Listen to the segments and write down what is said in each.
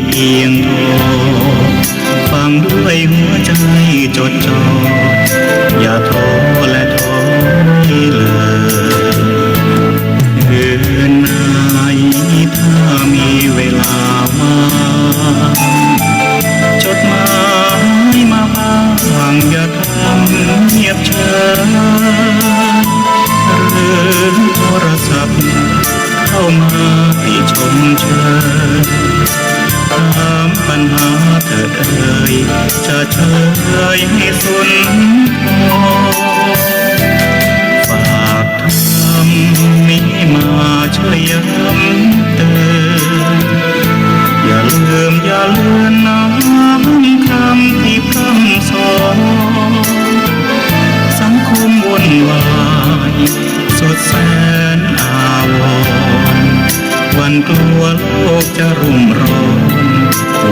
เพียงโทรฟังด้วยหัวใจจดจ่ออย่าโทรและโทรเลยคืนไหนถ้ามีเวลาว่างจดหมายมาบ้างอย่าทำเงียบเฉยหรือโทรศัพท์เข้ามาให้ชมเชยถามปัญหาเถิดเอ่ยจะเฉยให้สุนทรฝากทำนี้มาช่วยย้ำเตือนอย่าลืมอย่าเลือนน้ำคำที่พร่ำสอนสังคมวุ่นวายสุดแสนอาวรณ์วันกลัวโลกจะรุ่มร้อน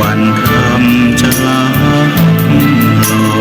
วันคำจะลาลอย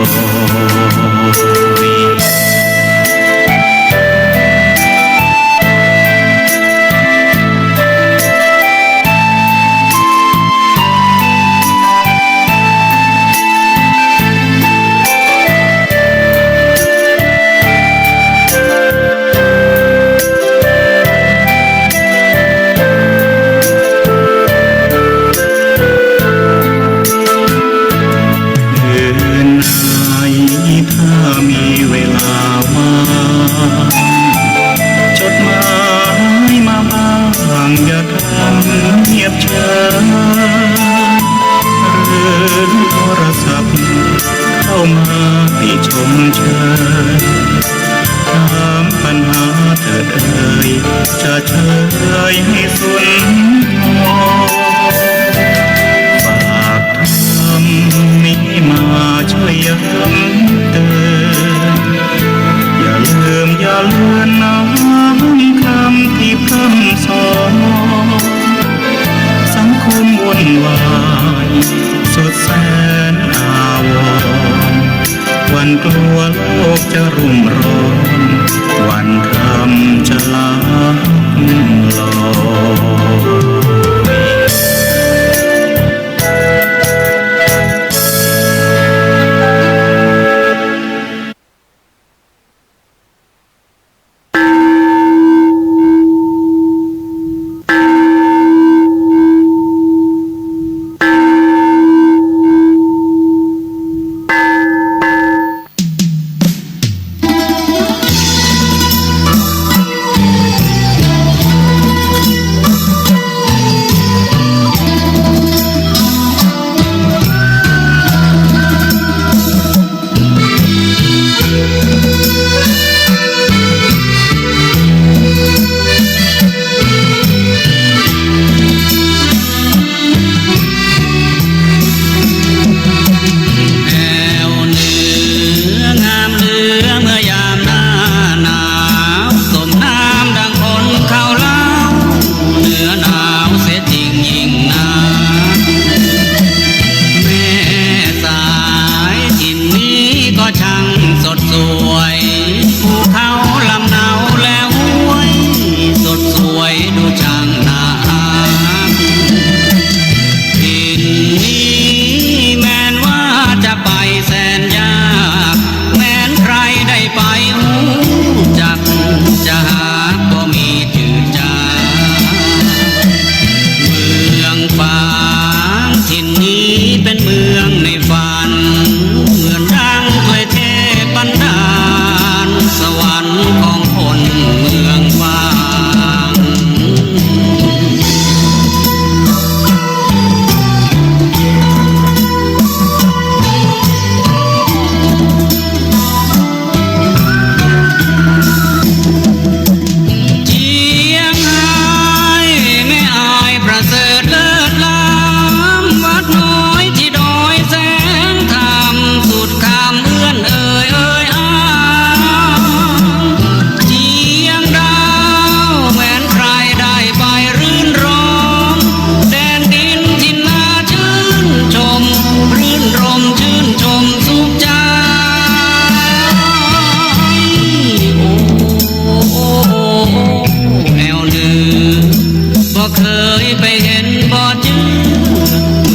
จดหมายมาบ้างอย่าทำเงียบเฉยหรือโทรศัพท์เข้ามาให้ชมเชยถามปัญหาเถิดเอ่ยจะเฉยให้สุนทรฝากทำนี้มาช่วยย้ำเตือนอย่าลืมอย่าเลือนน้ำคำที่พร่ำสอนสังคมวุ่นวายสุดแสนอาวรณ์วันกลัวโลกจะรุ่มร้อนวันคำจะลาลอยเคยไปเห็นบ่จื้อ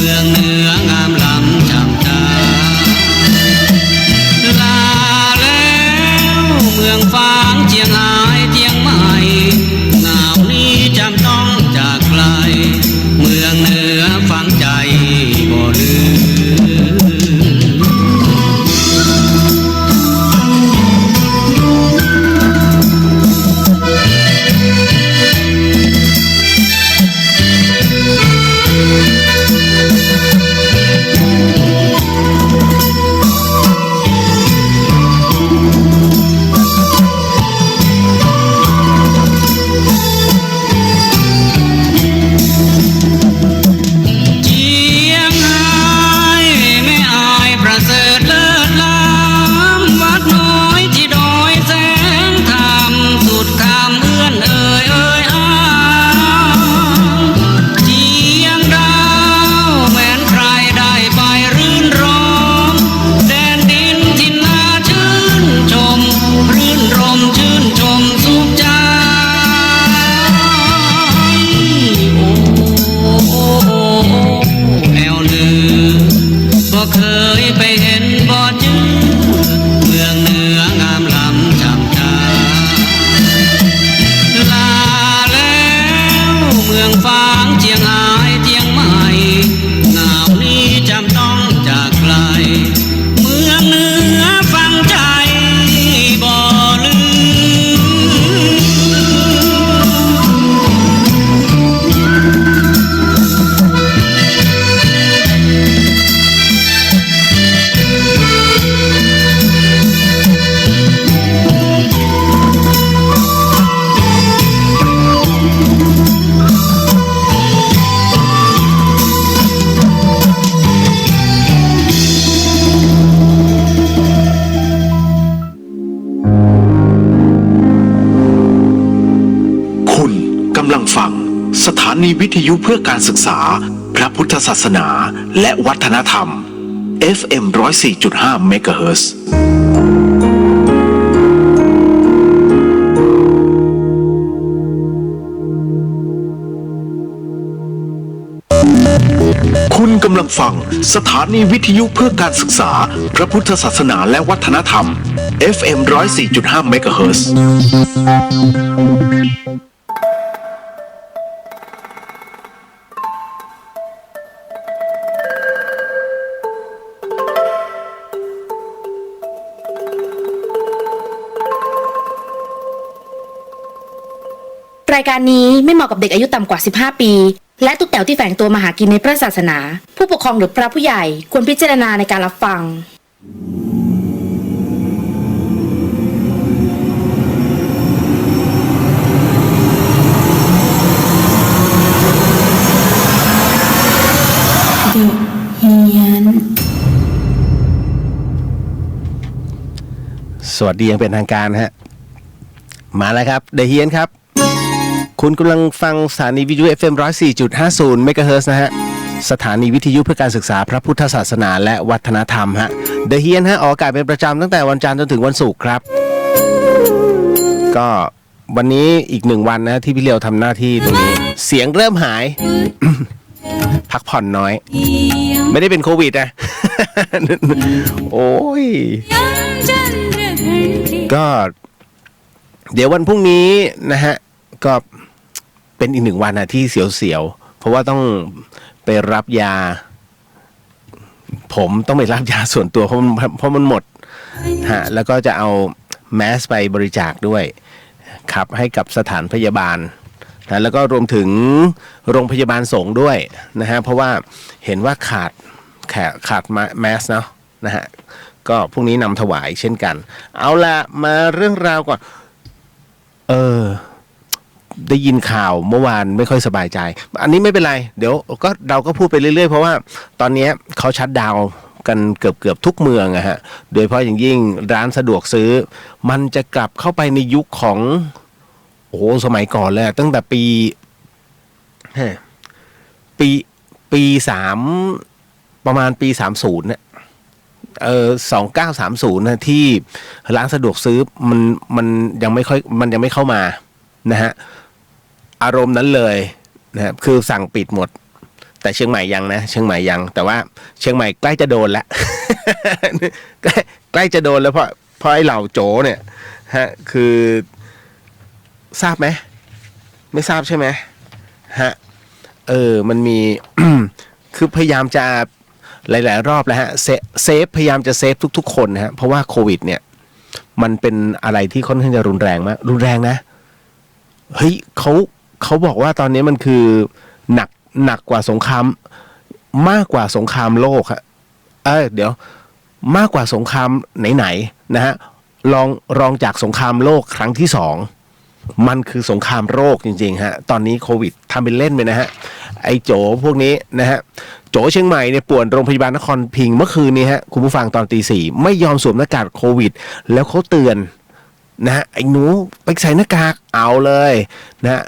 ำลังฟังสถานีวิทยุเพื่อการศึกษาพระพุทธศาสนาและวัฒนธรรม FM 104.5 เมกะเฮิรตซ์คุณกำลังฟังสถานีวิทยุเพื่อการศึกษาพระพุทธศาสนาและวัฒนธรรม FM 104.5 เมกะเฮิรตซ์รายการนี้ไม่เหมาะกับเด็กอายุต่ำกว่า 15 ปี และทุกแถวที่แฝงตัวมาหากินในพระศาสนา ผู้ปกครองหรือพระผู้ใหญ่ควรพิจารณาในการรับฟังสวัสดีอย่างเป็นทางการฮะมาแล้วครับเดอะเฮียนครับคุณกำลังฟังสถานีวิทยุ FM 104.50 เมกะเฮิรตซ์นะฮะสถานีวิทยุเพื่อการศึกษาพระพุทธศาสนาและวัฒนธรรมฮะเดอะเฮียนฮะออกอากาศเป็นประจำตั้งแต่วันจันทร์จนถึงวันศุกร์ครับก็วันนี้อีก1วันนะที่พี่เลียวทำหน้าที่ตรงนี้เสียงเริ่มหาย พักผ่อนน้อยไม่ได้เป็นโควิดนะ โอ้ยก็เดี๋ยววันพรุ่งนี้นะฮะก็เป็นอีก1วันนะที่เสียวๆเพราะว่าต้องไปรับยาผมต้องไปรับยาส่วนตัวเพราะมันหมดฮะแล้วก็จะเอาแมสไปบริจาคด้วยครับให้กับสถานพยาบาลนะแล้วก็รวมถึงโรงพยาบาลสงฆ์ด้วยนะฮะเพราะว่าเห็นว่าขาดแมสเนาะนะฮะก็พรุ่งนี้นำถวายเช่นกันเอาละมาเรื่องราวก่อนได้ยินข่าวเมื่อวานไม่ค่อยสบายใจอันนี้ไม่เป็นไรเดี๋ยวก็เราก็พูดไปเรื่อยๆเพราะว่าตอนนี้เขาชัตดาวน์กันเกือบทุกเมืองอะฮะโดยเฉพาะอย่างยิ่งร้านสะดวกซื้อมันจะกลับเข้าไปในยุคของโอ้โหสมัยก่อนเลยตั้งแต่ปี3ประมาณปี30เนี่ย2930นะที่ร้านสะดวกซื้อมันยังไม่เข้ามานะฮะอารมณ์นั้นเลยนะคือสั่งปิดหมดแต่เชียงใหม่ยังนะเชียงใหม่ยังแต่ว่าเชียงใหม่ใกล้จะโดนแล้ว ใกล้จะโดนแล้วเพราะไอ้เหล่าโจเนี่ยฮะคือทราบไหมไม่ทราบใช่ไหมฮะมันมี คือพยายามจะหลายๆรอบแล้วฮะเซฟพยายามจะเซฟทุกๆคนนะฮะเพราะว่าโควิดเนี่ยมันเป็นอะไรที่ค่อนข้างจะรุนแรงมากรุนแรงนะเฮ้ยเขาบอกว่าตอนนี้มันคือหนักกว่าสงครามมากกว่าสงครามโลกฮะเดี๋ยวมากกว่าสงครามไหนๆนะฮะรองจากสงครามโลกครั้งที่2มันคือสงครามโรคจริงๆฮะตอนนี้โควิดทำเป็นเล่นไปนะฮะไอ้โจพวกนี้นะฮะโจเชียงใหม่เนี่ยป่วนโรงพยาบาลนครพิงค์เมื่อคืนนี้ฮะคุณผู้ฟังตอนตี 4ไม่ยอมสวมหน้ากากโควิดแล้วเขาเตือนนะฮะไอ้หนูไปใส่หน้ากากเอาเลยนะฮะ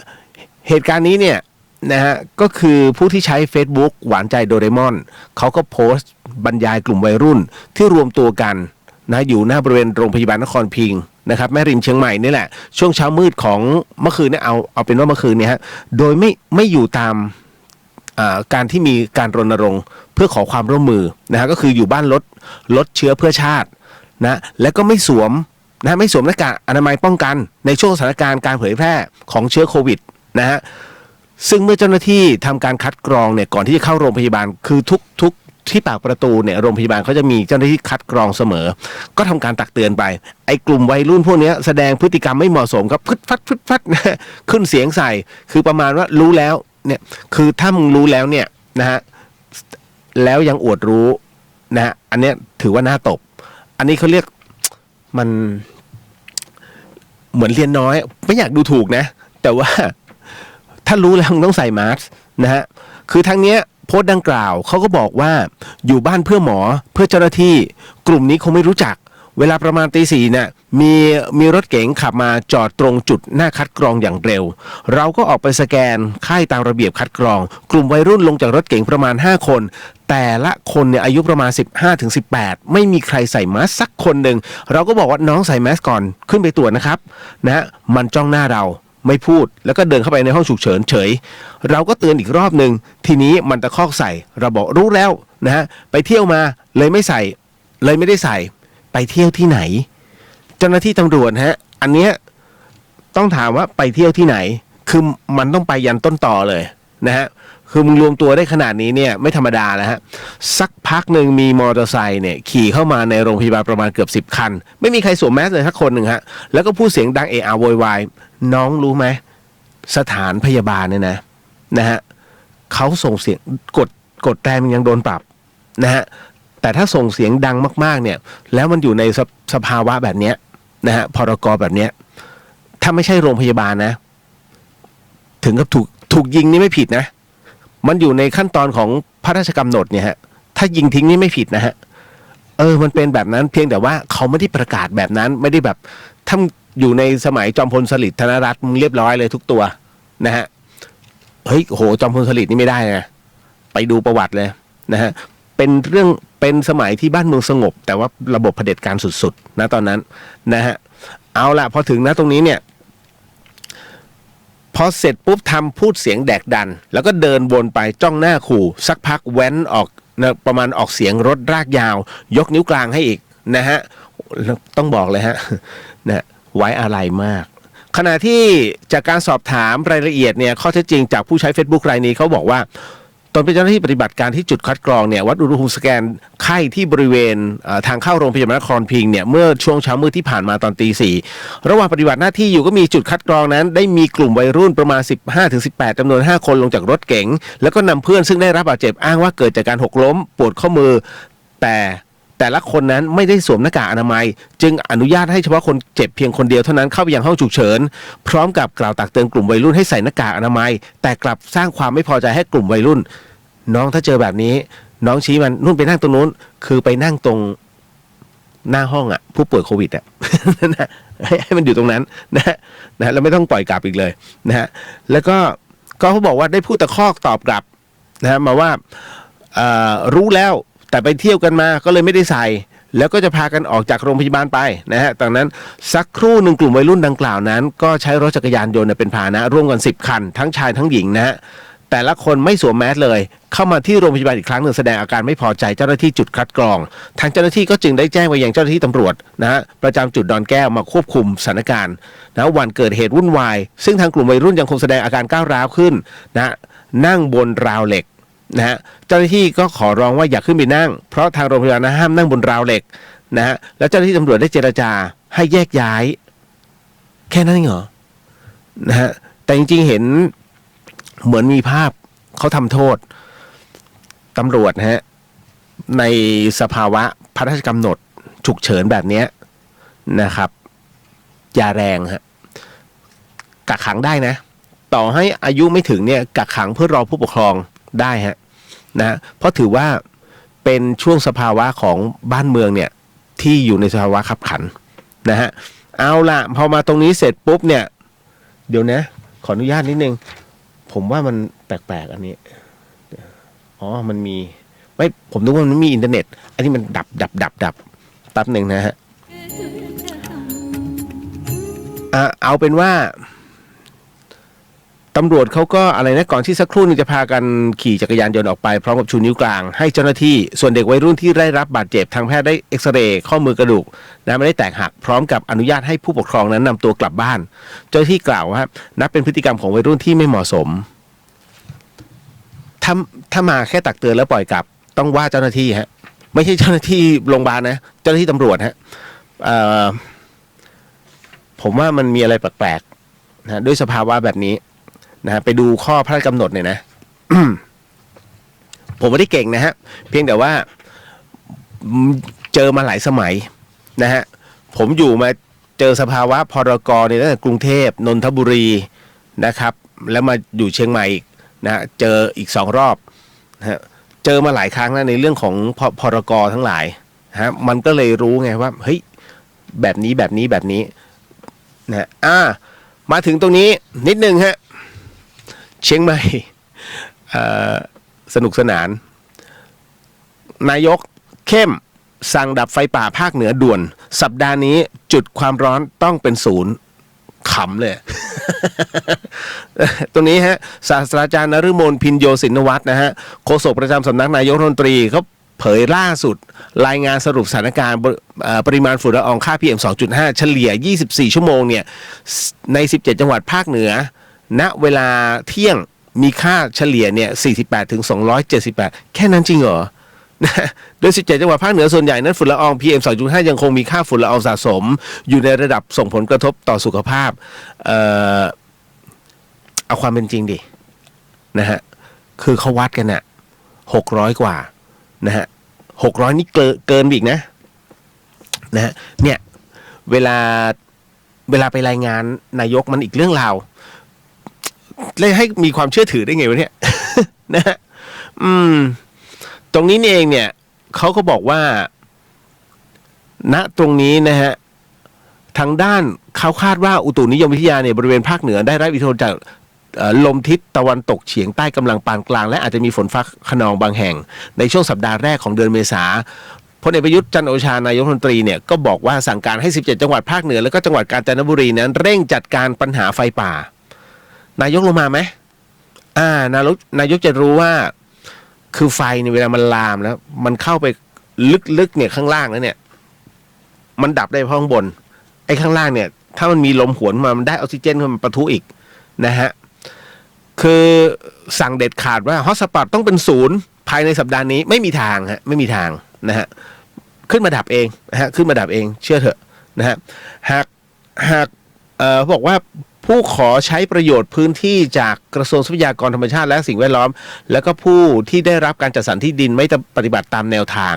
เหตุการณ์นี้เนี่ยนะฮะก็คือผู้ที่ใช้ Facebook หวานใจโดเรมอนเขาก็โพสต์บรรยายกลุ่มวัยรุ่นที่รวมตัวกันนะอยู่หน้าบริเวณโรงพยาบาลนครพิงค์นะครับแม่ริมเชียงใหม่นี่แหละช่วงเช้ามืดของเมื่อคืนเนี่ยเอาเป็นว่าเมื่อคืนเนี่ยฮะโดยไม่อยู่ตามการที่มีการรณรงค์เพื่อขอความร่วมมือนะฮะก็คืออยู่บ้านลดเชื้อเพื่อชาตินะและก็ไม่สวมหน้ากากอนามัยป้องกันในช่วงสถานการณ์การเผยแพร่ของเชื้อโควิดนะฮะซึ่งเมื่อเจ้าหน้าที่ทำการคัดกรองเนี่ยก่อนที่จะเข้าโรงพยาบาลคือทุกที่ปากประตูเนี่ยโรงพยาบาลเขาจะมีเจ้าหน้าที่คัดกรองเสมอก็ทำการตักเตือนไปไอ้กลุ่มวัยรุ่นพวกนี้แสดงพฤติกรรมไม่เหมาะสมครับพึดฟัดนะขึ้นเสียงใส่คือประมาณว่ารู้แล้วเนี่ยคือถ้ามึงรู้แล้วเนี่ยนะฮะแล้วยังอวดรู้นะฮะอันเนี้ยถือว่าน่าตบอันนี้เขาเรียกมันเหมือนเรียนน้อยไม่อยากดูถูกนะแต่ว่าถ้ารู้แล้วต้องใส่มาสก์นะฮะคือทั้งเนี้ยโพสต์ดังกล่าวเขาก็บอกว่าอยู่บ้านเพื่อหมอเพื่อเจ้าหน้าที่กลุ่มนี้คงไม่รู้จัก เวลาประมาณตี 4เนี่ยมีรถเก๋งขับมาจอดตรงจุดหน้าคัดกรองอย่างเร็วเราก็ออกไปสแกนค่ายตามระเบียบคัดกรองกลุ่มวัยรุ่นลงจากรถเก๋งประมาณ5คนแต่ละคนเนี่ยอายุประมาณ 15-18 ไม่มีใครใส่มาสก์สักคนหนึ่งเราก็บอกว่าน้องใส่แมสก่อนขึ้นไปตรวจนะครับนะมันจ้องหน้าเราไม่พูดแล้วก็เดินเข้าไปในห้องฉุกเฉินเฉยเราก็เตือนอีกรอบหนึ่งทีนี้มันตะคอกใส่เราบอกรู้แล้วนะฮะไปเที่ยวมาเลยไม่ได้ใส่ไปเที่ยวที่ไหนเจ้าหน้าที่ตำรวจฮะอันเนี้ยต้องถามว่าไปเที่ยวที่ไหนคือมันต้องไปยันต้นต่อเลยนะฮะคือมึงรวมตัวได้ขนาดนี้เนี่ยไม่ธรรมดาแล้วฮะสักพักหนึ่งมีมอเตอร์ไซค์เนี่ยขี่เข้ามาในโรงพยาบาลประมาณเกือบ10 คันไม่มีใครสวมแมสเลยสักคนหนึ่งฮะแล้วก็พูดเสียงดังเอะอะโวยวายน้องรู้ไหมสถานพยาบาลเนี่ยนะฮะเขาส่งเสียงกดแตรมันยังโดนปรับนะฮะแต่ถ้าส่งเสียงดังมากๆเนี่ยแล้วมันอยู่ในสภาวะแบบเนี้ยนะฮะพรกแบบเนี้ยถ้าไม่ใช่โรงพยาบาลนะถึงกับถูกยิงนี่ไม่ผิดนะมันอยู่ในขั้นตอนของพระราชกำหนดเนี่ยฮะถ้ายิงทิ้งนี่ไม่ผิดนะฮะมันเป็นแบบนั้นเพียงแต่ว่าเขาไม่ได้ประกาศแบบนั้นไม่ได้แบบถ้าอยู่ในสมัยจอมพลสฤษดิ์ธนรัตน์มึงเรียบร้อยเลยทุกตัวนะฮะเฮ้ยโหจอมพลสฤษดิ์นี่ไม่ได้นะไปดูประวัติเลยนะฮะเป็นสมัยที่บ้านเมืองสงบแต่ว่าระบบเผด็จการสุดๆนะตอนนั้นนะฮะเอาล่ะพอถึงนะตรงนี้เนี่ยพอเสร็จปุ๊บทำพูดเสียงแดกดันแล้วก็เดินวนไปจ้องหน้าขู่สักพักแว้นออกนะประมาณออกเสียงรถรากยาวยกนิ้วกลางให้อีกนะฮะต้องบอกเลยฮะนะไว้อะไรมากขณะที่จากการสอบถามรายละเอียดเนี่ยข้อเท็จจริงจากผู้ใช้ Facebook รายนี้เขาบอกว่าตนเป็นเจ้าหน้าที่ปฏิบัติการที่จุดคัดกรองเนี่ยวัดอุณหภูมิสแกนไข้ที่บริเวณทางเข้าโรงพยาบาลนครพิงค์เนี่ยเมื่อช่วงเช้ามืดที่ผ่านมาตอนตี 4ระหว่างปฏิบัติหน้าที่อยู่ก็มีจุดคัดกรองนั้นได้มีกลุ่มวัยรุ่นประมาณ 15-18 จำนวน 5 คนลงจากรถเก๋งแล้วก็นำเพื่อนซึ่งได้รับบาดเจ็บอ้างว่าเกิดจากการหกล้มปวดข้อมือแต่ละคนนั้นไม่ได้สวมหน้ากากอนามัยจึงอนุญาตให้เฉพาะคนเจ็บเพียงคนเดียวเท่านั้นเข้าไปยังห้องฉุกเฉินพร้อมกับกล่าวตักเตือนกลุ่มวัยรุ่นให้ใส่หน้ากากอนามัยแต่กลับสร้างความไม่พอใจให้กลุ่มวัยรุ่นน้องถ้าเจอแบบนี้น้องชี้มันนู่นไปนั่งตรงนู้นคือไปนั่งตรงหน้าห้องผู้ป่วยโควิดนะให้มันอยู่ตรงนั้นนะแล้วไม่ต้องปล่อยกลับอีกเลยนะฮะแล้วก็เขาบอกว่าได้พูดตะคอกตอบกลับนะมาว่ารู้แล้วแต่ไปเที่ยวกันมาก็เลยไม่ได้ใส่แล้วก็จะพากันออกจากโรงพยาบาลไปนะฮะจากนั้นสักครู่หนึ่งกลุ่มวัยรุ่นดังกล่าวนั้นก็ใช้รถจักรยานยนต์เป็นพาหนะร่วมกัน10 คันทั้งชายทั้งหญิงนะฮะแต่ละคนไม่สวมแมสเลยเข้ามาที่โรงพยาบาลอีกครั้งหนึ่งแสดงอาการไม่พอใจเจ้าหน้าที่จุดคัดกรองทางเจ้าหน้าที่ก็จึงได้แจ้งไปยังเจ้าหน้าที่ตำรวจนะฮะประจำจุดดอนแก้วมาควบคุมสถานการณ์นะวันเกิดเหตุวุ่นวายซึ่งทางกลุ่มวัยรุ่นยังคงแสดงอาการก้าวร้าวขึ้นนะนั่งบนราวเหล็กนะฮะเจ้าหน้าที่ก็ขอร้องว่าอย่าขึ้นไปนั่งเพราะทางโรงพยาบาลห้ามนั่งบนราวเหล็กนะฮะแล้วเจ้าหน้าที่ตำรวจได้เจรจาให้แยกย้ายแค่นั้นเองเหรอนะฮะแต่จริงๆเห็นเหมือนมีภาพเขาทำโทษตำรวจฮะในสภาวะพระราชกำหนดฉุกเฉินแบบนี้นะครับยาแรงฮะกักขังได้นะต่อให้อายุไม่ถึงเนี่ยกักขังเพื่อรอผู้ปกครองได้ฮะนะเพราะถือว่าเป็นช่วงสภาวะของบ้านเมืองเนี่ยที่อยู่ในสภาวะขับขันนะฮะเอาล่ะพอมาตรงนี้เสร็จปุ๊บเนี่ยเดี๋ยวนะขออนุญาตนิดนึงผมว่ามันแปลกๆอันนี้มันมีไม่ผมนึกว่ามันมีอินเทอร์เน็ตอันนี้มันดับแป๊บหนึ่งนะฮะเอาเป็นว่าตำรวจเขาก็อะไรนะก่อนที่สักครู่นึงจะพากันขี่จักรยานยนต์ออกไปพร้อมกับชูนิ้วกลางให้เจ้าหน้าที่ส่วนเด็กวัยรุ่นที่ได้รับบาดเจ็บทางแพทย์ได้เอ็กซเรย์ข้อมือกระดูกนะไม่ได้แตกหักพร้อมกับอนุญาตให้ผู้ปกครองนั้นนำตัวกลับบ้านเจ้าหน้าที่กล่าวว่านับเป็นพฤติกรรมของวัยรุ่นที่ไม่เหมาะสมถ้ามาแค่ตักเตือนแล้วปล่อยกลับต้องว่าเจ้าหน้าที่ฮะไม่ใช่เจ้าหน้าที่โรงพยาบาลนะเจ้าหน้าที่ตำรวจฮะผมว่ามันมีอะไรแปลกๆนะด้วยสภาวะแบบนี้นะไปดูข้อพระราชกำหนดเนี่ยนะ ผมไม่ได้เก่งนะฮะเพียงแต่ว่าเจอมาหลายสมัยนะฮะผมอยู่มาเจอสภาวะพรกเนี่ยตั้งแต่กรุงเทพนนทบุรีนะครับแล้วมาอยู่เชียงใหม่อีกนะเจออีก2 รอบนะฮะเจอมาหลายครั้งนะในเรื่องของพรกทั้งหลายฮะมันก็เลยรู้ไงว่าเฮ้ย แบบนี้นะมาถึงตรงนี้นิดนึงฮะเชียงใหม่สนุกสนานนายกเข้มสั่งดับไฟป่าภาคเหนือด่วนสัปดาห์นี้จุดความร้อนต้องเป็นศูนย์ขำเลย ตรงนี้ฮะศาสตราจารย์นฤมลพินโยสินวัฒน์นะฮะโฆษกประจำสำนักนายกรัฐมนตรีเขาเผยล่าสุดรายงานสรุปสถานการณ์ปริมาณฝุ่นละอองค่า PM 2.5 เฉลี่ย24ชั่วโมงเนี่ยใน17จังหวัดภาคเหนือณเวลาเที่ยงมีค่าเฉลี่ยเนี่ย48ถึง278แค่นั้นจริงเหรอโดย17จังหวัดภาคเหนือส่วนใหญ่นั้นฝุ่นละออง PM 2.5 ยังคงมีค่าฝุ่นละอองสะสมอยู่ในระดับส่งผลกระทบต่อสุขภาพเอาความเป็นจริงดินะฮะคือเขาวัดกันน่ะ600กว่านะฮะ600นี่เกินอีกนะฮะเนี่ยเวลาไปรายงานนายกมันอีกเรื่องราวเลยให้มีความเชื่อถือได้ไงวะเนี่ย นะฮะตรงนี้นี่เองเนี่ยเขาก็บอกว่าณตรงนี้นะฮะทางด้านเขาคาดว่าอุตุนิยมวิทยาเนี่ยบริเวณภาคเหนือได้รับอิทธิพลจากลมทิศตะวันตกเฉียงใต้กำลังปานกลางและอาจจะมีฝนฟ้าคะนองบางแห่งในช่วงสัปดาห์แรกของเดือนเมษาพลเอกประยุทธ์จันทร์โอชานายกรัฐมนตรีเนี่ยก็บอกว่าสั่งการให้17จังหวัดภาคเหนือแล้วก็จังหวัดกาญจนบุรีนั้นเร่งจัดการปัญหาไฟป่านายกลงมาไหมนายกจะรู้ว่าคือไฟในเวลามันลามแล้วมันเข้าไปลึกๆเนี่ยข้างล่างแล้วเนี่ยมันดับได้เพราะข้างบนไอ้ข้างล่างเนี่ยถ้ามันมีลมหวนมามันได้ออกซิเจนมันปะทุอีกนะฮะคือสั่งเด็ดขาดว่าฮอตสปอตต้องเป็นศูนย์ภายในสัปดาห์นี้ไม่มีทางฮะไม่มีทางนะฮะขึ้นมาดับเองนะฮะขึ้นมาดับเองเชื่อเถอะนะฮะหากบอกว่าผู้ขอใช้ประโยชน์พื้นที่จากกระทรวงทรัพยากรธรรมชาติและสิ่งแวดล้อมแล้วก็ผู้ที่ได้รับการจัดสรรที่ดินไม่ปฏิบัติตามแนวทาง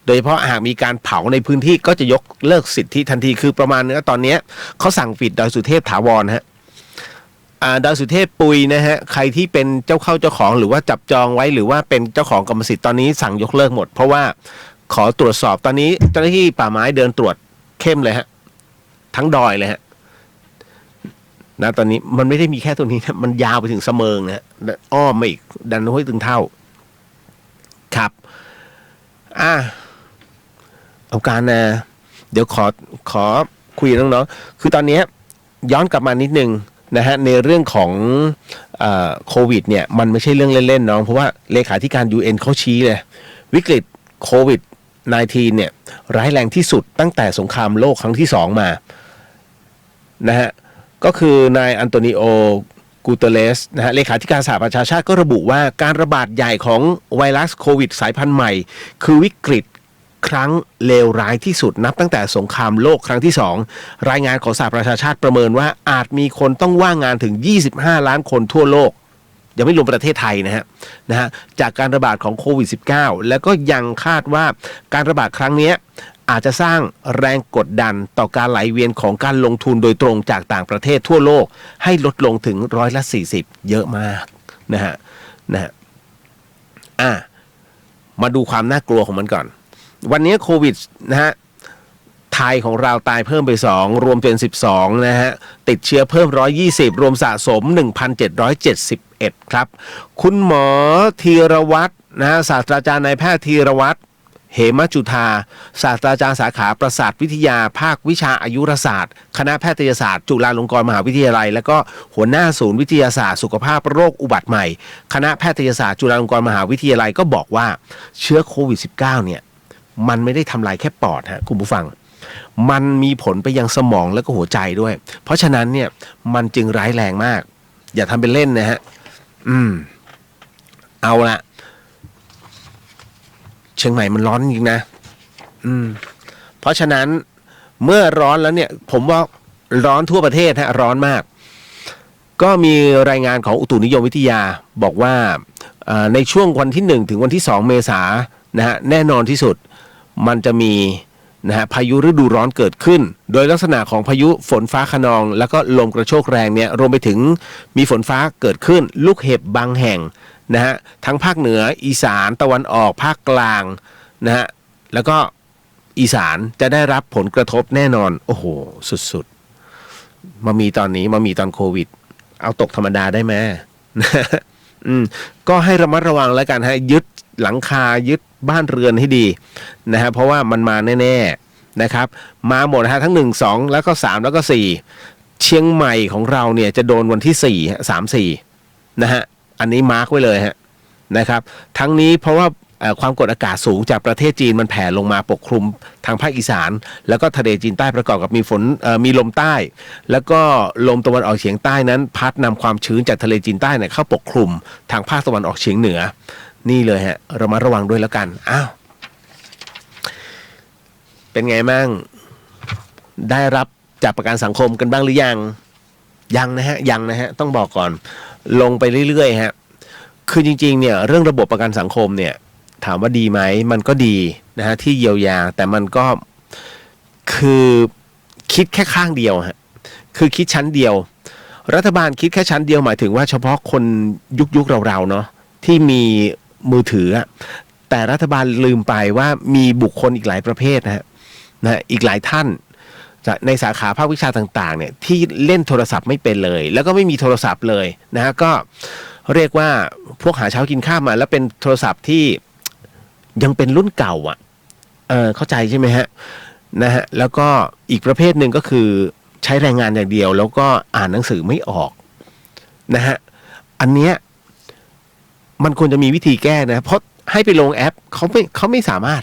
โดยเฉพาะหากมีการเผาในพื้นที่ก็จะยกเลิกสิทธิทันทีคือประมาณนี้ตอนนี้เขาสั่งปิดดอยสุเทพถาวรฮะดอยสุเทพปุยนะฮะใครที่เป็นเจ้าของหรือว่าจับจองไว้หรือว่าเป็นเจ้าของกรรมสิทธิ์ตอนนี้สั่งยกเลิกหมดเพราะว่าขอตรวจสอบตอนนี้เจ้าหน้าที่ป่าไม้เดินตรวจเข้มเลยฮะทั้งดอยเลยฮะนะตอนนี้มันไม่ได้มีแค่ตรงนี้นะมันยาวไปถึงเสมิงนะอ้อมมาอีกดันห้วยตึงเท่าครับเอาการนะเดี๋ยวขอคุยกับน้องๆคือตอนนี้ย้อนกลับมานิดนึงนะฮะในเรื่องของโควิดเนี่ยมันไม่ใช่เรื่องเล่นๆน้องเพราะว่าเลขาธิการ UN เขาชี้เลยวิกฤตโควิด -19 เนี่ยร้ายแรงที่สุดตั้งแต่สงครามโลกครั้งที่2มานะฮะก็คือนายอันโตนิโอ กูเตเรสนะฮะเลขาธิการสหประชาชาติก็ระบุว่าการระบาดใหญ่ของไวรัสโควิดสายพันธุ์ใหม่คือวิกฤตครั้งเลวร้ายที่สุดนับตั้งแต่สงครามโลกครั้งที่2รายงานของสหประชาชาติประเมินว่าอาจมีคนต้องว่างงานถึง25ล้านคนทั่วโลกยังไม่รวมประเทศไทยนะฮะจากการระบาดของโควิด -19 แล้วก็ยังคาดว่าการระบาดครั้งนี้อาจจะสร้างแรงกดดันต่อการไหลเวียนของการลงทุนโดยตรงจากต่างประเทศทั่วโลกให้ลดลงถึง40%เยอะมากนะฮะมาดูความน่ากลัวของมันก่อนวันนี้โควิดนะฮะไทยของเราตายเพิ่มไป2รวมเป็น12นะฮะติดเชื้อเพิ่ม120รวมสะสม 1,771 ครับคุณหมอธีรวัตรนะฮะศาสตราจารย์นายแพทย์ธีรวัตรเหมจุฑาศาสตราจารย์สาขาประสาทวิทยาภาควิชาอายุรศาสตร์คณะแพทยศาสตร์จุฬาลงกรณ์มหาวิทยาลัยและก็หัวหน้าศูนย์วิทยาศาสตร์สุขภาพโรคอุบัติใหม่คณะแพทยศาสตร์จุฬาลงกรณ์มหาวิทยาลัยก็บอกว่าเชื้อโควิด -19 เนี่ยมันไม่ได้ทำลายแค่ปอดฮะคุณผู้ฟังมันมีผลไปยังสมองและก็หัวใจด้วยเพราะฉะนั้นเนี่ยมันจึงร้ายแรงมากอย่าทำเป็นเล่นนะฮะเอาละเชียงใหม่มันร้อนจริงนะเพราะฉะนั้นเมื่อร้อนแล้วเนี่ยผมว่าร้อนทั่วประเทศฮะร้อนมากก็มีรายงานของอุตุนิยมวิทยาบอกว่าในช่วงวันที่1ถึงวันที่2เมษายนนะฮะแน่นอนที่สุดมันจะมีนะฮะพายุฤดูร้อนเกิดขึ้นโดยลักษณะของพายุฝนฟ้าคะนองแล้วก็ลมกระโชกแรงเนี่ยรวมไปถึงมีฝนฟ้าเกิดขึ้นลูกเห็บบางแห่งนะฮะทั้งภาคเหนืออีสานตะวันออกภาคกลางนะฮะแล้วก็ อีสานจะได้รับผลกระทบแน่นอนโอ้โหสุดๆมามีตอนนี้มามีตอนโควิดเอาตกธรรมดาได้ไหม ก็ให้ระมัดระวังแล้วกันฮะยึดหลังคายึดบ้านเรือนให้ดีนะฮะเพราะว่ามันมาแน่ๆนะครับมาหมดฮะทั้ง1 2แล้วก็3แล้วก็4เชียงใหม่ของเราเนี่ยจะโดนวันที่4 3 4นะฮะอันนี้มาร์คไว้เลยฮะนะครับทั้งนี้เพราะว่าความกดอากาศสูงจากประเทศจีนมันแผ่ลงมาปกคลุมทางภาคอีสานแล้วก็ทะเลจีนใต้ประกอบกับมีฝนมีลมใต้แล้วก็ลมตะวันออกเฉียงใต้นั้นพัดนำความชื้นจากทะเลจีนใต้เนี่ยเข้าปกคลุมทางภาคตะวันออกเฉียงเหนือนี่เลยฮะเรามาระวังด้วยแล้วกันอ้าวเป็นไงมั่งได้รับจากประกันสังคมกันบ้างหรือยังยังนะฮะต้องบอกก่อนลงไปเรื่อยๆฮะคือจริงๆเนี่ยเรื่องระบบประกันสังคมเนี่ยถามว่าดีไหมมันก็ดีนะฮะที่เยียวยาแต่มันก็คือคิดแค่ข้างเดียวฮะคือคิดชั้นเดียวรัฐบาลคิดแค่ชั้นเดียวหมายถึงว่าเฉพาะคนยุคเราเนาะที่มีมือถือแต่รัฐบาลลืมไปว่ามีบุคคลอีกหลายประเภทนะฮะอีกหลายท่านในสาขาภาควิชาต่างๆเนี่ยที่เล่นโทรศัพท์ไม่เป็นเลยแล้วก็ไม่มีโทรศัพท์เลยนะฮะก็เรียกว่าพวกหาเช้ากินข้าวมาแล้วเป็นโทรศัพท์ที่ยังเป็นรุ่นเก่าเข้าใจใช่ไหมฮะนะฮะแล้วก็อีกประเภทหนึ่งก็คือใช้แรงงานอย่างเดียวแล้วก็อ่านหนังสือไม่ออกนะฮะอันเนี้ยมันควรจะมีวิธีแก้นะเพราะให้ไปลงแอปเขาไม่สามารถ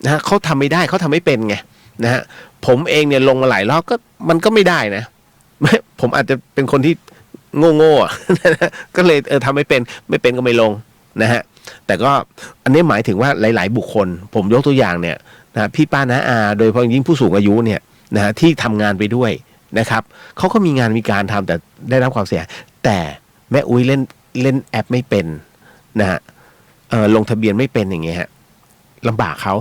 นะฮะเขาทำไม่ได้เขาทำไม่เป็นไงนะฮะผมเองเนี่ยลงมาหลายรอบก็มันก็ไม่ได้นะผมอาจจะเป็นคนที่โง่ก็เลยทำไม่เป็นก็ไม่ลงนะฮะแต่ก็อันนี้หมายถึงว่าหลายๆบุคคลผมยกตัวอย่างเนี่ยนะพี่ป้าน้าอาโดยเฉพาะยิ่งผู้สูงอายุเนี่ยนะฮะที่ทำงานไปด้วยนะครับเขาก็มีงานมีการทำแต่ได้รับความเสียแต่แม่อุ้ยเล่นแอปไม่เป็นนะฮะลงทะเบียนไม่เป็นอย่างเงี้ยฮะลำบากเขา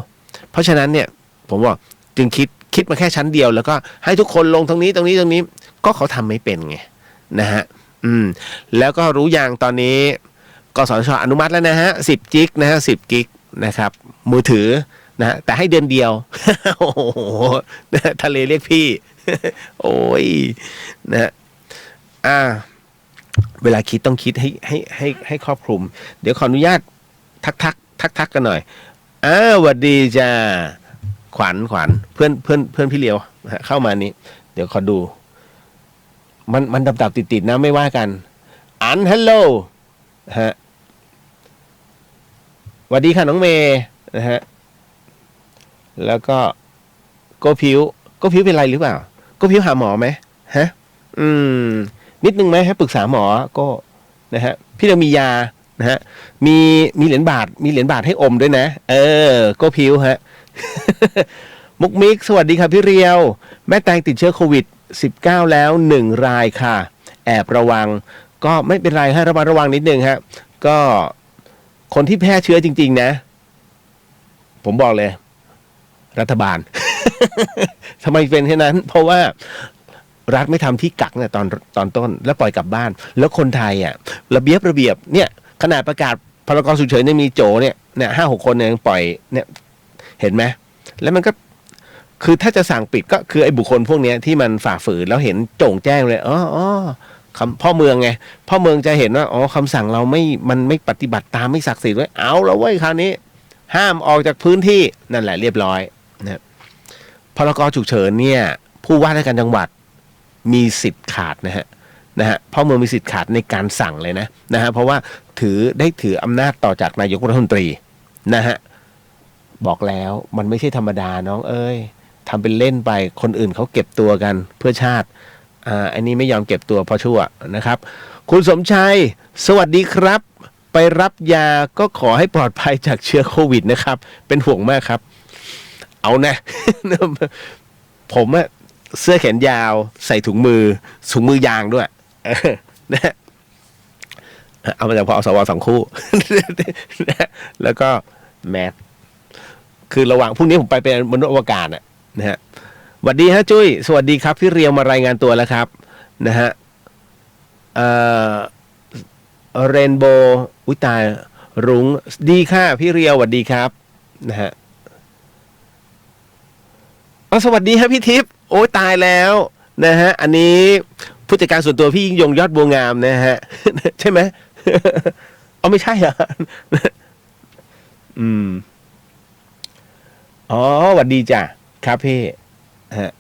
เพราะฉะนั้นเนี่ยผมบอกจึงคิดมาแค่ชั้นเดียวแล้วก็ให้ทุกคนลงตรงนี้ก็เขาทำไม่เป็นไงนะฮะแล้วก็รู้อย่างตอนนี้กสทช.อนุมัติแล้วนะฮะ10 กิกนะฮะ10 กิกนะครับมือถือนะแต่ให้เดือนเดียว โอ้โหทะเลเรียกพี่ โอ้ยนะเวลาคิดต้องคิดให้ครอบคลุมเดี๋ยวขออนุญาตทักกันหน่อยสวัสดีจ้าขวัญเพื่อนพี่เลียวเข้ามานี้เดี๋ยวขอดูมันดับติดนะไม่ว่ากันฮัลโหลฮะสวัสดีค่ะน้องเมย์นะฮะแล้วก็โกผิวเป็นไรหรือเปล่าโกผิวหาหมอไหมฮะนิดนึงไหมให้ปรึกษาหมอก็นะฮะพี่เรามียานะฮะมีเหรียญบาทให้อมด้วยนะโกผิวฮะ มุกมิกสวัสดีค่ะพี่เรียวแม่แตงติดเชื้อโควิด-19 แล้ว1 รายค่ะแอบระวังก็ไม่เป็นไรให้ระมัดระวังนิดนึงฮะก็คนที่แพร่เชื้อจริงๆนะผมบอกเลยรัฐบาล ทำไมเป็นแค่นั้นเพราะว่ารัฐไม่ทำที่กักเนี่ยตอนต้นแล้วปล่อยกลับบ้านแล้วคนไทยระเบียบเนี่ยขนาดประกาศพรกฉุกเฉินเนี่ยมีโจเนี่ย5-6 คนเนี่ยยังปล่อยเนี่ยเห็นไหมแล้วมันก็คือถ้าจะสั่งปิดก็คือไอ้บุคคลพวกนี้ที่มันฝ่าฝืนแล้วเห็นโจ่งแจ้งเลยพ่อเมืองไงพ่อเมืองจะเห็นว่าคำสั่งเรามันไม่ปฏิบัติตามไม่ศักดิ์สิทธิ์ไว้เอาแล้วเว้ยคราวนี้ห้ามออกจากพื้นที่นั่นแหละเรียบร้อยนะพรกฉุกเฉินเนี่ยผู้ว่าราชการจังหวัดมีสิทธิ์ขาดนะฮะพ่อเมืองมีสิทธิ์ขาดในการสั่งเลยนะฮะเพราะว่าถืออำนาจต่อจากนายกรัฐมนตรีนะฮะบอกแล้วมันไม่ใช่ธรรมดาน้องเอ้ยทำเป็นเล่นไปคนอื่นเขาเก็บตัวกันเพื่อชาติอันนี้ไม่ยอมเก็บตัวเพราะชั่วนะครับคุณสมชัยสวัสดีครับไปรับยาก็ขอให้ปลอดภัยจากเชื้อโควิดนะครับเป็นห่วงมากครับเอานะ ผมเสื้อแขนยาวใส่ถุงมือยางด้วยนะเอามาจากพอสว2 คู่ แล้วก็แมสคือระหว่างพรุ่งนี้ผมไปเป็นมนุษย์อวกาศนะฮะสวัสดีฮะจุ้ยสวัสดีครับพี่เรียวมารายงานตัวแล้วครับนะฮะเรนโบว์อุ้ยตายรุ้งดีค่ะพี่เรียวสวัสดีครับนะฮะ สวัสดีครับพี่ทิพย์โอ้ยตายแล้วนะฮะอันนี้ผู้จัดการส่วนตัวพี่ยิ่งยงยอดบัวงามนะฮะ ใช่ไหม อ๋อไม่ใช่เหรอ อ๋อสวัสดีจ้ะครับพี่ฮะ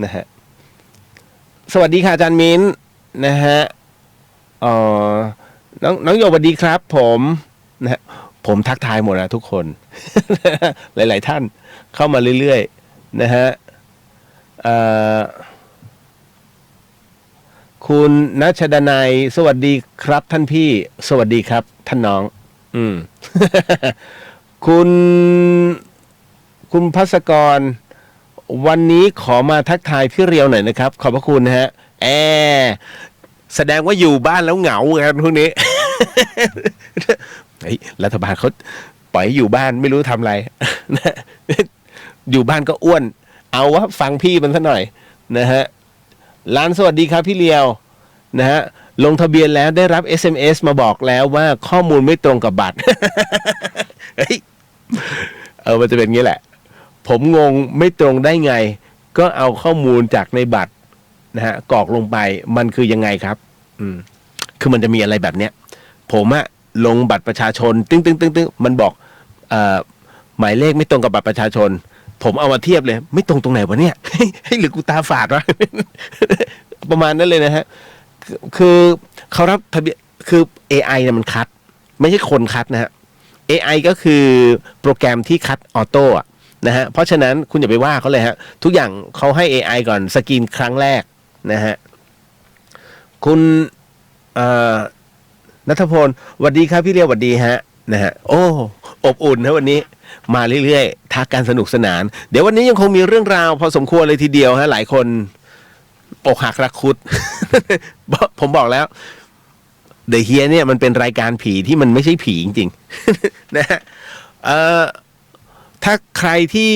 นะฮะสวัสดีค่ะอาจารย์มิ้นนะฮะอ๋อน้องโยสวัสดีครับ ผมนะฮะผมทักทายหมดนะทุกคน หลายๆท่านเข้ามาเรื่อยๆนะฮะคุณณชดนัยสวัสดีครับท่านพี่สวัสดีครับท่านน้องคุณภัสกรวันนี้ขอมาทักทายพี่เรียวหน่อยนะครับขอบพระคุณนะฮะแสดงว่าอยู่บ้านแล้วเหงาครับพวกนี้ เฮ้ยรัฐบาลเขาปล่อยให้อยู่บ้านไม่รู้ทำอะไร อยู่บ้านก็อ้วนเอาวะฟังพี่มันซะหน่อยนะฮะร้านสวัสดีครับพี่เลียวนะฮะลงทะเบียนแล้วได้รับ SMS มาบอกแล้วว่าข้อมูลไม่ตรงกับบัตร เฮ้ยมันจะเป็นงี้แหละผมงงไม่ตรงได้ไงก็เอาข้อมูลจากในบัตรนะฮะกรอกลงไปมันคือยังไงครับคือมันจะมีอะไรแบบเนี้ยผมอะลงบัตรประชาชนตึ้งมันบอกหมายเลขไม่ตรงกับบัตรประชาชนผมเอามาเทียบเลยไม่ตรงตรงไหนวะเนี่ย ให้หรือกูตาฝาดวะ ประมาณนั้นเลยนะฮะคือเขารับทะเบียนคือ AI เนี่ยมันคัดไม่ใช่คนคัดนะฮะ AI ก็คือโปรแกรมที่คัดออโต้นะฮะเพราะฉะนั้นคุณอย่าไปว่าเขาเลยฮะทุกอย่างเขาให้ AI ก่อนสกรีนครั้งแรกนะฮะคุณณัฐพลสวัสดีครับพี่เรียวสวัสดีฮะนะฮะโอ้อบอุ่นนะวันนี้มาเรื่อยๆทักการสนุกสนานเดี๋ยววันนี้ยังคงมีเรื่องราวพอสมควรเลยทีเดียวฮะหลายคนอกหักรักคุด ผมบอกแล้วเดอะเฮียเนี่ยมันเป็นรายการผีที่มันไม่ใช่ผีจริงๆ นะฮะถ้าใครที่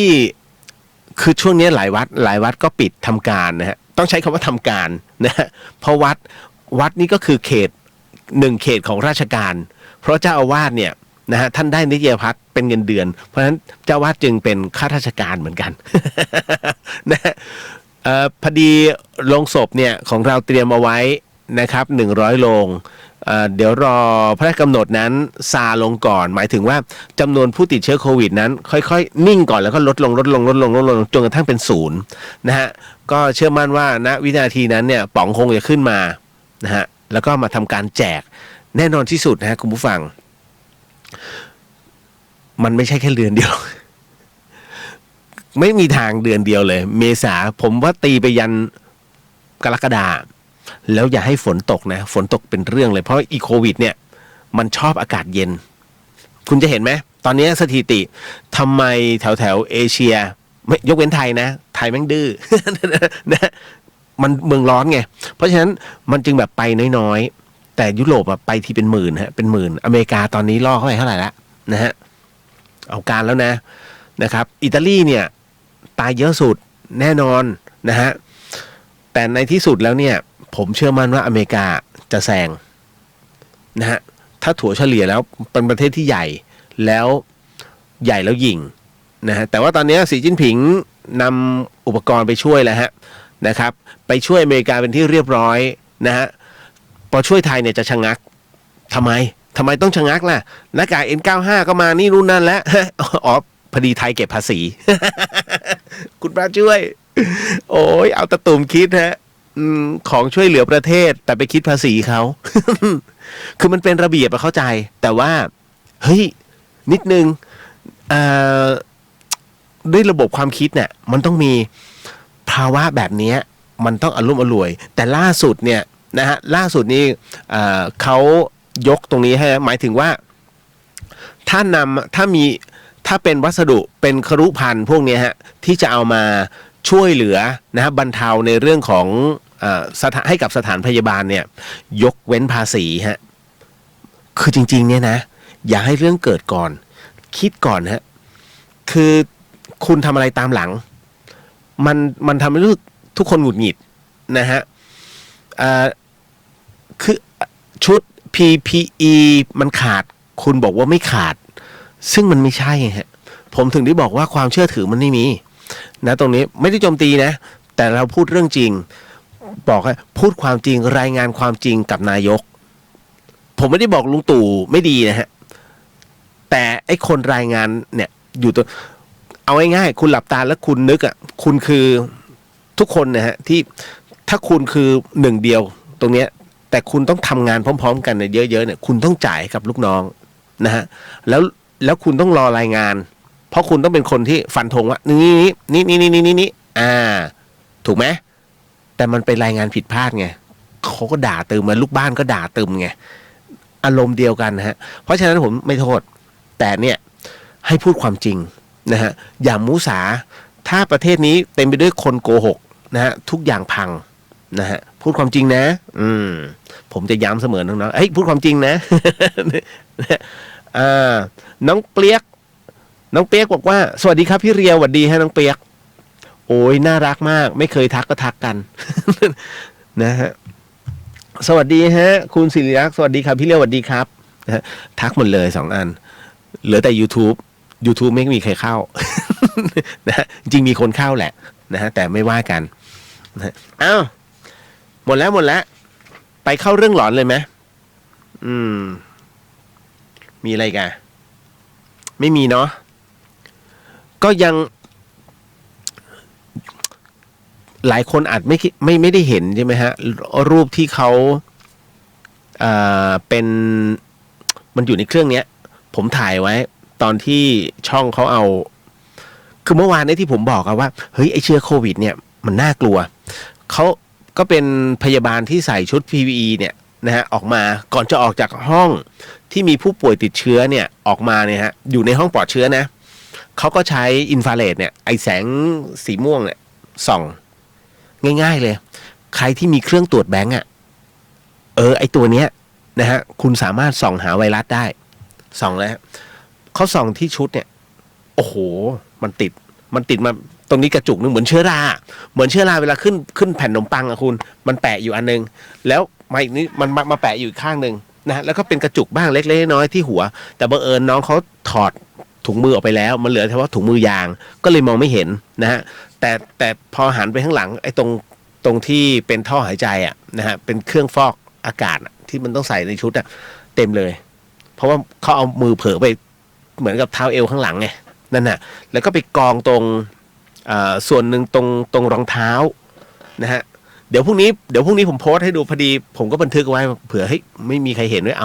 คือช่วงนี้หลายวัดก็ปิดทำการนะฮะต้องใช้คำว่าทำการนะฮะเพราะวัดนี้ก็คือเขต1 เขตของราชการเพราะเจ้าอาวาสเนี่ยนะฮะท่านได้นิติพัฒน์เป็นเงินเดือนเพราะฉะนั้นเจ้าอาวาสจึงเป็นข้าราชการเหมือนกัน นะฮะพอดีโรงศพเนี่ยของเราเตรียมเอาไว้นะครับ100 โรงเดี๋ยวรอพระราชกำหนดนั้นซาลงก่อนหมายถึงว่าจำนวนผู้ติดเชื้อโควิดนั้นค่อยๆนิ่งก่อนแล้วก็ลดลงจนกระทั่งเป็น0นะฮะก็เชื่อมั่นว่าณวินาทีนั้นเนี่ยป๋องคงจะขึ้นมานะฮะแล้วก็มาทำการแจกแน่นอนที่สุดนะฮะคุณผู้ฟังมันไม่ใช่แค่เดือนเดียว ไม่มีทางเดือนเดียวเลยเมษาผมว่าตีไปยันกรกฎาแล้วอย่าให้ฝนตกนะฝนตกเป็นเรื่องเลยเพราะอีโควิดเนี่ยมันชอบอากาศเย็นคุณจะเห็นไหมตอนนี้สถิติทำไมแถวเอเชียไม่ยกเว้นไทยนะไทยแม่งดื้อ นะมันเมืองร้อนไงเพราะฉะนั้นมันจึงแบบไปน้อยๆแต่ยุโรปไปที่เป็นหมื่นฮะเป็นหมื่นอเมริกาตอนนี้ล่อเข้าไปเท่าไหร่ละนะฮะเอาการแล้วนะครับอิตาลีเนี่ยตายเยอะสุดแน่นอนนะฮะแต่ในที่สุดแล้วเนี่ยผมเชื่อมั่นว่าอเมริกาจะแซงนะฮะถ้าถัวเฉลี่ยแล้วเป็นประเทศที่ใหญ่แล้วหยิ่งนะฮะแต่ว่าตอนนี้สีจิ้นผิงนำอุปกรณ์ไปช่วยแล้วฮะนะครับไปช่วยอเมริกาเป็นที่เรียบร้อยนะฮะพอช่วยไทยเนี่ยจะชะงักทำไมต้องชะงักล่ะหน้ากาก N95 ก็มานี่นู่นนั่นแล้วอ๋อพอดีไทยเก็บภาษี คุณพระช่วยโอ้ยเอาตะตุ่มคิดฮะของช่วยเหลือประเทศแต่ไปคิดภาษีเขา คือมันเป็นระเบียบเข้าใจแต่ว่าเฮ้ยนิดนึงด้วยระบบความคิดเนี่ยมันต้องมีภาวะแบบนี้มันต้องอารมณ์อร่วยแต่ล่าสุดเนี่ยนะฮะล่าสุดนี้เขายกตรงนี้ให้หมายถึงว่าถ้าเป็นวัสดุเป็นครุภัณฑ์พวกนี้ฮะที่จะเอามาช่วยเหลือนะฮะบรรเทาในเรื่องของให้กับสถานพยาบาลเนี่ยยกเว้นภาษีฮะคือจริงๆเนี่ยนะอย่าให้เรื่องเกิดก่อนคิดก่อนฮะคือคุณทำอะไรตามหลังมันทำให้รู้สึกทุกคนหงุดหงิดนะฮะคือชุด PPE มันขาดคุณบอกว่าไม่ขาดซึ่งมันไม่ใช่ฮะผมถึงได้บอกว่าความเชื่อถือมันไม่มี นะตรงนี้ไม่ได้โจมตีนะแต่เราพูดเรื่องจริงบอกให้พูดความจริงรายงานความจริงกับนายกผมไม่ได้บอกลุงตู่ไม่ดีนะฮะแต่ไอ้คนรายงานเนี่ยอยู่ตัวเอาง่ายๆคุณหลับตาแล้วคุณนึกอ่ะคุณคือทุกคนนะฮะที่ถ้าคุณคือหนึ่งเดียวตรงเนี้ยแต่คุณต้องทำงานพร้อมๆกันเนี่ยเยอะๆเนี่ยคุณต้องจ่ายกับลูกน้องนะฮะแล้วคุณต้องรอรายงานเพราะคุณต้องเป็นคนที่ฟันธงว่านี่ถูกไหมแต่มันเป็นรายงานผิดพลาดไงเขาก็ด่าตึมมาลูกบ้านก็ด่าตึมไงอารมณ์เดียวกันนะฮะเพราะฉะนั้นผมไม่โทษแต่เนี่ยให้พูดความจริงนะฮะอย่ามูสาถ้าประเทศนี้เต็มไปด้วยคนโกหกนะฮะทุกอย่างพังนะฮะพูดความจริงนะผมจะย้ำเสมอน้องๆเฮ้ยพูดความจริงนะ น้องเปียกบอกว่าสวัสดีครับพี่เรียวสวัสดีฮะน้องเปียกโอ้ยน่ารักมากไม่เคยทักก็ทักกัน นะฮะสวัสดีฮะคุณศิริรักษ์สวัสดีครับพี่เรียวสวัสดีครับนะฮะทักหมดเลย2 อันเหลือแต่ YouTube ไม่มีใครเข้า นะฮะจริงมีคนเข้าแหละนะฮะแต่ไม่ว่ากันนะอ้าวหมดแล้วไปเข้าเรื่องหลอนเลยไหมมีอะไรกันไม่มีเนาะก็ยังหลายคนอาจไม่ได้เห็นใช่ไหมฮะรูปที่เขาเป็นมันอยู่ในเครื่องเนี้ยผมถ่ายไว้ตอนที่ช่องเขาเอาคือเมื่อวานนี้ที่ผมบอกกันว่าเฮ้ยไอเชื้อโควิดเนี่ยมันน่ากลัวเขาก็เป็นพยาบาลที่ใส่ชุด PPE เนี่ยนะฮะออกมาก่อนจะออกจากห้องที่มีผู้ป่วยติดเชื้อเนี่ยออกมาเนี่ยฮะอยู่ในห้องปลอดเชื้อนะเขาก็ใช้อินฟราเรดเนี่ยไอแสงสีม่วงเนี่ยส่องง่ายๆเลยใครที่มีเครื่องตรวจแบงก์ไอตัวเนี้ยนะฮะคุณสามารถส่องหาไวรัสได้ส่องแล้วเขาส่องที่ชุดเนี่ยโอ้โหมันติดมาตรงนี้กระจุกนึงเหมือนเชื้อราเวลาขึ้นแผ่นขนมปังอะคุณมันแปะอยู่อันนึงแล้วมาอีกนี้มันมาแปะอยู่ข้างนึงนะแล้วก็เป็นกระจุกบ้างเล็กๆน้อยๆที่หัวแต่บังเอิญน้องเขาถอดถุงมือออกไปแล้วมันเหลือเฉพาะถุงมือยางก็เลยมองไม่เห็นนะฮะแต่พอหันไปข้างหลังไอ้ตรงที่เป็นท่อหายใจอะนะฮะเป็นเครื่องฟอกอากาศที่มันต้องใส่ในชุดอะเต็มเลยเพราะว่าเขาเอามือเผลอไปเหมือนกับเท้าเอวข้างหลังไงนั่นน่ะแล้วก็ไปกองตรงส่วนหนึ่งตรงรองเท้านะฮะเดี๋ยวพรุ่งนี้ผมโพสต์ให้ดูพอดีผมก็บันทึกไว้เผื่อให้ไม่มีใครเห็นด้วย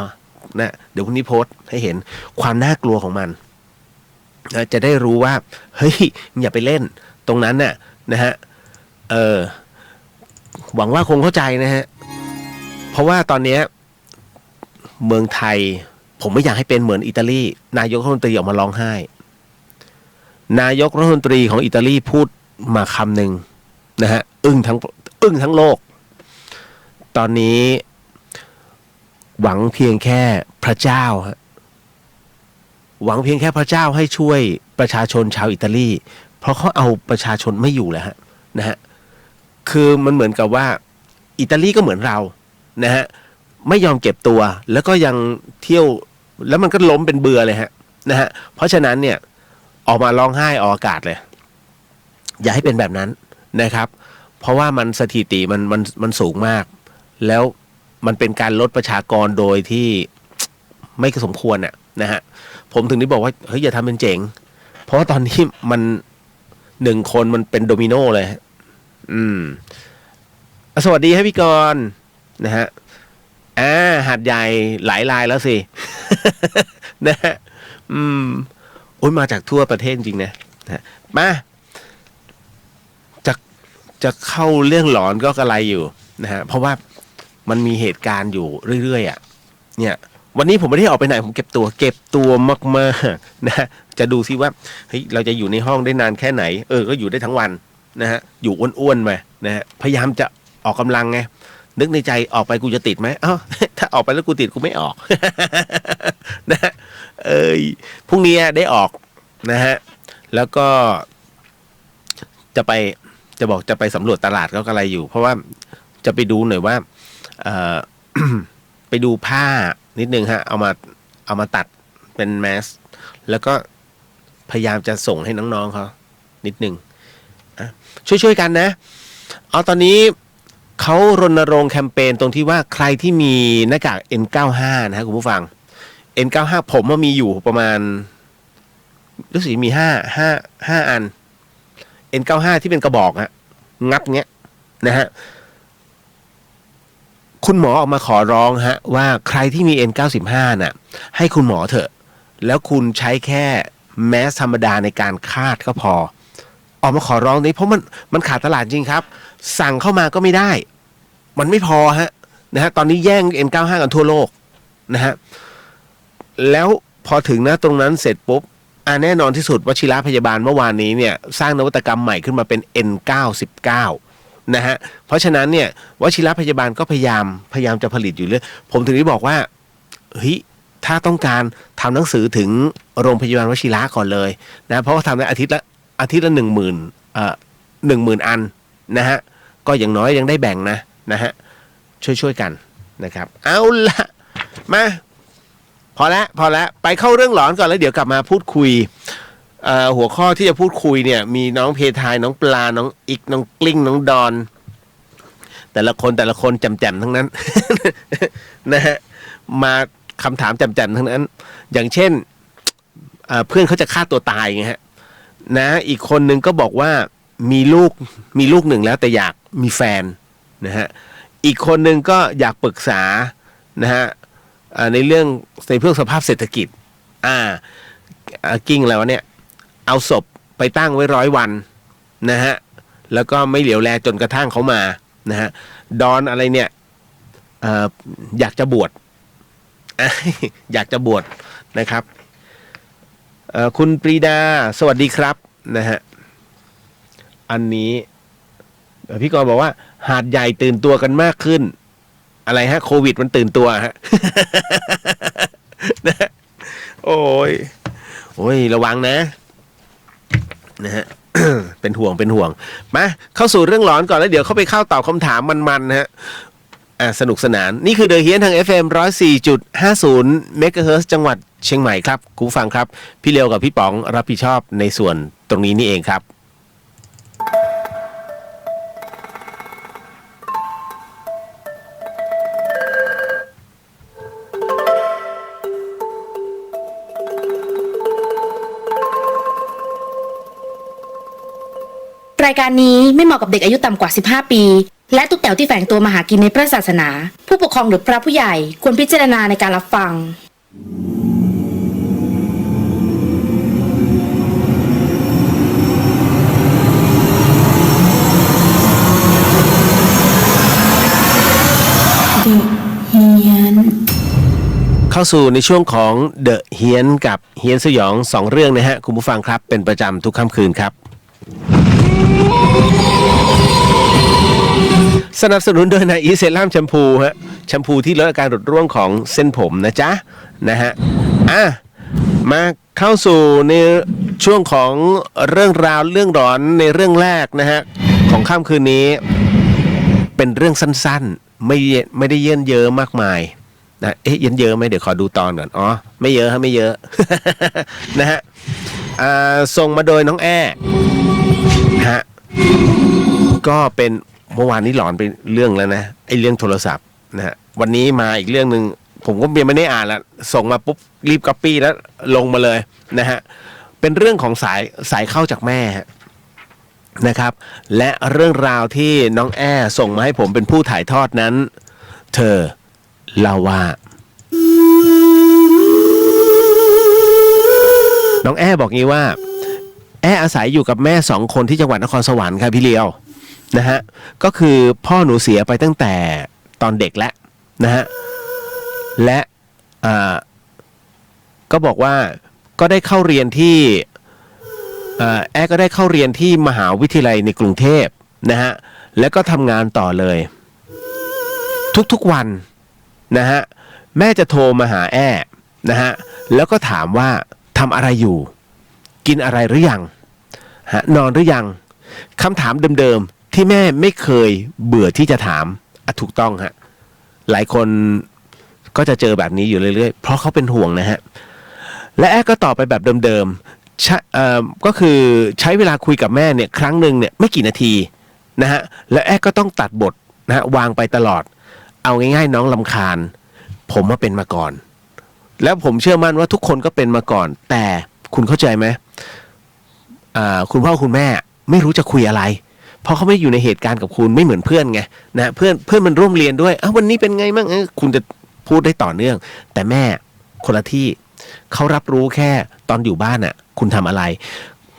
นะเดี๋ยวพรุ่งนี้โพสต์ให้เห็นความน่ากลัวของมันจะได้รู้ว่าเฮ้ยอย่าไปเล่นตรงนั้นน่ะนะฮะหวังว่าคงเข้าใจนะฮะเพราะว่าตอนนี้เมืองไทยผมไม่อยากให้เป็นเหมือนอิตาลีนายกรัฐมนตรีออกมาร้องไห้นายกรัฐมนตรีของอิตาลีพูดมาคำหนึ่งนะฮะอึ้งทั้งโลกตอนนี้หวังเพียงแค่พระเจ้าฮะหวังเพียงแค่พระเจ้าให้ช่วยประชาชนชาวอิตาลีเพราะเขาเอาประชาชนไม่อยู่แล้วฮะนะฮะคือมันเหมือนกับว่าอิตาลีก็เหมือนเรานะฮะไม่ยอมเก็บตัวแล้วก็ยังเที่ยวแล้วมันก็ล้มเป็นเบื่อเลยฮะนะฮะเพราะฉะนั้นเนี่ยออกมาร้องไห้ออกอากาศเลยอย่าให้เป็นแบบนั้นนะครับเพราะว่ามันสถิติมันสูงมากแล้วมันเป็นการลดประชากรโดยที่ไม่สมควรนะฮะผมถึงได้บอกว่าเฮ้ยอย่าทำเป็นเจ๋งเพราะว่าตอนนี้มัน1 คนมันเป็นโดมิโนเลยสวัสดีให้พี่กรณ์นะฮะหาดใหญ่หลายรายแล้วสิ นะฮะโอ้ยมาจากทั่วประเทศจริงนะมาจะเข้าเรื่องหลอนก็กระไรอยู่นะฮะเพราะว่ามันมีเหตุการณ์อยู่เรื่อยๆเนี่ยวันนี้ผมไม่ได้ออกไปไหนผมเก็บตัวมากๆนะจะดูซิว่าเฮ้ยเราจะอยู่ในห้องได้นานแค่ไหนก็อยู่ได้ทั้งวันนะฮะอยู่อ้วนๆไปนะฮะพยายามจะออกกำลังไงนึกในใจออกไปกูจะติดไหมถ้าออกไปแล้วกูติดกูไม่ออก นะพรุ่งนี้ได้ออกนะฮะแล้วก็จะไปสำรวจตลาดก็อะไรอยู่เพราะว่าจะไปดูหน่อยว่าไปดูผ้านิดนึงฮะเอามาตัดเป็นแมสแล้วก็พยายามจะส่งให้น้องๆเขานิดนึง ช่วยกันนะเอาตอนนี้เขารณรงค์แคมเปญตรงที่ว่าใครที่มีหน้ากาก N95 นะฮะคุณผู้ฟัง N95 ผมว่ามีอยู่ประมาณรู้สึกมี5 อัน N95 ที่เป็นกระบอกฮะงับเงี้ยนะฮะคุณหมอออกมาขอร้องฮะว่าใครที่มี N95 น่ะให้คุณหมอเถอะแล้วคุณใช้แค่แมสธรรมดาในการคาดก็พอออกมาขอร้องนี้เพราะมันขาดตลาดจริงครับสั่งเข้ามาก็ไม่ได้มันไม่พอฮะนะฮะตอนนี้แย่ง N95 กันทั่วโลกนะฮะแล้วพอถึงนะตรงนั้นเสร็จปุ๊บแน่นอนที่สุดวชิระพยาบาลเมื่อวานนี้เนี่ยสร้างนวัตกรรมใหม่ขึ้นมาเป็น N99 นะฮะเพราะฉะนั้นเนี่ยวชิระพยาบาลก็พยายามจะผลิตอยู่เรื่อยผมถึงได้บอกว่าเฮ้ยถ้าต้องการทำหนังสือถึงโรงพยาบาลวชิระก่อนเลยนะเพราะว่าทำได้อาทิตย์ละ10,000 อันนะฮะก็อย่างน้อยยังได้แบ่งนะฮะช่วยกันนะครับเอาละมาพอแล้วไปเข้าเรื่องหลอนก่อนแล้วเดี๋ยวกลับมาพูดคุยหัวข้อที่จะพูดคุยเนี่ยมีน้องเพทายน้องปลาน้องอิกน้องกลิ้งน้องดอนแต่ละคนแจ่มๆทั้งนั้น นะฮะมาคำถามแจ่มๆทั้งนั้นอย่างเช่นเพื่อนเขาจะฆ่าตัวตายไงฮะนะอีกคนนึงก็บอกว่ามีลูกหนึ่งแล้วแต่อยากมีแฟนนะฮะอีกคนนึงก็อยากปรึกษานะฮะในเรื่องสภาพเศรษฐกิจกิ้งแล้วเนี่ยเอาศพไปตั้งไว้100 วันนะฮะแล้วก็ไม่เหลียวแลจนกระทั่งเขามานะฮะดอนอะไรเนี่ยอยากจะบวชอยากจะบวชนะครับคุณปรีดาสวัสดีครับนะฮะอันนี้พี่กรณ์บอกว่าหาดใหญ่ตื่นตัวกันมากขึ้นอะไรฮะโควิดมันตื่นตัวฮะ นะโอ้ยระวังนะฮะ เป็นห่วงมาเข้าสู่เรื่องร้อนก่อนแล้วเดี๋ยวเข้าไปตอบคำถามมันๆนะฮะสนุกสนานนี่คือเดอะเฮียนทาง FM 104.50 MHz จังหวัดเชียงใหม่ครับคุณฟังครับพี่เลียวกับพี่ป๋องรับผิดชอบในส่วนตรงนี้นี่เองครับรายการนี้ไม่เหมาะกับเด็กอายุต่ำกว่า15 ปีและทุกแถวที่แฝงตัวมาหากินในพระศาสนาผู้ปกครองหรือพระผู้ใหญ่ควรพิจารณาในการรับฟังเข้าสู่ในช่วงของเดอะเฮียนกับเฮียนสยอง2 เรื่องนะฮะคุณผู้ฟังครับเป็นประจำทุกค่ำคืนครับสนับสนุนโดยนายอีเซรั่มแชมพูฮะแชมพูที่ลดอาการหลุดร่วงของเส้นผมนะจ๊ะนะฮะมาเข้าสู่ในช่วงของเรื่องราวเรื่องร้อนในเรื่องแรกนะฮะของค่ำคืนนี้เป็นเรื่องสั้นๆไม่ได้เยินเยอะมากมายนะเยินเยอะไหมเดี๋ยวขอดูตอนก่อนอ๋อไม่เยอะฮะไม่เยอะ นะฮะส่งมาโดยน้องแอ้ฮะก็เป็นเมื่อวานนี้หลอนไปเรื่องแล้วนะไอ้เรื่องโทรศัพท์นะฮะวันนี้มาอีกเรื่องนึงผมก็ยังไม่ได้อ่านละส่งมาปุ๊บรีบก๊อปปี้แล้วลงมาเลยนะฮะเป็นเรื่องของสายเข้าจากแม่นะครับและเรื่องราวที่น้องแอ้ส่งมาให้ผมเป็นผู้ถ่ายทอดนั้นเธอเล่าว่าน้องแอ้บอกงี้ว่าแอ้อาศัยอยู่กับแม่2 คนที่จังหวัดนครสวรรค์ครับพี่เลียวนะฮะก็คือพ่อหนูเสียไปตั้งแต่ตอนเด็กแล้วนะฮะและก็บอกว่าก็ได้เข้าเรียนที่แอ้ก็ได้เข้าเรียนที่มหาวิทยาลัยในกรุงเทพนะฮะแล้วก็ทำงานต่อเลยทุกๆวันนะฮะแม่จะโทรมาหาแอ้นะฮะแล้วก็ถามว่าทำอะไรอยู่กินอะไรหรือยังนอนหรือยังคำถามเดิมๆที่แม่ไม่เคยเบื่อที่จะถามถูกต้องฮะหลายคนก็จะเจอแบบนี้อยู่เรื่อยๆเพราะเขาเป็นห่วงนะฮะและแอ้ก็ตอบไปแบบเดิมๆ ก็คือใช้เวลาคุยกับแม่เนี่ยครั้งหนึ่งเนี่ยไม่กี่นาทีนะฮะแล้วแอ๊ก็ต้องตัดบทนะฮะวางไปตลอดเอาง่ายๆน้องรำคาญผมมาเป็นมาก่อนแล้วผมเชื่อมั่นว่าทุกคนก็เป็นมาก่อนแต่คุณเข้าใจไหมคุณพ่อคุณแม่ไม่รู้จะคุยอะไรเพราะเขาไม่อยู่ในเหตุการณ์กับคุณไม่เหมือนเพื่อนไงนะเพื่อนมันร่วมเรียนด้วยวันนี้เป็นไงบ้างคุณจะพูดได้ต่อเนื่องแต่แม่คนละที่เขารับรู้แค่ตอนอยู่บ้านน่ะคุณทำอะไร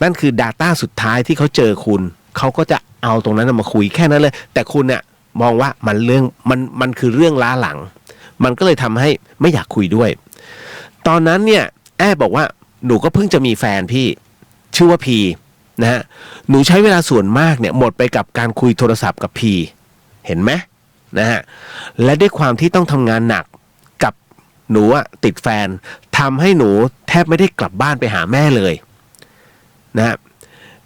นั่นคือ Data สุดท้ายที่เขาเจอคุณเขาก็จะเอาตรงนั้นมาคุยแค่นั้นเลยแต่คุณเนี่ยมองว่ามันคือเรื่องล้าหลังมันก็เลยทำให้ไม่อยากคุยด้วยตอนนั้นเนี่ยแอบบอกว่าหนูก็เพิ่งจะมีแฟนพี่ชื่อว่าพีนะฮะหนูใช้เวลาส่วนมากเนี่ยหมดไปกับการคุยโทรศัพท์กับพีเห็นไหมนะฮะและด้วยความที่ต้องทำงานหนักกับหนูติดแฟนทำให้หนูแทบไม่ได้กลับบ้านไปหาแม่เลยนะฮะ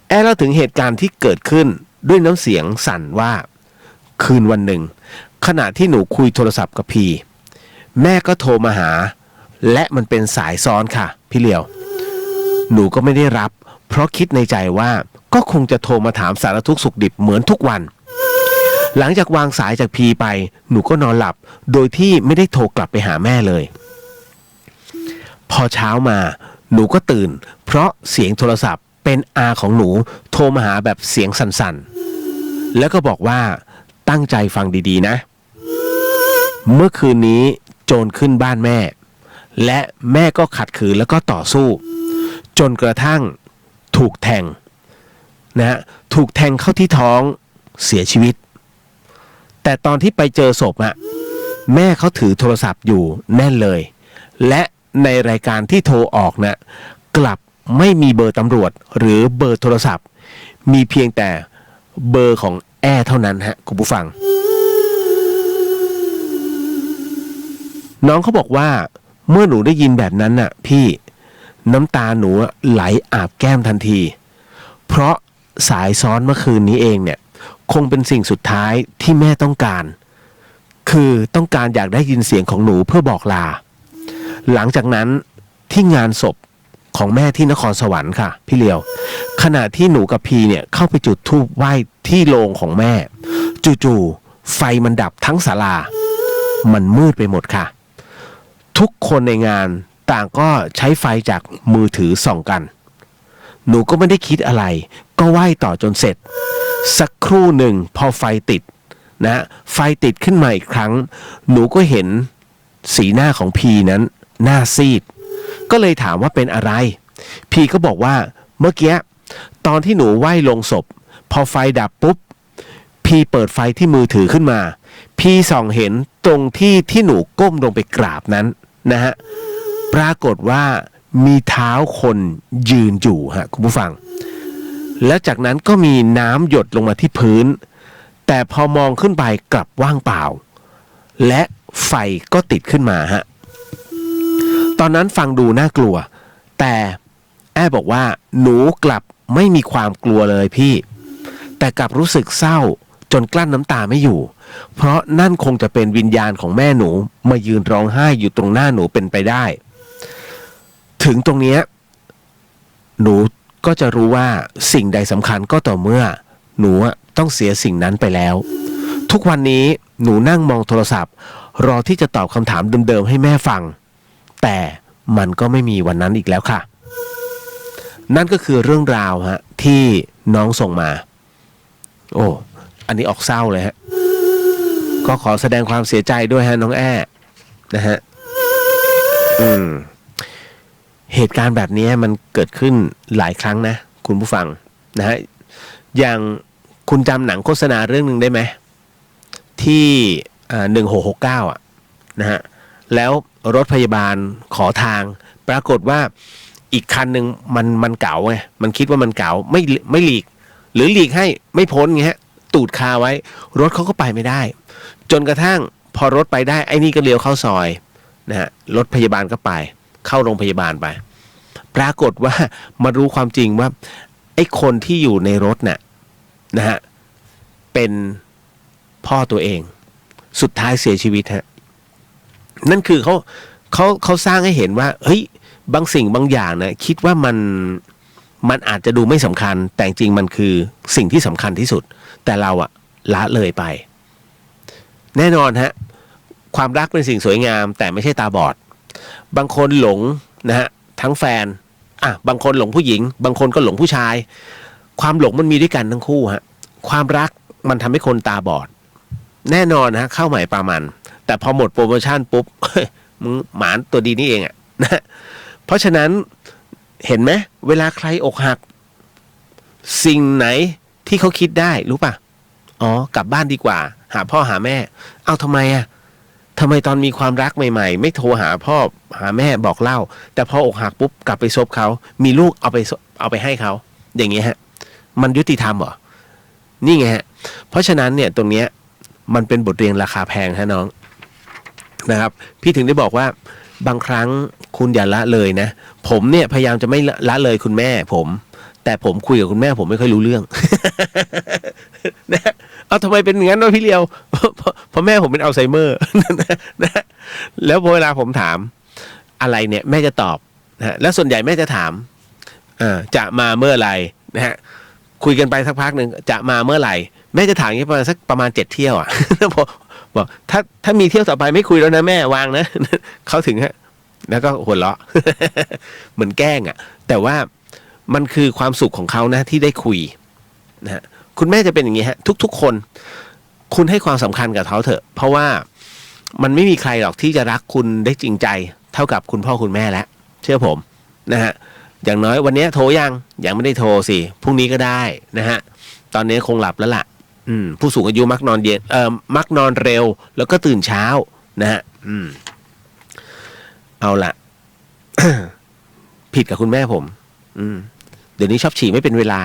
แอบเล่าถึงเหตุการณ์ที่เกิดขึ้นด้วยน้ำเสียงสั่นว่าคืนวันหนึ่งขณะที่หนูคุยโทรศัพท์กับพีแม่ก็โทรมาหาและมันเป็นสายซ้อนค่ะพี่เหลียวหนูก็ไม่ได้รับเพราะคิดในใจว่าก็คงจะโทรมาถามสารทุกข์สุขดิบเหมือนทุกวันหลังจากวางสายจากพีไปหนูก็นอนหลับโดยที่ไม่ได้โทรกลับไปหาแม่เลยพอเช้ามาหนูก็ตื่นเพราะเสียงโทรศัพท์เป็นอาของหนูโทรมาหาแบบเสียงสั่นๆแล้วก็บอกว่าตั้งใจฟังดีๆนะเมื่อคืนนี้โจรขึ้นบ้านแม่และแม่ก็ขัดขืนแล้วก็ต่อสู้จนกระทั่งถูกแทงนะฮะถูกแทงเข้าที่ท้องเสียชีวิตแต่ตอนที่ไปเจอศพแม่เขาถือโทรศัพท์อยู่แน่นเลยและในรายการที่โทรออกกลับไม่มีเบอร์ตำรวจหรือเบอร์โทรศัพท์มีเพียงแต่เบอร์ของแอร์เท่านั้นฮะคุณผู้ฟังน้องเขาบอกว่าเมื่อหนูได้ยินแบบนั้นพี่น้ำตาหนูไหลอาบแก้มทันทีเพราะสายซ้อนเมื่อคืนนี้เองเนี่ยคงเป็นสิ่งสุดท้ายที่แม่ต้องการคือต้องการอยากได้ยินเสียงของหนูเพื่อบอกลาหลังจากนั้นที่งานศพของแม่ที่นครสวรรค์ค่ะพี่เลียวขณะที่หนูกับพีเนี่ยเข้าไปจุดธูปไหว้ที่โลงของแม่จู่ๆไฟมันดับทั้งศาลามันมืดไปหมดค่ะทุกคนในงานต่างก็ใช้ไฟจากมือถือส่องกันหนูก็ไม่ได้คิดอะไรก็ไหว้ต่อจนเสร็จสักครู่หนึ่งพอไฟติดนะไฟติดขึ้นมาอีกครั้งหนูก็เห็นสีหน้าของพีนั้นหน้าซีดก็เลยถามว่าเป็นอะไรพีก็บอกว่าเมื่อกี้ตอนที่หนูไหว้ลงศพพอไฟดับปุ๊บพีเปิดไฟที่มือถือขึ้นมาพีส่องเห็นตรงที่หนูก้มลงไปกราบนั้นนะฮะปรากฏว่ามีเท้าคนยืนอยู่ฮะคุณผู้ฟังแล้วจากนั้นก็มีน้ำหยดลงมาที่พื้นแต่พอมองขึ้นไปกลับว่างเปล่าและไฟก็ติดขึ้นมาฮะตอนนั้นฟังดูน่ากลัวแต่แอบบอกว่าหนูกลับไม่มีความกลัวเลยพี่แต่กลับรู้สึกเศร้าจนกลั้นน้ำตาไม่อยู่เพราะนั่นคงจะเป็นวิญญาณของแม่หนูมายืนร้องไห้อยู่ตรงหน้าหนูเป็นไปได้ถึงตรงนี้หนูก็จะรู้ว่าสิ่งใดสำคัญก็ต่อเมื่อหนูต้องเสียสิ่งนั้นไปแล้วทุกวันนี้หนูนั่งมองโทรศัพท์รอที่จะตอบคำถามเดิมๆให้แม่ฟังแต่มันก็ไม่มีวันนั้นอีกแล้วค่ะนั่นก็คือเรื่องราวที่น้องส่งมาโอ้อันนี้ออกเศร้าเลยฮะก็ขอแสดงความเสียใจด้วยฮะน้องแอ้นะฮะเหตุการณ์แบบนี้มันเกิดขึ้นหลายครั้งนะคุณผู้ฟังนะฮะอย่างคุณจำหนังโฆษณาเรื่องหนึ่งได้ไหมที่1669นะฮะแล้วรถพยาบาลขอทางปรากฏว่าอีกคันหนึ่งมันเก๋าไงมันคิดว่ามันเก๋าไม่หลีกหรือหลีกให้ไม่พ้นไงฮะตูดคาไว้รถเขาก็ไปไม่ได้จนกระทั่งพอรถไปได้ไอ้นี่ก็เลี้ยวเข้าซอยนะฮะรถพยาบาลก็ไปเข้าโรงพยาบาลไปปรากฏว่ามารู้ความจริงว่าไอ้คนที่อยู่ในรถน่ะนะฮะเป็นพ่อตัวเองสุดท้ายเสียชีวิตฮะนั่นคือเขาสร้างให้เห็นว่าเฮ้ยบางสิ่งบางอย่างนะคิดว่า มันอาจจะดูไม่สำคัญแต่จริงมันคือสิ่งที่สำคัญที่สุดแต่เราอะละเลยไปแน่นอนฮะความรักเป็นสิ่งสวยงามแต่ไม่ใช่ตาบอดบางคนหลงนะฮะทั้งแฟนบางคนหลงผู้หญิงบางคนก็หลงผู้ชายความหลงมันมีด้วยกันทั้งคู่ฮะความรักมันทำให้คนตาบอดแน่นอนฮะข้าวใหม่ปลามันแต่พอหมดโปรโมชั่นปุ๊บ มึงหมาตัวดีนี่เองอะนะเพราะฉะนั้นเห็นไหมเวลาใครอกหักสิ่งไหนที่เขาคิดได้รู้ป่ะอ๋อกลับบ้านดีกว่าหาพ่อหาแม่เอาทำไมอะทำไมตอนมีความรักใหม่ๆไม่โทรหาพ่อหาแม่บอกเล่าแต่พออกหักปุ๊บกลับไปซบเขามีลูกเอาไปให้เขาอย่างเงี้ยฮะมันยุติธรรมเหรอนี่ไงฮะเพราะฉะนั้นเนี่ยตรงเนี้ยมันเป็นบทเรียนราคาแพงฮะน้องนะครับพี่ถึงได้บอกว่าบางครั้งคุณอย่าละเลยนะผมเนี่ยพยายามจะไม่ละเลยคุณแม่ผมแต่ผมคุยกับคุณแม่ผมไม่ค่อยรู้เรื่อง นะเอาทำไมเป็นอย่างนั้นวะพี่เลียว เพราะแม่ผมเป็นอัลไซเมอร์ นะแล้วพอเวลาผมถามอะไรเนี่ยแม่จะตอบนะแล้วส่วนใหญ่แม่จะถามจะมาเมื่อไหร่นะฮะคุยกันไปสักพักหนึ่งจะมาเมื่อไหร่แม่จะถามอย่างนี้ประมาณ7 เที่ยวอ่ะ บอกถ้ามีเที่ยวต่อไปไม่คุยแล้วนะแม่วางนะ เขาถึงฮะแล้วก็หัวเราะ เหมือนแกล้งอ่ะแต่ว่ามันคือความสุขของเขานะที่ได้คุยนะฮะคุณแม่จะเป็นอย่างนี้ฮะทุกๆคนคุณให้ความสำคัญกับเขาเถอะเพราะว่ามันไม่มีใครหรอกที่จะรักคุณได้จริงใจเท่ากับคุณพ่อคุณแม่แล้วเชื่อผมนะฮะอย่างน้อยวันนี้โทรยังไม่ได้โทรสิพรุ่งนี้ก็ได้นะฮะตอนนี้คงหลับแล้วล่ะผู้สูงอายุมักนอนเย็นมักนอนเร็วแล้วก็ตื่นเช้านะฮะเอาล่ะ ผิดกับคุณแม่ผมเดี๋ยวนี้ชอบฉี่ไม่เป็นเวลา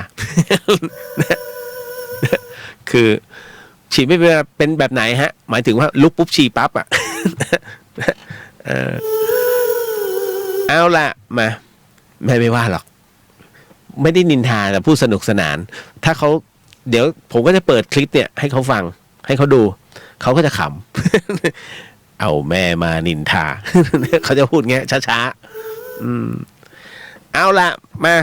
คือฉี่ไม่เป็นเวลาเป็นแบบไหนฮะหมายถึงว่าลุกปุ๊บฉี่ปั๊บอ่ะ เอาล่ะมาไม่ว่าหรอกไม่ได้นินทาแต่พูดสนุกสนานถ้าเขาเดี๋ยวผมก็จะเปิดคลิปเนี่ยให้เขาฟังให้เขาดูเขาก็จะขำ เอาแม่มานินทา เขาจะพูดเงี้ยช้าๆเอาละมา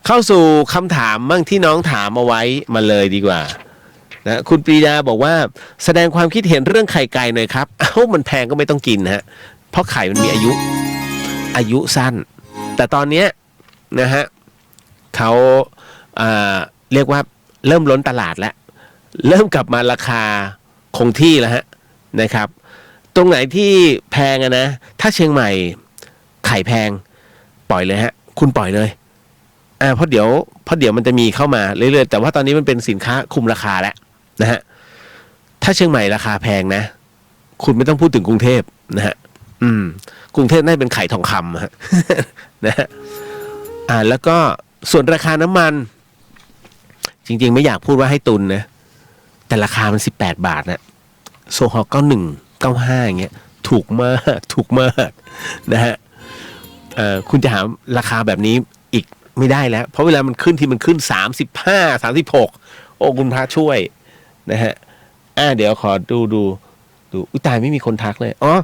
เข้าสู่คำถามมั่งที่น้องถามเอาไว้มาเลยดีกว่านะคุณปรีดาบอกว่าแสดงความคิดเห็นเรื่องไข่ไก่หน่อยครับมันแพงก็ไม่ต้องกินฮะเพราะไข่มันมีอายุสั้นแต่ตอนนี้นะฮะเขาเรียกว่าเริ่มล้นตลาดแล้วเริ่มกลับมาราคาคงที่แล้วฮะนะครับตรงไหนที่แพงนะถ้าเชียงใหม่ไข่แพงปล่อยเลยฮะคุณปล่อยเลยเพราะเดี๋ยวมันจะมีเข้ามาเรื่อยๆแต่ว่าตอนนี้มันเป็นสินค้าคุมราคาแล้วนะฮะถ้าเชียงใหม่ราคาแพงนะคุณไม่ต้องพูดถึงกรุงเทพนะฮะกรุงเทพน่าจะเป็นไข่ทองคำฮะ นะฮะแล้วก็ส่วนราคาน้ำมันจริงๆไม่อยากพูดว่าให้ตุนนะแต่ราคามัน18 บาทนะโซฮอล์91 95อย่างเงี้ยถูกมากนะฮะคุณจะหาราคาแบบนี้อีกไม่ได้แล้วเพราะเวลามันขึ้นที่มันขึ้น35 36โอ้คุณพระช่วยนะฮะเดี๋ยวขอดูอุ๊ยตายไม่มีคนทักเลยอ๋อ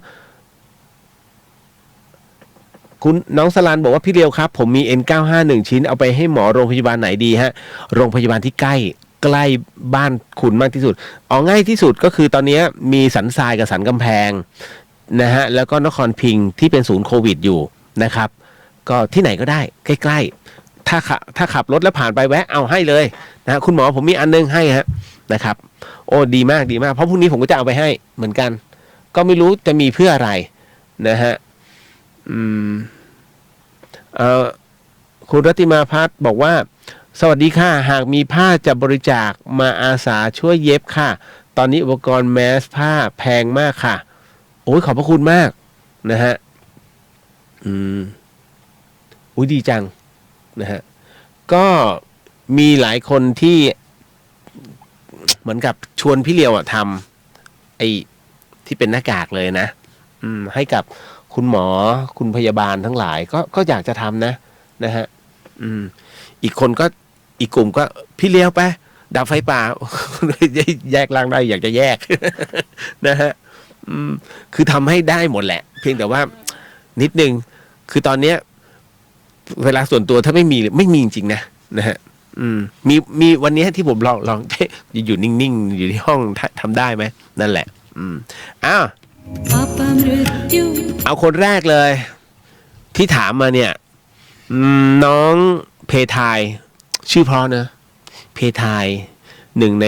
คุณน้องสลันบอกว่าพี่เรียวครับผมมี N95 1 ชิ้นเอาไปให้หมอโรงพยาบาลไหนดีฮะโรงพยาบาลที่ใกล้บ้านคุณมากที่สุดง่ายที่สุดก็คือตอนนี้มีสันทรายกับสันกำแพงนะฮะแล้วก็นครพิงค์ที่เป็นศูนย์โควิดอยู่นะครับก็ที่ไหนก็ได้ใกล้ๆถ้าขับรถแล้วผ่านไปแวะเอาให้เลยนะคุณหมอผมมีอันนึงให้ฮะนะครับโอ้ดีมากเพราะพรุ่งนี้ผมก็จะเอาไปให้เหมือนกันก็ไม่รู้จะมีเพื่ออะไรนะฮะคุณรัติมาพัฒน์บอกว่าสวัสดีค่ะหากมีผ้าจะบริจาคมาอาสาช่วยเย็บค่ะตอนนี้อุปกรณ์แมสผ้าแพงมากค่ะโอ้ยขอบพระคุณมากนะฮะอุ้ยดีจังนะฮะก็มีหลายคนที่เหมือนกับชวนพี่เลียวทำไอ้ที่เป็นหน้ากากเลยนะให้กับคุณหมอคุณพยาบาลทั้งหลายก็อยากจะทำนะฮะอีกกลุ่มก็พี่เลี้ยวไปดับไฟป่า แยกล่างได้อยากจะแยก นะฮะคือทำให้ได้หมดแหละเพียงแต่ว่านิดนึงคือตอนเนี้ยเวลาส่วนตัวถ้าไม่มีจริงๆนะ นะฮะมีวันนี้ที่ผมลองอยู่นิ่งๆอยู่ที่ห้องทำได้ไหมนั่นแหละอ้าวเอาคนแรกเลยที่ถามมาเนี่ยน้องเพทายชื่อเพราะนะเพทายหนึ่งใน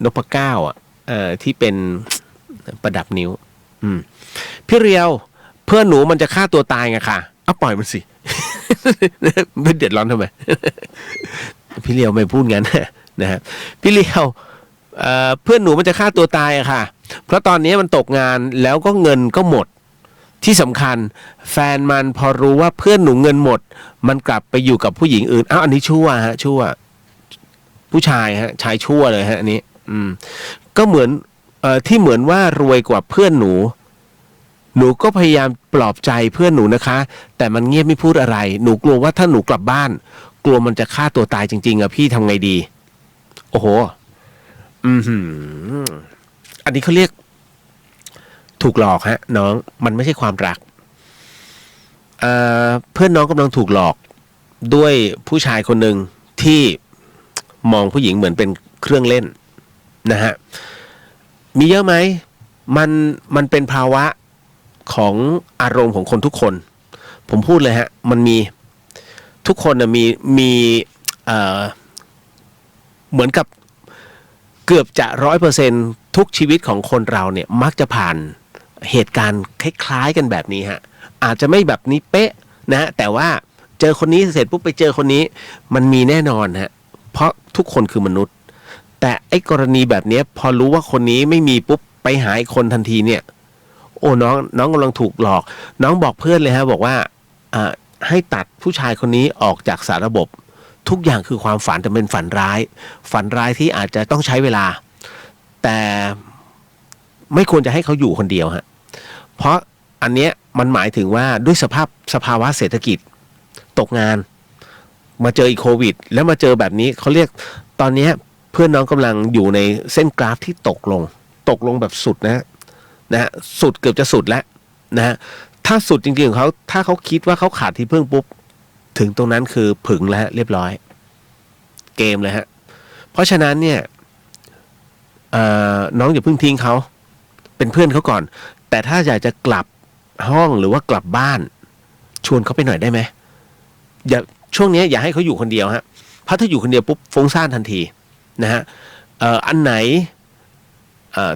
นพเก้าที่เป็นประดับนิ้วพี่เรียวเพื่อนหนูมันจะฆ่าตัวตายไงค่ะเอาปล่อยมันสิ ไม่เดือดร้อนทำไม พี่เรียวไม่พูดงั้นนะฮะพี่เรียวเพื่อนหนูมันจะฆ่าตัวตายอะค่ะเพราะตอนนี้มันตกงานแล้วก็เงินก็หมดที่สำคัญแฟนมันพอรู้ว่าเพื่อนหนูเงินหมดมันกลับไปอยู่กับผู้หญิงอื่นอันนี้ชั่วฮะชั่วผู้ชายฮะชายชั่วเลยฮะอันนี้ก็เหมือนที่เหมือนว่ารวยกว่าเพื่อนหนูก็พยายามปลอบใจเพื่อนหนูนะคะแต่มันเงียบไม่พูดอะไรหนูกลัวว่าถ้าหนูกลับบ้านกลัวมันจะฆ่าตัวตายจริงๆอะพี่ทำไงดีโอ้โหอันนี้เขาเรียกถูกหลอกฮะน้องมันไม่ใช่ความรักเพื่อนน้องกำลังถูกหลอกด้วยผู้ชายคนหนึ่งที่มองผู้หญิงเหมือนเป็นเครื่องเล่นนะฮะมีเยอะไหมมันเป็นภาวะของอารมณ์ของคนทุกคนผมพูดเลยฮะมันมีทุกคนมีเหมือนกับเกือบจะ 100% ทุกชีวิตของคนเราเนี่ยมักจะผ่านเหตุการณ์คล้ายๆกันแบบนี้ฮะอาจจะไม่แบบนี้เป๊ะนะฮะแต่ว่าเจอคนนี้เสร็จปุ๊บไปเจอคนนี้มันมีแน่นอนฮะเพราะทุกคนคือมนุษย์แต่ไอ้กรณีแบบนี้พอรู้ว่าคนนี้ไม่มีปุ๊บไปหาอีกคนทันทีเนี่ยโอ้น้องกำลังถูกหลอกน้องบอกเพื่อนเลยฮะบอกว่าให้ตัดผู้ชายคนนี้ออกจากสารระบบทุกอย่างคือความฝันแต่เป็นฝันร้ายที่อาจจะต้องใช้เวลาแต่ไม่ควรจะให้เขาอยู่คนเดียวฮะเพราะอันเนี้ยมันหมายถึงว่าด้วยสภาวะเศรษฐกิจตกงานมาเจออีกโควิดแล้วมาเจอแบบนี้เขาเรียกตอนนี้เพื่อนน้องกำลังอยู่ในเส้นกราฟที่ตกลงแบบสุดนะฮะสุดเกือบจะสุดแล้วนะฮะถ้าสุดจริงๆของเขาถ้าเขาคิดว่าเขาขาดที่พึ่งปุ๊บถึงตรงนั้นคือผึ่งแล้วเรียบร้อยเกมเลยฮะเพราะฉะนั้นเนี่ยน้องอย่าเพิ่งทิ้งเขาเป็นเพื่อนเขาก่อนแต่ถ้าอยากจะกลับห้องหรือว่ากลับบ้านชวนเขาไปหน่อยได้ไหมอย่าช่วงนี้อย่าให้เขาอยู่คนเดียวฮะเพราะถ้าอยู่คนเดียวปุ๊บฟุ้งซ่านทันทีนะฮะอันไหน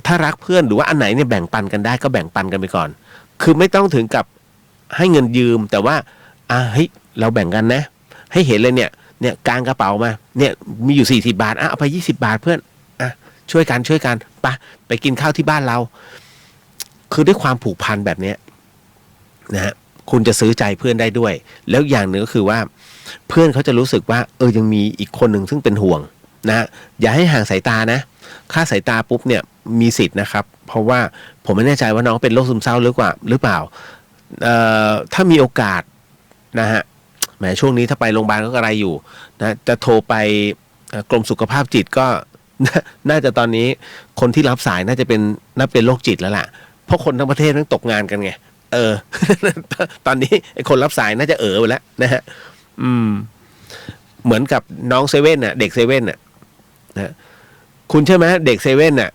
ถ้ารักเพื่อนหรือว่าอันไหนเนี่ยแบ่งปันกันได้ก็แบ่งปันกันไปก่อนคือไม่ต้องถึงกับให้เงินยืมแต่ว่าเฮ้ยเราแบ่งกันนะให้เห็นเลยเนี่ยกางกระเป๋ามาเนี่ยมีอยู่40 บาทเอาไป20 บาทเพื่อนช่วยกันไปกินข้าวที่บ้านเราคือด้วยความผูกพันแบบนี้นะฮะคุณจะซื้อใจเพื่อนได้ด้วยแล้วอย่างหนึ่งก็คือว่าเพื่อนเขาจะรู้สึกว่ายังมีอีกคนหนึ่งซึ่งเป็นห่วงนะอย่าให้ห่างสายตานะค่าสายตาปุ๊บเนี่ยมีสิทธิ์นะครับเพราะว่าผมไม่แน่ใจว่าน้องเป็นโรคซึมเศร้าหรือเปล่าถ้ามีโอกาสนะฮะแหมช่วงนี้ถ้าไปโรงพยาบาลก็อะไรอยู่นะจะโทรไปกรมสุขภาพจิตก็ น่าจะตอนนี้คนที่รับสายน่าเป็นโรคจิตแล้วล่ะเพราะคนทั้งประเทศต้องตกงานกันไงตอนนี้ไอ้คนรับสายน่าจะไปแล้วนะฮะเหมือนกับน้องเซเว่นน่ะเด็กเซเว่นน่ะนะคุณใช่ไหมเด็กเซเว่นน่ะ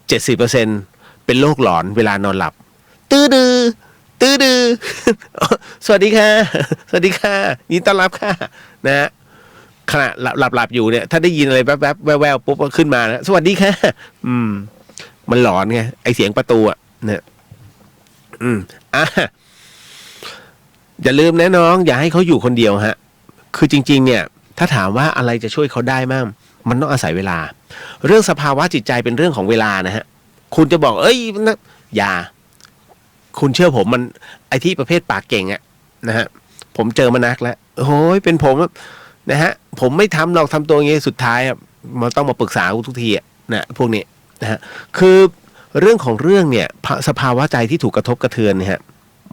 70%เป็นโรคหลอนเวลานอนหลับตื้อดื้อ สวัสดีค่ะยินดีต้อนรับค่ะนะฮะขณะหลับอยู่เนี่ยถ้าได้ยินอะไรแวบๆแววๆปุ๊บก็ขึ้นมาแล้วสวัสดีค่ะมันหลอนไงไอเสียงประตูอ่ะเนี่ยอย่าลืมนะน้องอย่าให้เขาอยู่คนเดียวฮะคือจริงๆเนี่ยถ้าถามว่าอะไรจะช่วยเขาได้มั่งมันต้องอาศัยเวลาเรื่องสภาวะจิตใจเป็นเรื่องของเวลานะฮะคุณจะบอกอย่าคุณเชื่อผมมันไอที่ประเภทปากเก่งอะนะฮะผมเจอมานักแล้วโอ้ยเป็นผมนะฮะผมไม่ทำหรอกทำตัวอย่างงี้สุดท้ายมันต้องมาปรึกษาทุกทีอะนะพวกนี้นะฮะคือเรื่องของเรื่องเนี่ยสภาวะใจที่ถูกกระทบกระเทือนเนี่ยฮะ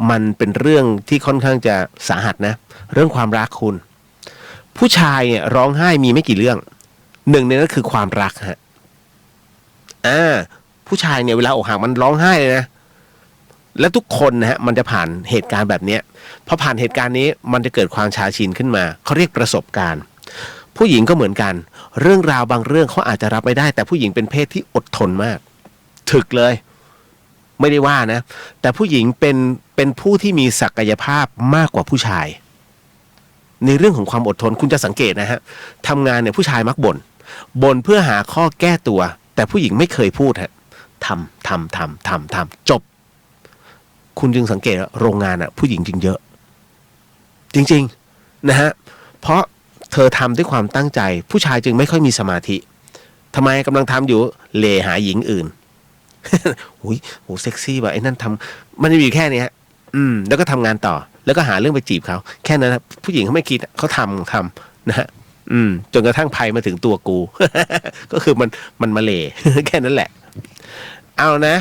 มันเป็นเรื่องที่ค่อนข้างจะสาหัสนะเรื่องความรักคุณผู้ชายเนี่ยร้องไห้มีไม่กี่เรื่องหนึ่งในนั้นคือความรักฮะผู้ชายเนี่ยเวลาอกหักมันร้องไห้เลยนะและทุกคนนะฮะมันจะผ่านเหตุการณ์แบบนี้พอผ่านเหตุการณ์นี้มันจะเกิดความชาชินขึ้นมาเขาเรียกประสบการณ์ ผู้หญิงก็เหมือนกันเรื่องราวบางเรื่องเขาอาจจะรับไม่ได้แต่ผู้หญิงเป็นเพศที่อดทนมากถึกเลยไม่ได้ว่านะแต่ผู้หญิงเป็นผู้ที่มีศักยภาพมากกว่าผู้ชายในเรื่องของความอดทนคุณจะสังเกตนะฮะทำงานเนี่ยผู้ชายมักบ่นเพื่อหาข้อแก้ตัวแต่ผู้หญิงไม่เคยพูดฮะทำจบคุณจึงสังเกตว่าโรงงานอ่ะผู้หญิงจึงเยอะจริงๆนะฮะเพราะเธอทำด้วยความตั้งใจผู้ชายจึงไม่ค่อยมีสมาธิทำไมกำลังทำอยู่เหล่หาหญิงอื่น โหเซ็กซี่ว่ะไอ้นั่นทำมันจะมีแค่นี้ฮะแล้วก็ทำงานต่อแล้วก็หาเรื่องไปจีบเขาแค่นั้นนะผู้หญิงเขาไม่คิดเขาทำนะฮะจนกระทั่งภัยมาถึงตัวกู ก็คือมันมาเหล่ แค่นั้นแหละเอานะ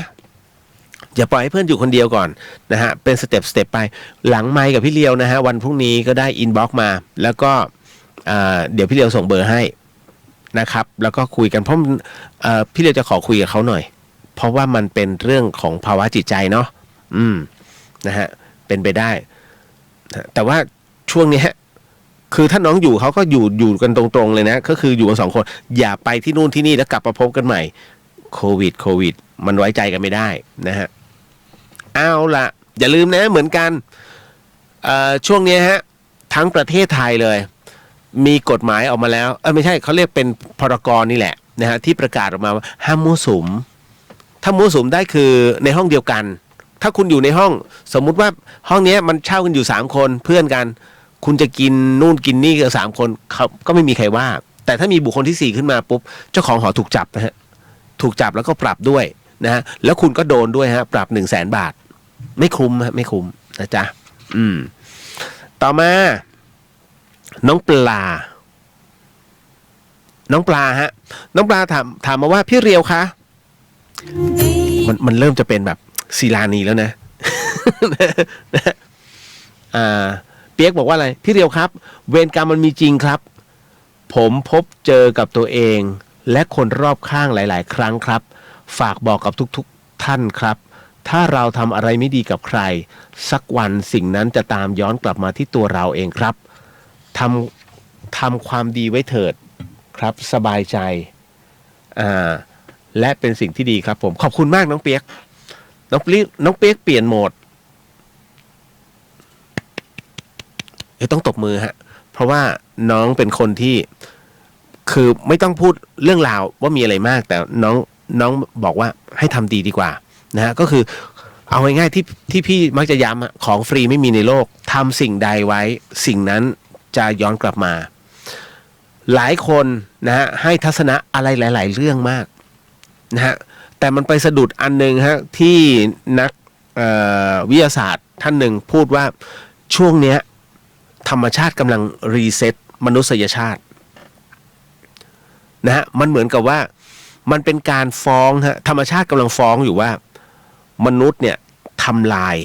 อย่าปล่อยให้เพื่อนอยู่คนเดียวก่อนนะฮะเป็นสเต็ปไปหลังไมค์กับพี่เลียวนะฮะวันพรุ่งนี้ก็ได้อินบ็อกซ์มาแล้วก็เดี๋ยวพี่เลียวส่งเบอร์ให้นะครับแล้วก็คุยกันเพราะพี่เลียวจะขอคุยกับเขาหน่อยเพราะว่ามันเป็นเรื่องของภาวะจิตใจเนาะนะฮะเป็นไปได้แต่ว่าช่วงนี้คือถ้าน้องอยู่เขาก็อยู่กันตรงๆเลยนะก็คืออยู่กัน2 คนอย่าไปที่นู่นที่นี่แล้วกลับมาพบกันใหม่โควิดมันไว้ใจกันไม่ได้นะฮะเอาล่ะอย่าลืมนะเหมือนกันช่วงนี้ฮะทั้งประเทศไทยเลยมีกฎหมายออกมาแล้วไม่ใช่เขาเรียกเป็นพรกนี่แหละนะฮะที่ประกาศออกมาว่าห้ามมั่วสุมถ้ามั่วสุมได้คือในห้องเดียวกันถ้าคุณอยู่ในห้องสมมุติว่าห้องนี้มันเช่ากันอยู่3 คนเพื่อนกันคุณจะกินนู่นกินนี่กัน3 คนเขาก็ไม่มีใครว่าแต่ถ้ามีบุคคลที่4ขึ้นมาปุ๊บเจ้าของหอถูกจับนะฮะถูกจับแล้วก็ปรับด้วยนะฮะแล้วคุณก็โดนด้วยฮะปรับ100,000 บาทไม่คุ้มฮะไม่คุ้มนะจ๊ะต่อมาน้องปลาฮะน้องปลาถามมาว่าพี่เรียวคะมันเริ่มจะเป็นแบบศิลานีแล้วนะเปียกบอกว่าอะไรพี่เรียวครับเวรกรรมมันมีจริงครับผมพบเจอกับตัวเองและคนรอบข้างหลายๆครั้งครับฝากบอกกับทุกๆท่านครับถ้าเราทำอะไรไม่ดีกับใครสักวันสิ่งนั้นจะตามย้อนกลับมาที่ตัวเราเองครับทำความดีไว้เถิดครับสบายใจและเป็นสิ่งที่ดีครับผมขอบคุณมากน้องเปียกน้องเปียกเปลี่ยนโหมดต้องตบมือฮะเพราะว่าน้องเป็นคนที่คือไม่ต้องพูดเรื่องราวว่ามีอะไรมากแต่น้องบอกว่าให้ทำดีดีกว่านะฮะก็คือเอาง่ายๆที่พี่มักจะย้ำของฟรีไม่มีในโลกทำสิ่งใดไว้สิ่งนั้นจะย้อนกลับมาหลายคนนะฮะให้ทัศนะอะไรหลายๆเรื่องมากนะฮะแต่มันไปสะดุดอันนึงฮะที่นักวิทยาศาสตร์ท่านหนึ่งพูดว่าช่วงเนี้ยธรรมชาติกำลังรีเซ็ตมนุษยชาตินะฮะมันเหมือนกับว่ามันเป็นการฟ้องฮะธรรมชาติกำลังฟ้องอยู่ว่ามนุษย์เนี่ยทำลาย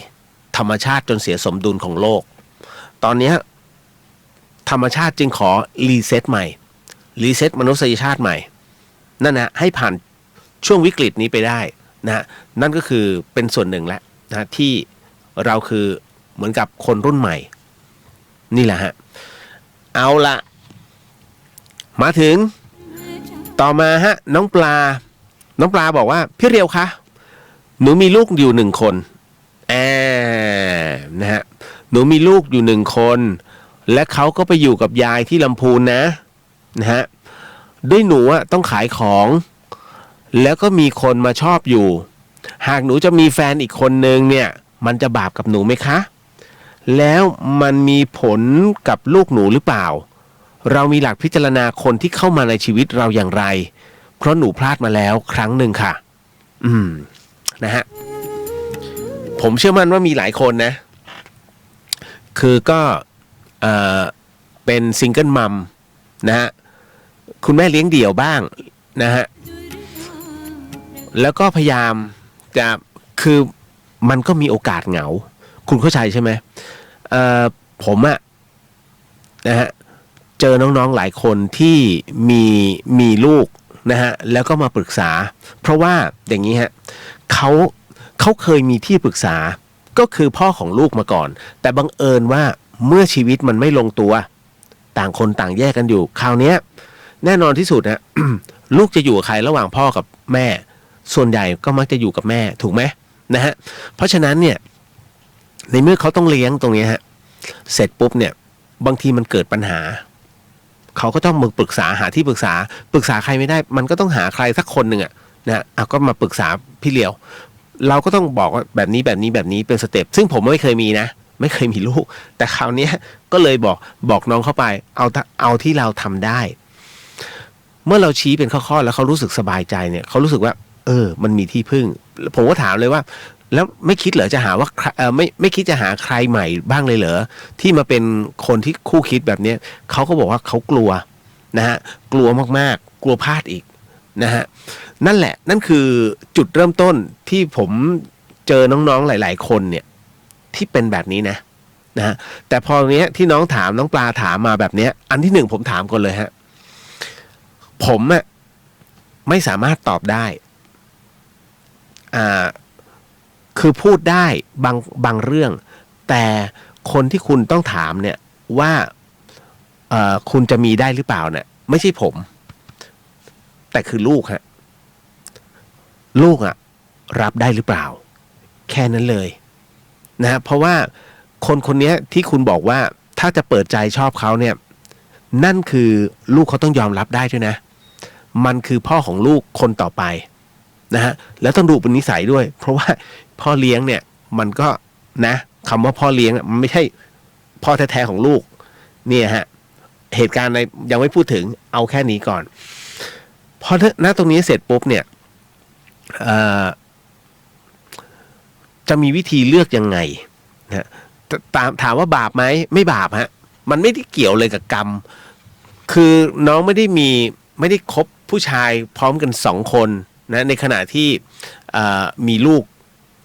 ธรรมชาติจนเสียสมดุลของโลกตอนนี้ธรรมชาติจึงขอรีเซ็ตใหม่รีเซ็ตมนุษยชาติใหม่นั่นนะให้ผ่านช่วงวิกฤตนี้ไปได้นะนั่นก็คือเป็นส่วนหนึ่งแล้วนะที่เราคือเหมือนกับคนรุ่นใหม่นี่แหละฮะเอาละมาถึงต่อมาฮะน้องปลาบอกว่าพี่เรียวคะหนูมีลูกอยู่1 คนนะฮะหนูมีลูกอยู่1 คนและเขาก็ไปอยู่กับยายที่ลำพูนนะฮะด้วยหนูต้องขายของแล้วก็มีคนมาชอบอยู่หากหนูจะมีแฟนอีกคนนึงเนี่ยมันจะบาปกับหนูไหมคะแล้วมันมีผลกับลูกหนูหรือเปล่าเรามีหลักพิจารณาคนที่เข้ามาในชีวิตเราอย่างไรเพราะหนูพลาดมาแล้วครั้งหนึ่งค่ะนะฮะผมเชื่อมั่นว่ามีหลายคนนะคือก็เป็นซิงเกิลมัมนะฮะคุณแม่เลี้ยงเดี่ยวบ้างนะฮะแล้วก็พยายามจะคือมันก็มีโอกาสเหงาคุณเข้าใจใช่ไหมผมนะฮะเจอน้องๆหลายคนที่มีลูกนะฮะแล้วก็มาปรึกษาเพราะว่าอย่างนี้ฮะเขาเคยมีที่ปรึกษาก็คือพ่อของลูกมาก่อนแต่บังเอิญว่าเมื่อชีวิตมันไม่ลงตัว ต่างคนต่างแยกกันอยู่คราวเนี้ยแน่นอนที่สุดนะ ลูกจะอยู่กับใครระหว่างพ่อกับแม่ส่วนใหญ่ก็มักจะอยู่กับแม่ถูกไหมนะฮะเพราะฉะนั้นเนี่ยในเมื่อเขาต้องเลี้ยงตรงนี้ฮะเสร็จปุ๊บเนี่ยบางทีมันเกิดปัญหาเขาก็ต้องมาปรึกษาหาที่ปรึกษาใครไม่ได้มันก็ต้องหาใครสักคนหนึ่งอะนะก็มาปรึกษาพี่เลียวเราก็ต้องบอกว่าแบบนี้เป็นสเต็ปซึ่งผมไม่เคยมีนะไม่เคยมีลูกแต่คราวนี้ก็เลยบอกน้องเข้าไปเอาที่เราทำได้เมื่อเราชี้เป็นข้อๆแล้วเขารู้สึกสบายใจเนี่ยเขารู้สึกว่ามันมีที่พึ่งผมก็ถามเลยว่าแล้วไม่คิดเหรอจะหาว่าไม่คิดจะหาใครใหม่บ้างเลยเหรอที่มาเป็นคนที่คู่คิดแบบนี้เขาก็บอกว่าเขากลัวนะฮะกลัวมากๆกลัวพลาดอีกนะฮะนั่นแหละนั่นคือจุดเริ่มต้นที่ผมเจอน้องๆหลายๆคนเนี่ยที่เป็นแบบนี้นะฮะแต่พอเนี้ยที่น้องปลาถามมาแบบเนี้ยอันที่หนึ่งผมถามก่อนเลยฮะผมอะไม่สามารถตอบได้คือพูดได้บางเรื่องแต่คนที่คุณต้องถามเนี่ยว่าคุณจะมีได้หรือเปล่าเนี่ยไม่ใช่ผมแต่คือลูกฮะลูกอะรับได้หรือเปล่าแค่นั้นเลยนะเพราะว่าคนนี้ที่คุณบอกว่าถ้าจะเปิดใจชอบเขาเนี่ยนั่นคือลูกเขาต้องยอมรับได้ด้วยนะมันคือพ่อของลูกคนต่อไปนะฮะแล้วต้องดูเป็นนิสัยด้วยเพราะว่าพ่อเลี้ยงเนี่ยมันก็นะคำว่าพ่อเลี้ยงมันไม่ใช่พ่อแท้ๆของลูกเนี่ยฮะเหตุการณ์ในยังไม่พูดถึงเอาแค่นี้ก่อนพอณตรงนี้เสร็จปุ๊บเนี่ยจะมีวิธีเลือกยังไงนะถามว่าบาปไหมไม่บาปฮะมันไม่ได้เกี่ยวเลยกับกรรมคือน้องไม่ได้คบผู้ชายพร้อมกัน2 คนนะในขณะที่มีลูก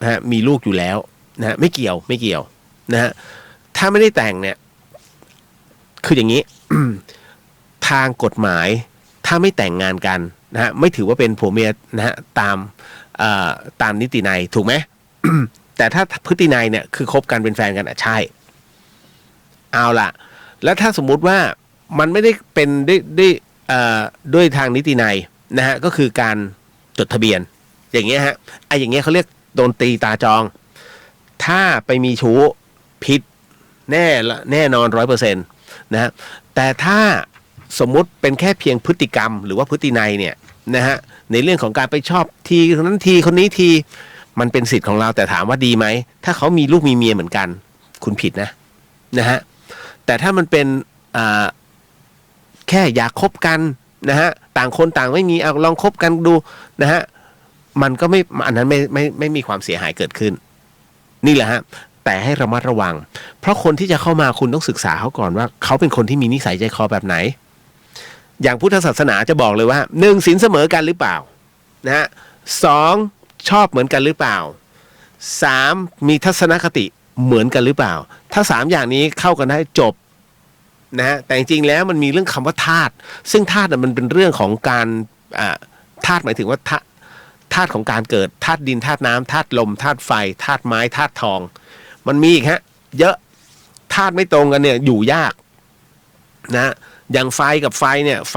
นะฮะมีลูกอยู่แล้วนะไม่เกี่ยวนะฮะถ้าไม่ได้แต่งเนี่ยคืออย่างนี้ ทางกฎหมายถ้าไม่แต่งงานกันนะฮะไม่ถือว่าเป็นผัวเมียนะฮะตามนิตินัยถูกไหม แต่ถ้าพฤตินัยเนี่ยคือคบกันเป็นแฟนกันใช่เอาล่ะแล้วถ้าสมมุติว่ามันไม่ได้เป็นด้วยทางนิตินัยนะฮะก็คือการจดทะเบียนอย่างเงี้ยฮะอย่างเงี้ยเขาเรียกโดนตีตาจองถ้าไปมีชู้ผิดแน่นอน 100% นะฮะแต่ถ้าสมมุติเป็นแค่เพียงพฤติกรรมหรือว่าพฤตินัยเนี่ยนะฮะในเรื่องของการไปชอบทีคนนั้นทีคนนี้ทีมันเป็นสิทธิ์ของเราแต่ถามว่าดีไหมถ้าเขามีลูกมีเมียเหมือนกันคุณผิดนะฮะแต่ถ้ามันเป็นแค่อยากคบกันนะฮะต่างคนต่างไม่มีลองคบกันดูนะฮะมันก็ไม่อันนั้นไม่มีความเสียหายเกิดขึ้นนี่แหละฮะแต่ให้ระมัดระวังเพราะคนที่จะเข้ามาคุณต้องศึกษาเขาก่อนว่าเขาเป็นคนที่มีนิสัยใจคอแบบไหนอย่างพุทธศาสนาจะบอกเลยว่า1ศีลเสมอกันหรือเปล่านะฮะ2ชอบเหมือนกันหรือเปล่า3มีทัศนคติเหมือนกันหรือเปล่าถ้า3อย่างนี้เข้ากันได้จบนะฮะแต่จริงๆแล้วมันมีเรื่องคำว่าธาตุซึ่งธาตุมันเป็นเรื่องของการธาตุหมายถึงว่าธาตุของการเกิดธาตุดินธาตุน้ำธาตุลมธาตุไฟธาตุไม้ธาตุทองมันมีอีกฮะเยอะธาตุไม่ตรงกันเนี่ยอยู่ยากนะอย่างไฟกับไฟเนี่ยไฟ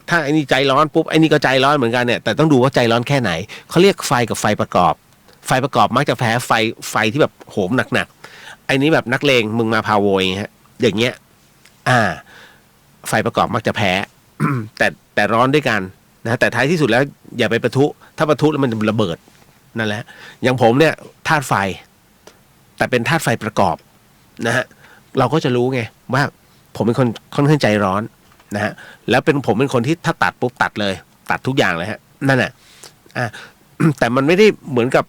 ถ้าไอ้นี่ใจร้อนปุ๊บไอ้นี่ก็ใจร้อนเหมือนกันเนี่ยแต่ต้องดูว่าใจร้อนแค่ไหนเขาเรียกไฟกับไฟประกอบไฟประกอบมักจะแพ้ไฟที่แบบโหมหนักๆไอ้นี้แบบนักเลงมึงมาพาโวยฮะอย่างเงี้ยไฟประกอบมักจะแพ้ แต่ร้อนด้วยกันนะแต่ท้ายที่สุดแล้วอย่าไปประทุถ้าประทุแล้วมันจะระเบิดนั่นแหละอย่างผมเนี่ยธาตุไฟแต่เป็นธาตุไฟประกอบนะฮะเราก็จะรู้ไงว่าผมเป็นคนค่อนข้างใจร้อนนะฮะแล้วผมเป็นคนที่ถ้าตัดปุ๊บตัดเลยตัดทุกอย่างเลยฮะนั่นแหละแต่มันไม่ได้เหมือนกับ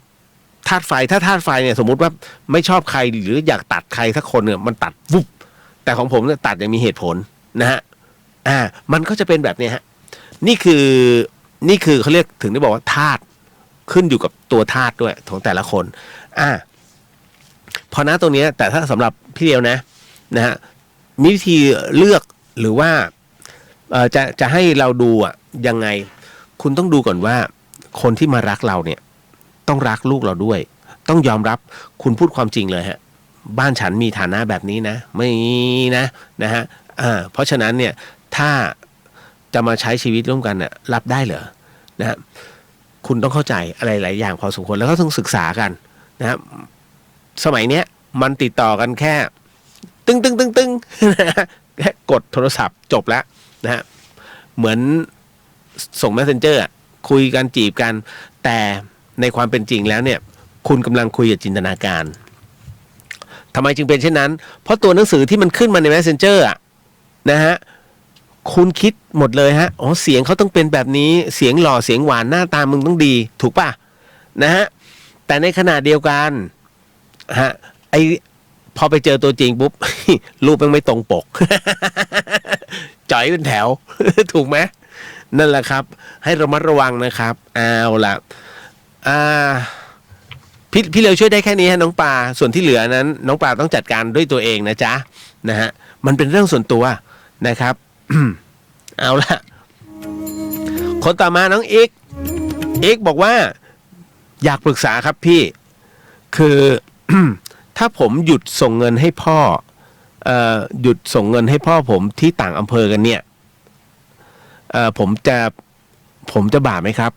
ธาตุไฟถ้าธาตุไฟเนี่ยสมมุติว่าไม่ชอบใครหรืออยากตัดใครสักคนเนี่ยมันตัดวุบแต่ของผมเนี่ยตัดอย่างมีเหตุผลนะฮะมันก็จะเป็นแบบนี้ฮะนี่คือเขาเรียกถึงได้บอกว่าธาตุขึ้นอยู่กับตัวธาตุด้วยของแต่ละคนพอนะตรงนี้แต่ถ้าสำหรับพี่เดียวนะฮะมีวิธีเลือกหรือว่าจะให้เราดูยังไงคุณต้องดูก่อนว่าคนที่มารักเราเนี่ยต้องรักลูกเราด้วยต้องยอมรับคุณพูดความจริงเลยฮะบ้านฉันมีฐานะแบบนี้นะไม่นะฮะ เพราะฉะนั้นเนี่ยถ้าจะมาใช้ชีวิตร่วมกันเนี่ยรับได้เหรอนะฮะคุณต้องเข้าใจอะไรหลายอย่างพอสมควรแล้วก็ต้องศึกษากันนะครับสมัยเนี้ยมันติดต่อกันแค่ตึ้งนะฮะแค่กดโทรศัพท์จบแล้วนะฮะเหมือนส่ง Messenger คุยกันจีบกันแต่ในความเป็นจริงแล้วเนี่ยคุณกำลังคุยกับจินตนาการทำไมจึงเป็นเช่นนั้นเพราะตัวหนังสือที่มันขึ้นมาใน Messenger นะฮะคุณคิดหมดเลยฮะเสียงเขาต้องเป็นแบบนี้เสียงหล่อเสียงหวานหน้าตามึงต้องดีถูกป่ะนะฮะแต่ในขณะเดียวกันฮะพอไปเจอตัวจริงปุ๊บ รูปมันไม่ตรงปก จ่อยเป็นแถว ถูกไหมนั่นแหละครับให้ระมัดระวังนะครับเอาล่ะพี่เลวช่วยได้แค่นี้ฮะน้องปลาส่วนที่เหลือนั้นน้องปลาต้องจัดการด้วยตัวเองนะจ๊ะนะฮะมันเป็นเรื่องส่วนตัวนะครับ เอาล่ะคนต่อมาน้องเอกบอกว่าอยากปรึกษาครับพี่คือ ถ้าผมหยุดส่งเงินให้พ่อหยุดส่งเงินให้พ่อผมที่ต่างอำเภอกันเนี่ยผมจะบาปไหมครับ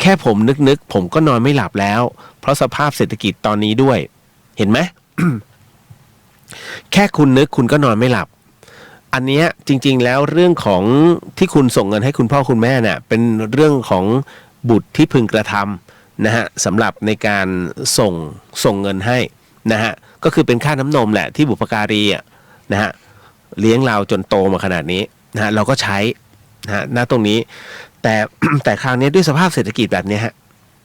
แค่ผมนึกผมก็นอนไม่หลับแล้วเพราะสภาพเศรษฐกิจตอนนี้ด้วยเห็นไหม แค่คุณนึกคุณก็นอนไม่หลับอันเนี้ยจริงๆแล้วเรื่องของที่คุณส่งเงินให้คุณพ่อคุณแม่เนี่ยเป็นเรื่องของบุตรที่พึงกระทำนะฮะสำหรับในการส่งเงินให้นะฮะก็คือเป็นค่าน้ำนมแหละที่บุพการีนะฮะเลี้ยงเราจนโตมาขนาดนี้นะฮะเราก็ใช้นะฮะณตรงนี้แต่ แต่คราวนี้ด้วยสภาพเศรษฐกิจแบบนี้ฮะ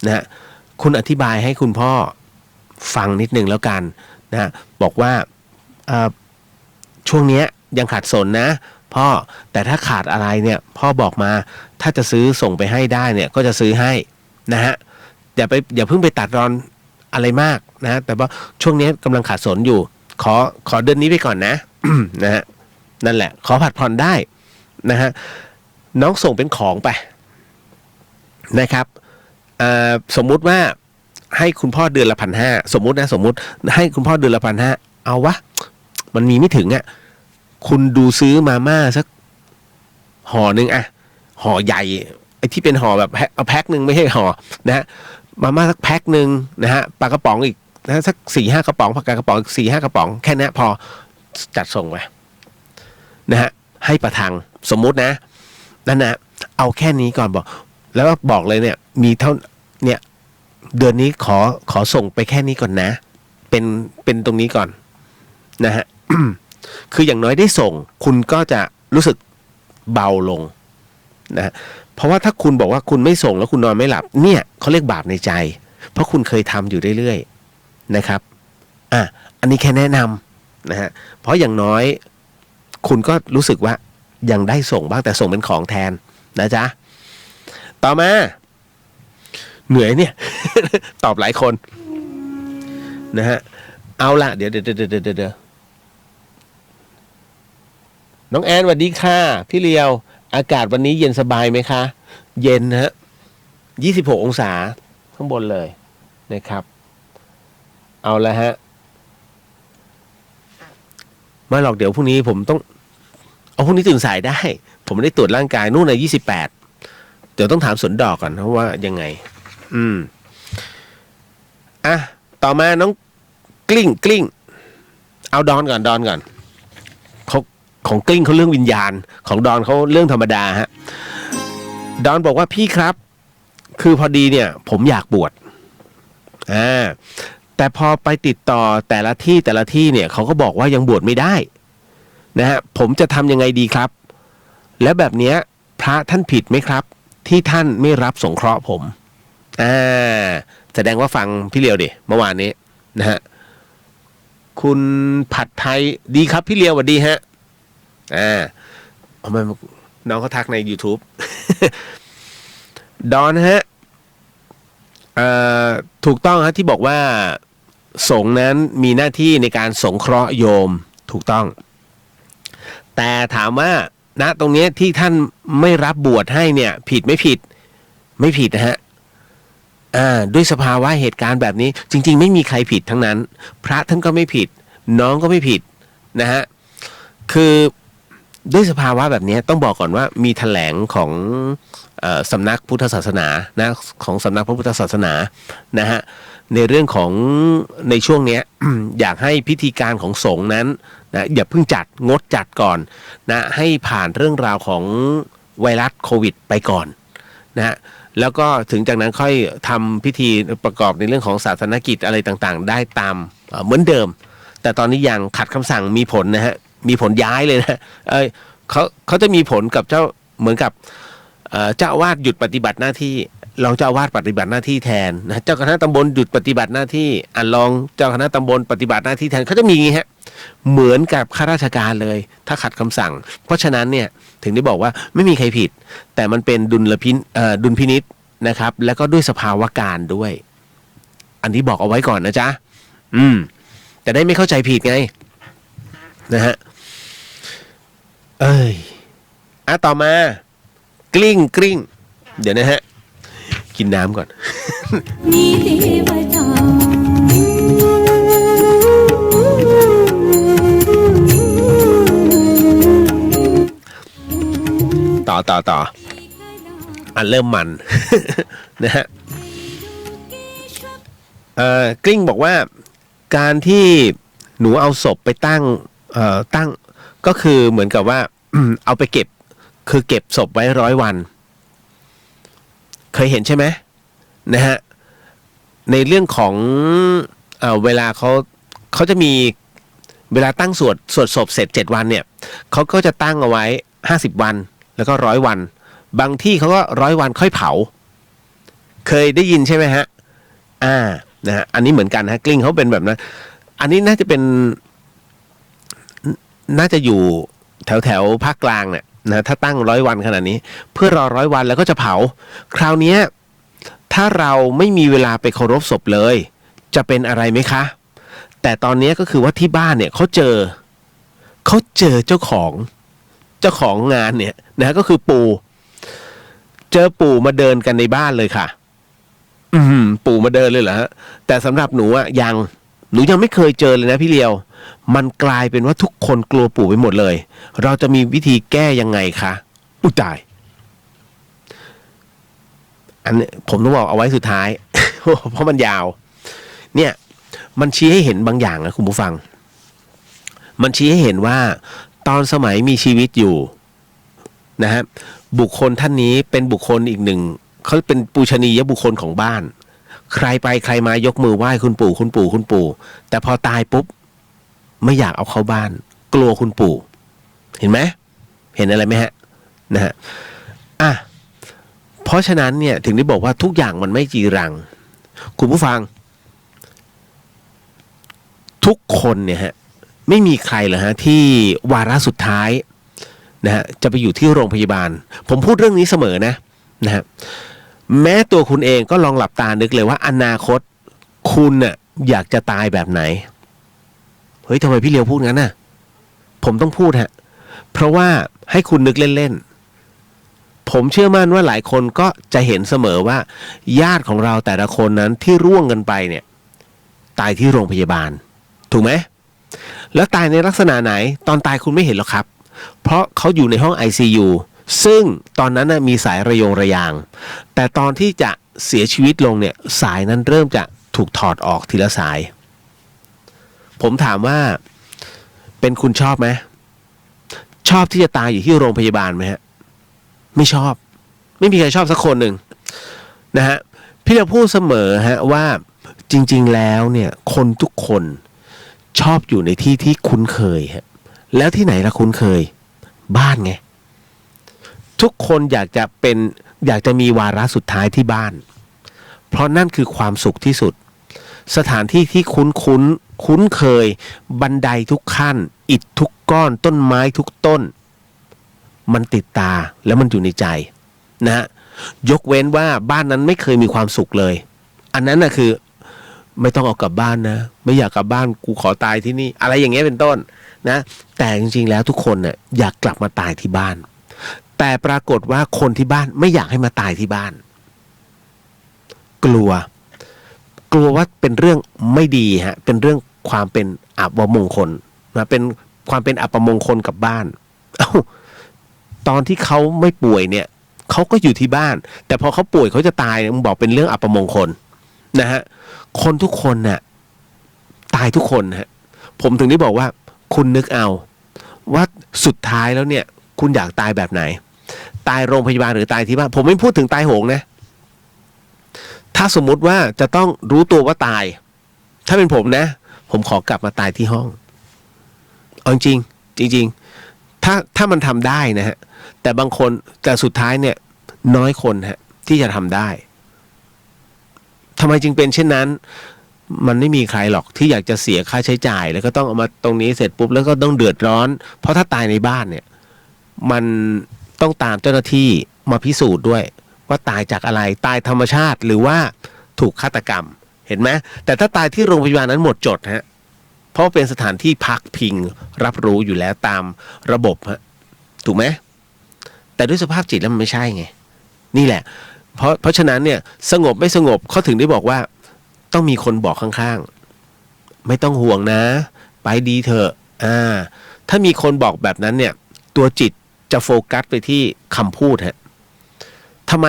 นะฮะคุณอธิบายให้คุณพ่อฟังนิดนึงแล้วกันนะฮะบอกว่าช่วงนี้ยังขาดสนนะพ่อแต่ถ้าขาดอะไรเนี่ยพ่อบอกมาถ้าจะซื้อส่งไปให้ได้เนี่ยก็จะซื้อให้นะฮะอย่าเพิ่งไปตัดรอนอะไรมากนะแต่ว่าช่วงนี้กำลังขาดสนอยู่ขอเดือนนี้ไปก่อนนะ นะฮะนั่นแหละขอผัดผ่อนได้นะฮะน้องส่งเป็นของไปนะครับสมมุติว่าให้คุณพ่อเดือนละ1,500สมมุติให้คุณพ่อเดือนละ1,500เอาวะมันมีไม่ถึงคุณดูซื้อมาม่าสักห่อหนึ่งห่อใหญ่ไอ้ที่เป็นห่อแบบเอาแพ็คหนึ่งไม่ใช่ห่อนะฮะมาม่าสักแพ็คหนึ่งนะฮะปลากระป๋องอีกนะสัก 4-5 กระป๋องผักกาดกระป๋อง 4-5 กระป๋องแค่นี้พอจัดส่งไปนะฮะให้ประทังสมมุตินะนั่นนะเอาแค่นี้ก่อนบอกแล้วก็บอกเลยเนี่ยมีเท่าเนี่ยเดือนนี้ขอส่งไปแค่นี้ก่อนนะเป็นตรงนี้ก่อนนะฮะ คืออย่างน้อยได้ส่งคุณก็จะรู้สึกเบาลงนะเพราะว่าถ้าคุณบอกว่าคุณไม่ส่งแล้วคุณนอนไม่หลับเนี่ยเขาเรียกบาปในใจเพราะคุณเคยทำอยู่เรื่อยๆนะครับอันนี้แค่แนะนำนะฮะเพราะอย่างน้อยคุณก็รู้สึกว่ายังได้ส่งบ้างแต่ส่งเป็นของแทนนะจ๊ะต่อมาเหนื่อยเนี่ย ตอบหลายคนนะฮะเอาละเดี๋ยวน้องแอนสวัสดีค่ะพี่เลียวอากาศวันนี้เย็นสบายไหมคะเย็นฮะ26 องศาข้างบนเลยนะครับเอาละฮะไม่หรอกเดี๋ยวพรุ่งนี้ผมต้องเอาพรุ่งนี้ตื่นสายได้ผมไม่ได้ตรวจร่างกายนู่นเลย28เดี๋ยวต้องถามสวนดอกก่อนเพราะว่ายังไงต่อมาน้องกลิ้งเอาดอนก่อนของกลิ้งเขาเรื่องวิญญาณของดอนเขาเรื่องธรรมดาฮะดอนบอกว่าพี่ครับคือพอดีเนี่ยผมอยากบวชแต่พอไปติดต่อแต่ละที่เนี่ยเขาก็บอกว่ายังบวชไม่ได้นะฮะผมจะทำยังไงดีครับแล้วแบบเนี้ยพระท่านผิดไหมครับที่ท่านไม่รับสงเคราะห์ผมแสดงว่าฟังพี่เลียวดิเมื่อวานนี้นะฮะคุณผัดไทยดีครับพี่เลียวสวัสดีฮะน้องเขาทักใน YouTube ดอนฮะถูกต้องฮะที่บอกว่าสงฆ์นั้นมีหน้าที่ในการสงเคราะห์โยมถูกต้องแต่ถามว่าณตรงนี้ที่ท่านไม่รับบวชให้เนี่ยผิดไม่ผิดนะฮะด้วยสภาวะเหตุการณ์แบบนี้จริงๆไม่มีใครผิดทั้งนั้นพระท่านก็ไม่ผิดน้องก็ไม่ผิดนะฮะคือ ด้วยสภาวะแบบนี้ต้องบอกก่อนว่ามีแถลงของสำนักพุทธศาสนานะของสำนักพระพุทธศาสนานะฮะในเรื่องของในช่วงนี้ อยากให้พิธีการของสงฆ์นั้นนะอย่าเพิ่งจัดงดจัดก่อนนะให้ผ่านเรื่องราวของไวรัสโควิดไปก่อนนะฮะแล้วก็ถึงจากนั้นค่อยทำพิธีประกอบในเรื่องของศาสนกิจอะไรต่างๆได้ตามเหมือนเดิมแต่ตอนนี้ยังขัดคำสั่งมีผลนะฮะมีผลย้ายเลยนะเขาจะมีผลกับเจ้าเหมือนกับเจ้าอาวาสหยุดปฏิบัติหน้าที่รองเจ้าอาวาสปฏิบัติหน้าที่แทนนะเจ้าคณะตำบลหยุดปฏิบัติหน้าที่รองเจ้าคณะตำบลปฏิบัติหน้าที่แทนเขาจะมีอย่างงี้ฮะเหมือนกับข้าราชการเลยถ้าขัดคำสั่งเพราะฉะนั้นเนี่ยถึงได้บอกว่าไม่มีใครผิดแต่มันเป็นดุลพินิจนะครับแล้วก็ด้วยสภาวะการด้วยอันนี้บอกเอาไว้ก่อนนะจ๊ะจะได้ไม่เข้าใจผิดไงนะฮะต่อมากลิ้งเดี๋ยวนะฮะกินน้ำก่อน ต่อเริ่มมัน นะฮะกลิ้งบอกว่าการที่หนูเอาศพไปตั้งก็คือเหมือนกับว่า เอาไปเก็บคือเก็บศพไว้100 วันเคยเห็นใช่ไหมนะฮะในเรื่องของเวลาเขาจะมีเวลาตั้งสวดศพเสร็จ7 วันเนี่ยเขาก็จะตั้งเอาไว้50 วันแล้วก็100 วันบางที่เขาก็100 วันค่อยเผาเคยได้ยินใช่ไหมฮะนะฮะอันนี้เหมือนกันฮะกลิ้งเขาเป็นแบบนั้นอันนี้น่าจะอยู่แถวภาคกลางเนี่ยนะถ้าตั้ง100 วันขนาดนี้เพื่อรอ100 วันแล้วก็จะเผาคราวนี้ถ้าเราไม่มีเวลาไปเคารพศพเลยจะเป็นอะไรไหมคะแต่ตอนนี้ก็คือว่าที่บ้านเนี่ยเขาเจอเจ้าของงานเนี่ยนะก็คือปู่เจอปู่มาเดินกันในบ้านเลยค่ะปู่มาเดินเลยเหรอฮะแต่สำหรับหนูหนูยังไม่เคยเจอเลยนะพี่เลียวมันกลายเป็นว่าทุกคนกลัวปู่ไปหมดเลยเราจะมีวิธีแก้ยังไงคะอุ๊ยตายอันนี้ผมต้องบอกเอาไว้สุดท้าย เพราะมันยาวเนี่ยมันชี้ให้เห็นบางอย่างนะคุณผู้ฟังมันชี้ให้เห็นว่าตอนสมัยมีชีวิตอยู่นะฮะบุคคลท่านนี้เป็นบุคคลอีกหนึ่งเขาเป็นปูชนียบุคคลของบ้านใครไปใครมายกมือไหว้คุณปู่แต่พอตายปุ๊บไม่อยากเอาเข้าบ้านกลัวคุณปู่เห็นไหมเห็นอะไรไหมฮะนะฮะเพราะฉะนั้นเนี่ยถึงได้บอกว่าทุกอย่างมันไม่จีรังคุณผู้ฟังทุกคนเนี่ยฮะไม่มีใครเหรอฮะที่วาระสุดท้ายนะฮะจะไปอยู่ที่โรงพยาบาลผมพูดเรื่องนี้เสมอนะฮะแม้ตัวคุณเองก็ลองหลับตานึกเลยว่าอนาคตคุณน่ะอยากจะตายแบบไหนเฮ้ยทำไมพี่เลียวพูดงั้นน่ะผมต้องพูดฮะเพราะว่าให้คุณนึกเล่นๆผมเชื่อมั่นว่าหลายคนก็จะเห็นเสมอว่าญาติของเราแต่ละคนนั้นที่ร่วงกันไปเนี่ยตายที่โรงพยาบาลถูกไหมแล้วตายในลักษณะไหนตอนตายคุณไม่เห็นหรอกครับเพราะเขาอยู่ในห้อง ICU ซึ่งตอนนั้นนะมีสายระโยงระยางแต่ตอนที่จะเสียชีวิตลงเนี่ยสายนั้นเริ่มจะถูกถอดออกทีละสายผมถามว่าเป็นคุณชอบไหมชอบที่จะตายอยู่ที่โรงพยาบาลไหมฮะไม่ชอบไม่มีใครชอบสักคนหนึ่งนะฮะพี่เราพูดเสมอฮะว่าจริงๆแล้วเนี่ยคนทุกคนชอบอยู่ในที่ที่คุ้นเคยฮะแล้วที่ไหนละคุ้นเคยบ้านไงทุกคนอยากจะมีวาระสุดท้ายที่บ้านเพราะนั่นคือความสุขที่สุดสถานที่ที่คุ้นเคยบันไดทุกขั้นอิฐทุกก้อนต้นไม้ทุกต้นมันติดตาแล้วมันอยู่ในใจนะฮะยกเว้นว่าบ้านนั้นไม่เคยมีความสุขเลยอันนั้นน่ะคือไม่ต้องเอากลับบ้านนะไม่อยากกลับบ้านกูขอตายที่นี่อะไรอย่างเงี้ยเป็นต้นนะแต่จริงๆแล้วทุกคนเนี่ยอยากกลับมาตายที่บ้านแต่ปรากฏว่าคนที่บ้านไม่อยากให้มาตายที่บ้านกลัวว่าเป็นเรื่องไม่ดีฮะเป็นเรื่องความเป็นอัปมงคลนะเป็นความเป็นอัปมงคลกับบ้าน เอ้าตอนที่เขาไม่ป่วยเนี่ยเขาก็อยู่ที่บ้าน แต่พอเขาป่วยเขาจะตายเนี่ยมึงบอกเป็นเรื่องอัปมงคลนะฮะคนทุกคนน่ะตายทุกคนฮะผมถึงได้บอกว่าคุณนึกเอาว่าสุดท้ายแล้วเนี่ยคุณอยากตายแบบไหนตายโรงพยาบาลหรือตายที่บ้านผมไม่พูดถึงตายโหงนะถ้าสมมุติว่าจะต้องรู้ตัวว่าตายถ้าเป็นผมนะผมขอกลับมาตายที่ห้องเอาจริงจริงถ้ามันทำได้นะฮะแต่บางคนแต่สุดท้ายเนี่ยน้อยคนฮะที่จะทำได้ทำไมจึงเป็นเช่นนั้นมันไม่มีใครหรอกที่อยากจะเสียค่าใช้จ่ายแล้วก็ต้องเอามาตรงนี้เสร็จปุ๊บแล้วก็ต้องเดือดร้อนเพราะถ้าตายในบ้านเนี่ยมันต้องตามเจ้าหน้าที่มาพิสูจน์ด้วยว่าตายจากอะไรตายธรรมชาติหรือว่าถูกฆาตกรรมเห็นไหมแต่ถ้าตายที่โรงพยาบาลนั้นหมดจดฮะเพราะเป็นสถานที่พักพิงรับรู้อยู่แล้วตามระบบฮะถูกไหมแต่ด้วยสภาพจิตแล้วมันไม่ใช่ไงนี่แหละเพราะฉะนั้นเนี่ยสงบไม่สงบเขาถึงได้บอกว่าต้องมีคนบอกข้างๆไม่ต้องห่วงนะไปดีเถอะถ้ามีคนบอกแบบนั้นเนี่ยตัวจิตจะโฟกัสไปที่คำพูดฮะทำไ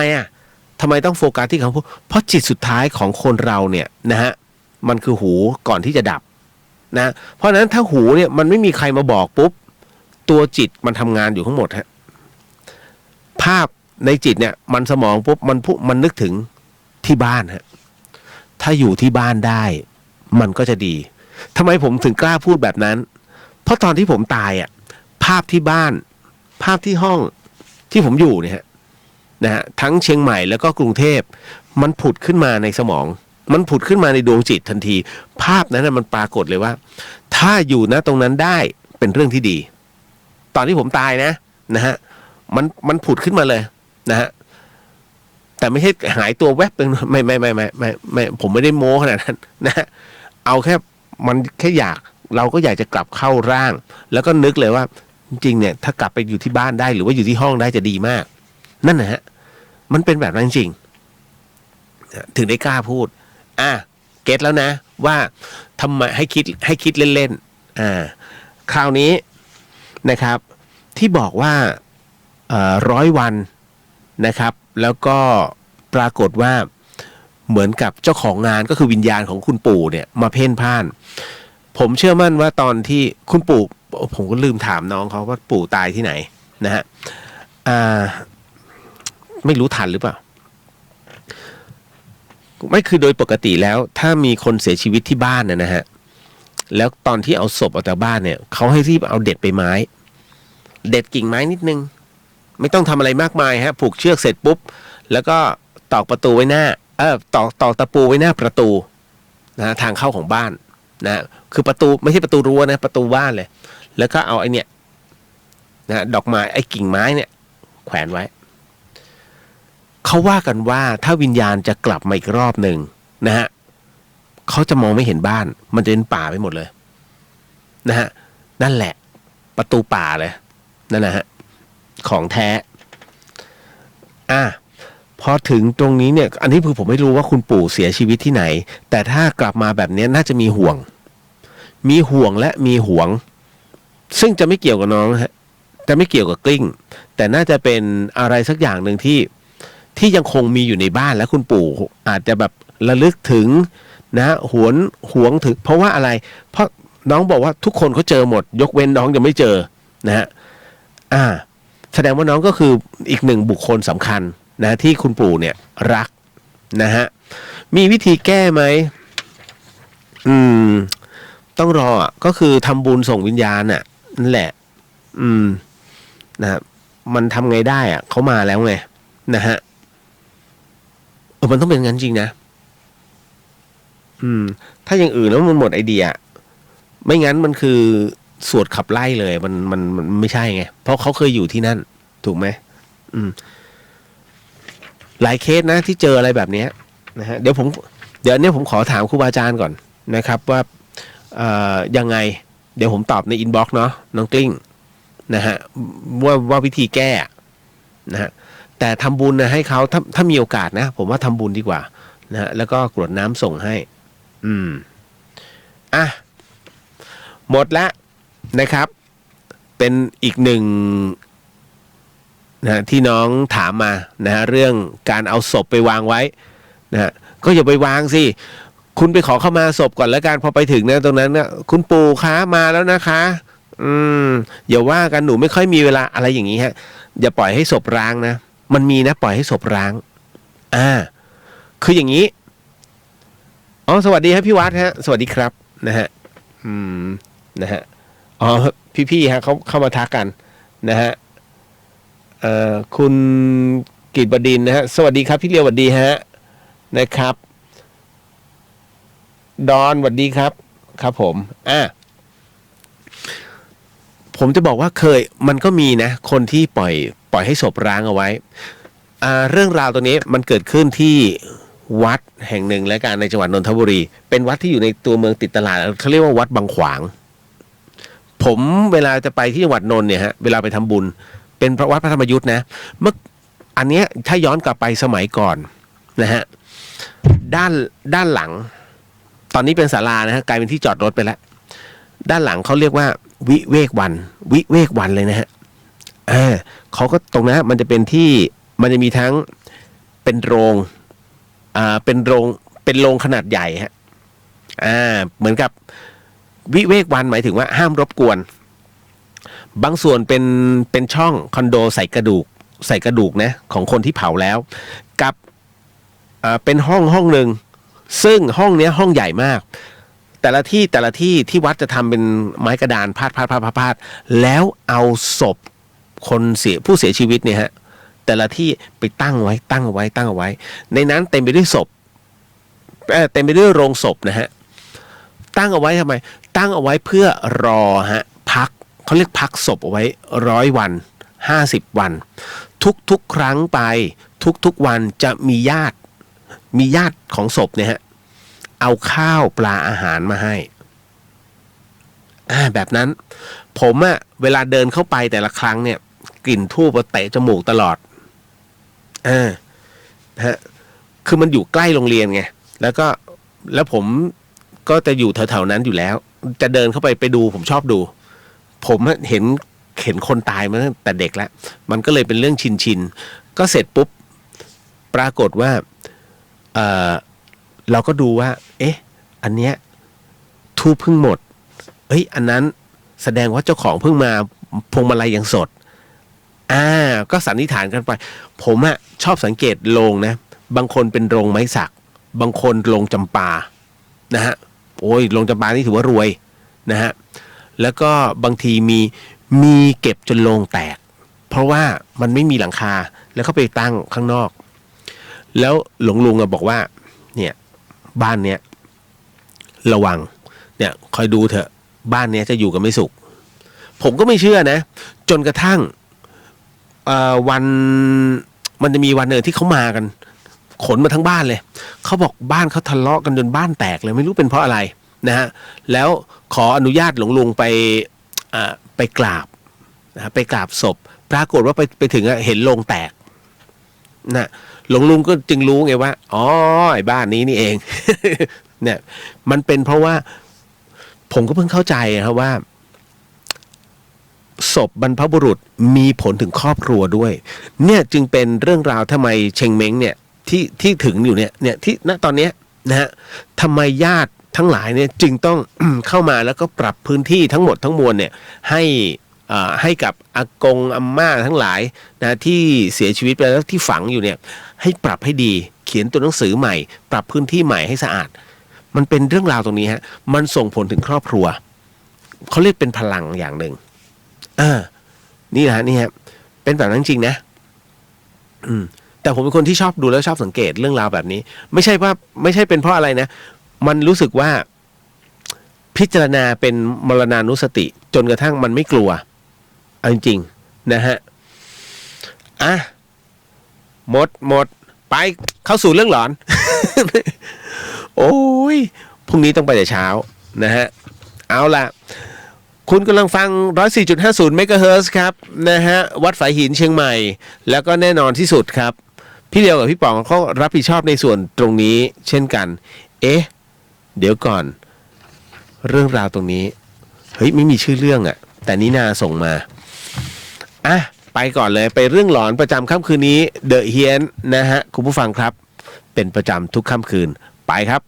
มต้องโฟกัสที่คำพูดเพราะจิตสุดท้ายของคนเราเนี่ยนะฮะมันคือหูก่อนที่จะดับนะเพราะฉะนั้นถ้าหูเนี่ยมันไม่มีใครมาบอกปุ๊บตัวจิตมันทำงานอยู่ทั้งหมดฮะภาพในจิตเนี่ยมันสมองปุ๊บมันนึกถึงที่บ้านฮะถ้าอยู่ที่บ้านได้มันก็จะดีทำไมผมถึงกล้าพูดแบบนั้นเพราะตอนที่ผมตายภาพที่บ้านภาพที่ห้องที่ผมอยู่เนี่ยนะฮะทั้งเชียงใหม่แล้วก็กรุงเทพมันผุดขึ้นมาในสมองมันผุดขึ้นมาในดวงจิตทันทีภาพนั้นมันปรากฏเลยว่าถ้าอยู่นะตรงนั้นได้เป็นเรื่องที่ดีตอนที่ผมตายนะฮะมันผุดขึ้นมาเลยนะฮะแต่ไม่ใช่หายตัวแวบเป็นไม่ผมไม่ได้โม้ขนาดนั้นนะเอาแค่มันแค่เราก็อยากจะกลับเข้าร่างแล้วก็นึกเลยว่าจริงๆเนี่ยถ้ากลับไปอยู่ที่บ้านได้หรือว่าอยู่ที่ห้องได้จะดีมากนั่นนะฮะมันเป็นแบบนั้นจริงถึงได้กล้าพูดเก็ตแล้วนะว่าทำไมให้คิดเล่นๆคราวนี้นะครับที่บอกว่า100 วันนะครับแล้วก็ปรากฏว่าเหมือนกับเจ้าของงานก็คือวิญญาณของคุณปู่เนี่ยมาเพ่นพ่านผมเชื่อมั่นว่าตอนที่คุณปู่ผมก็ลืมถามน้องเขาว่าปู่ตายที่ไหนนะฮะไม่รู้ทันหรือเปล่าไม่คือโดยปกติแล้วถ้ามีคนเสียชีวิตที่บ้านนะฮะแล้วตอนที่เอาศพออกจากบ้านเนี่ยเขาให้รีบเอาเด็ดใบไม้เด็ดกิ่งไม้นิดนึงไม่ต้องทำอะไรมากมายฮะผูกเชือกเสร็จปุ๊บแล้วก็ตอกประตูไว้หน้าตอกตะปูไว้หน้าประตูนะทางเข้าของบ้านนะคือประตูไม่ใช่ประตูรั้วนะประตูบ้านเลยแล้วก็เอาไอ้เนี่ยนะดอกไม้ไอ้กิ่งไม้เนี่ยแขวนไว้เขาว่ากันว่าถ้าวิญญาณจะกลับมาอีกรอบหนึ่งนะฮะเขาจะมองไม่เห็นบ้านมันจะเป็นป่าไปหมดเลยนะฮะนั่นแหละประตูป่าเลยนั่นนะฮะของแท้พอถึงตรงนี้เนี่ยอันนี้คือผมไม่รู้ว่าคุณปู่เสียชีวิตที่ไหนแต่ถ้ากลับมาแบบนี้น่าจะมีห่วงและมีห่วงซึ่งจะไม่เกี่ยวกับน้องฮะจะไม่เกี่ยวกับกลิ้งแต่น่าจะเป็นอะไรสักอย่างหนึ่งที่ยังคงมีอยู่ในบ้านและคุณปู่อาจจะแบบระลึกถึงนะห่วงถึงเพราะว่าอะไรเพราะน้องบอกว่าทุกคนเขาเจอหมดยกเว้นน้องยังไม่เจอนะฮะแสดงว่าน้องก็คืออีกหนึ่งบุคคลสำคัญนะที่คุณปู่เนี่ยรักนะฮะมีวิธีแก้ไหมต้องรอก็คือทำบุญส่งวิญญาณนั่นแหละนะมันทำไงได้เขามาแล้วไงนะฮะมันต้องเป็นงั้นจริงนะถ้าอย่างอื่นแล้วมันหมดไอเดียไม่งั้นมันคือสวดขับไล่เลยมันไม่ใช่ไงเพราะเขาเคยอยู่ที่นั่นถูกไหมหลายเคสนะที่เจออะไรแบบนี้นะฮะเดี๋ยวนี้ผมขอถามครูบาอาจารย์ก่อนนะครับว่ายังไงเดี๋ยวผมตอบในอินบ็อกซ์เนาะน้องกลิ้งนะฮะว่าวิธีแก้นะฮะแต่ทำบุญนะให้เขาถ้ามีโอกาสนะผมว่าทำบุญดีกว่านะฮะแล้วก็กรวดน้ำส่งให้หมดแล้วนะครับเ เป็นอีกหนึ่งนะที่น้องถามมานะฮะเรื่องการเอาศพไปวางไว้นะฮะก็อย่าไปวางสิคุณไปขอเข้ามาศพก่อนแล้วกันพอไปถึงนะตรงนั้นนะคุณปู่คะมาแล้วนะคะอย่าว่ากันหนูไม่ค่อยมีเวลาอะไรอย่างนี้ฮะอย่าปล่อยให้ศพร้างนะมันมีนะปล่อยให้ศพร้างคืออย่างนี้อ๋อสวัสดีครับพี่วัดฮะสวัสดีครับนะฮะนะฮะอ๋อพี่ๆฮะเขาเข้ามาทักกันนะฮะคุณกิตบดินทร์นะฮะสวัสดีครับพี่เลียวสวัสดีฮะนะครับดอนสวัสดีครับครับผมจะบอกว่ามันก็มีนะคนที่ปล่อยให้ศพร้างเอาไว้เรื่องราวตัวนี้มันเกิดขึ้นที่วัดแห่งหนึ่งและการในจังหวัดนนทบุรีเป็นวัดที่อยู่ในตัวเมืองติดตลาดเขาเรียกว่าวัดบางขวางผมเวลาจะไปที่จังหวัดนนท์เนี่ยฮะเวลาไปทำบุญเป็นวัดพระธรรมยุทธ์นะเมื่ออันเนี้ยถ้าย้อนกลับไปสมัยก่อนนะฮะด้านหลังตอนนี้เป็นศาลานะฮะกลายเป็นที่จอดรถไปแล้วด้านหลังเขาเรียกว่าวิเวกวันเลยนะฮะเขาก็ตรงนั้นมันจะเป็นที่มันจะมีทั้งเป็นโรงเป็นโรงขนาดใหญ่ฮะเหมือนกับวิเวกวันหมายถึงว่าห้ามรบกวนบางส่วนเป็นช่องคอนโดใส่กระดูกนะของคนที่เผาแล้วกับเป็นห้องหนึ่งซึ่งห้องเนี้ยห้องใหญ่มากแต่ละที่ที่วัดจะทำเป็นไม้กระดานพาดแล้วเอาศพผู้เสียชีวิตเนี่ยฮะแต่ละที่ไปตั้งเอาไว้ในนั้นเต็มไปด้วยศพเต็มไปด้วยโรงศพนะฮะตั้งเอาไว้ทำไมตั้งเอาไว้เพื่อรอฮะพักเขาเรียกพักศพเอาไว้100 วัน50 วันทุกครั้งไปทุกวันจะมีญาติของศพเนี่ยฮะเอาข้าวปลาอาหารมาให้แบบนั้นผมเวลาเดินเข้าไปแต่ละครั้งเนี่ยกลิ่นธูปเตะจมูกตลอดฮะคือมันอยู่ใกล้โรงเรียนไงแล้วผมก็จะอยู่แถวๆนั้นอยู่แล้วจะเดินเข้าไปดูผมชอบดูผมเห็นคนตายมาตั้งแต่เด็กแล้วมันก็เลยเป็นเรื่องชินก็เสร็จปุ๊บปรากฏว่าเราก็ดูว่าอันเนี้ยทูบเพิ่งหมดอันนั้นแสดงว่าเจ้าของเพิ่งมาพวงมาลัยยังสดก็สันนิษฐานกันไปผมชอบสังเกตโรงนะบางคนเป็นโรงไม้สักบางคนโรงจำปานะฮะโอ้ยโรงจำปานี่ถือว่ารวยนะฮะแล้วก็บางทีมีเก็บจนโรงแตกเพราะว่ามันไม่มีหลังคาแล้วเขาไปตั้งข้างนอกแล้วหลวงลุงบอกว่าเนี่ยบ้านเนี้ยระวังเนี่ยคอยดูเถอะบ้านเนี้ยจะอยู่กันไม่สุขผมก็ไม่เชื่อนะจนกระทั่งวันมันจะมีวันหนึ่งที่เขามากันขนมาทั้งบ้านเลยเขาบอกบ้านเขาทะเลาะกันจนบ้านแตกเลยไม่รู้เป็นเพราะอะไรนะฮะแล้วขออนุญาตหลวงลุงไปกราบนะไปกราบศพปรากฏว่าไปถึงเห็นโลงแตกนะหลวงลุงก็จึงรู้ไงว่าไอ้บ้านนี้นี่เอง เนี่ยมันเป็นเพราะว่าผมก็เพิ่งเข้าใจครับว่าศพบรรพบุรุษมีผลถึงครอบครัวด้วยเนี่ยจึงเป็นเรื่องราวทำไมเชงเม้งเนี่ยที่ถึงอยู่เนี่ยที่ณตอนเนี้ยนะฮะทำไมญาติทั้งหลายเนี่ยจึงต้อง เข้ามาแล้วก็ปรับพื้นที่ทั้งหมดทั้งมวลเนี่ยให้กับอากงอาม่าทั้งหลายนะที่เสียชีวิตไปแล้วที่ฝังอยู่เนี่ยให้ปรับให้ดีเขียนตัวหนังสือใหม่ปรับพื้นที่ใหม่ให้สะอาดมันเป็นเรื่องราวตรงนี้ฮะมันส่งผลถึงครอบครัวเขาเรียกเป็นพลังอย่างหนึ่งนี่นะนี่ฮะเป็นแบบนั้นจริงนะแต่ผมเป็นคนที่ชอบดูแล้วชอบสังเกตเรื่องราวแบบนี้ไม่ใช่เป็นเพราะอะไรนะมันรู้สึกว่าพิจารณาเป็นมรณานุสติจนกระทั่งมันไม่กลัวเอาจริงๆนะฮะหมดไปเข้าสู่เรื่องหลอน โอ้ยพรุ่งนี้ต้องไปแต่เช้านะฮะเอาล่ะคุณกำลังฟัง 104.50 เมกะเฮิรตซ์ครับนะฮะวัดฝายหินเชียงใหม่แล้วก็แน่นอนที่สุดครับพี่เลียวกับพี่ป๋องเขารับผิดชอบในส่วนตรงนี้เช่นกันเดี๋ยวก่อนเรื่องราวตรงนี้เฮ้ยไม่มีชื่อเรื่องแต่นี่นาส่งมา อ่ะไปก่อนเลยไปเรื่องหลอนประจำค่ำคืนนี้เดอะเฮียนนะฮะคุณผู้ฟังครับเป็นประจำทุกค่ำคืนไปครับ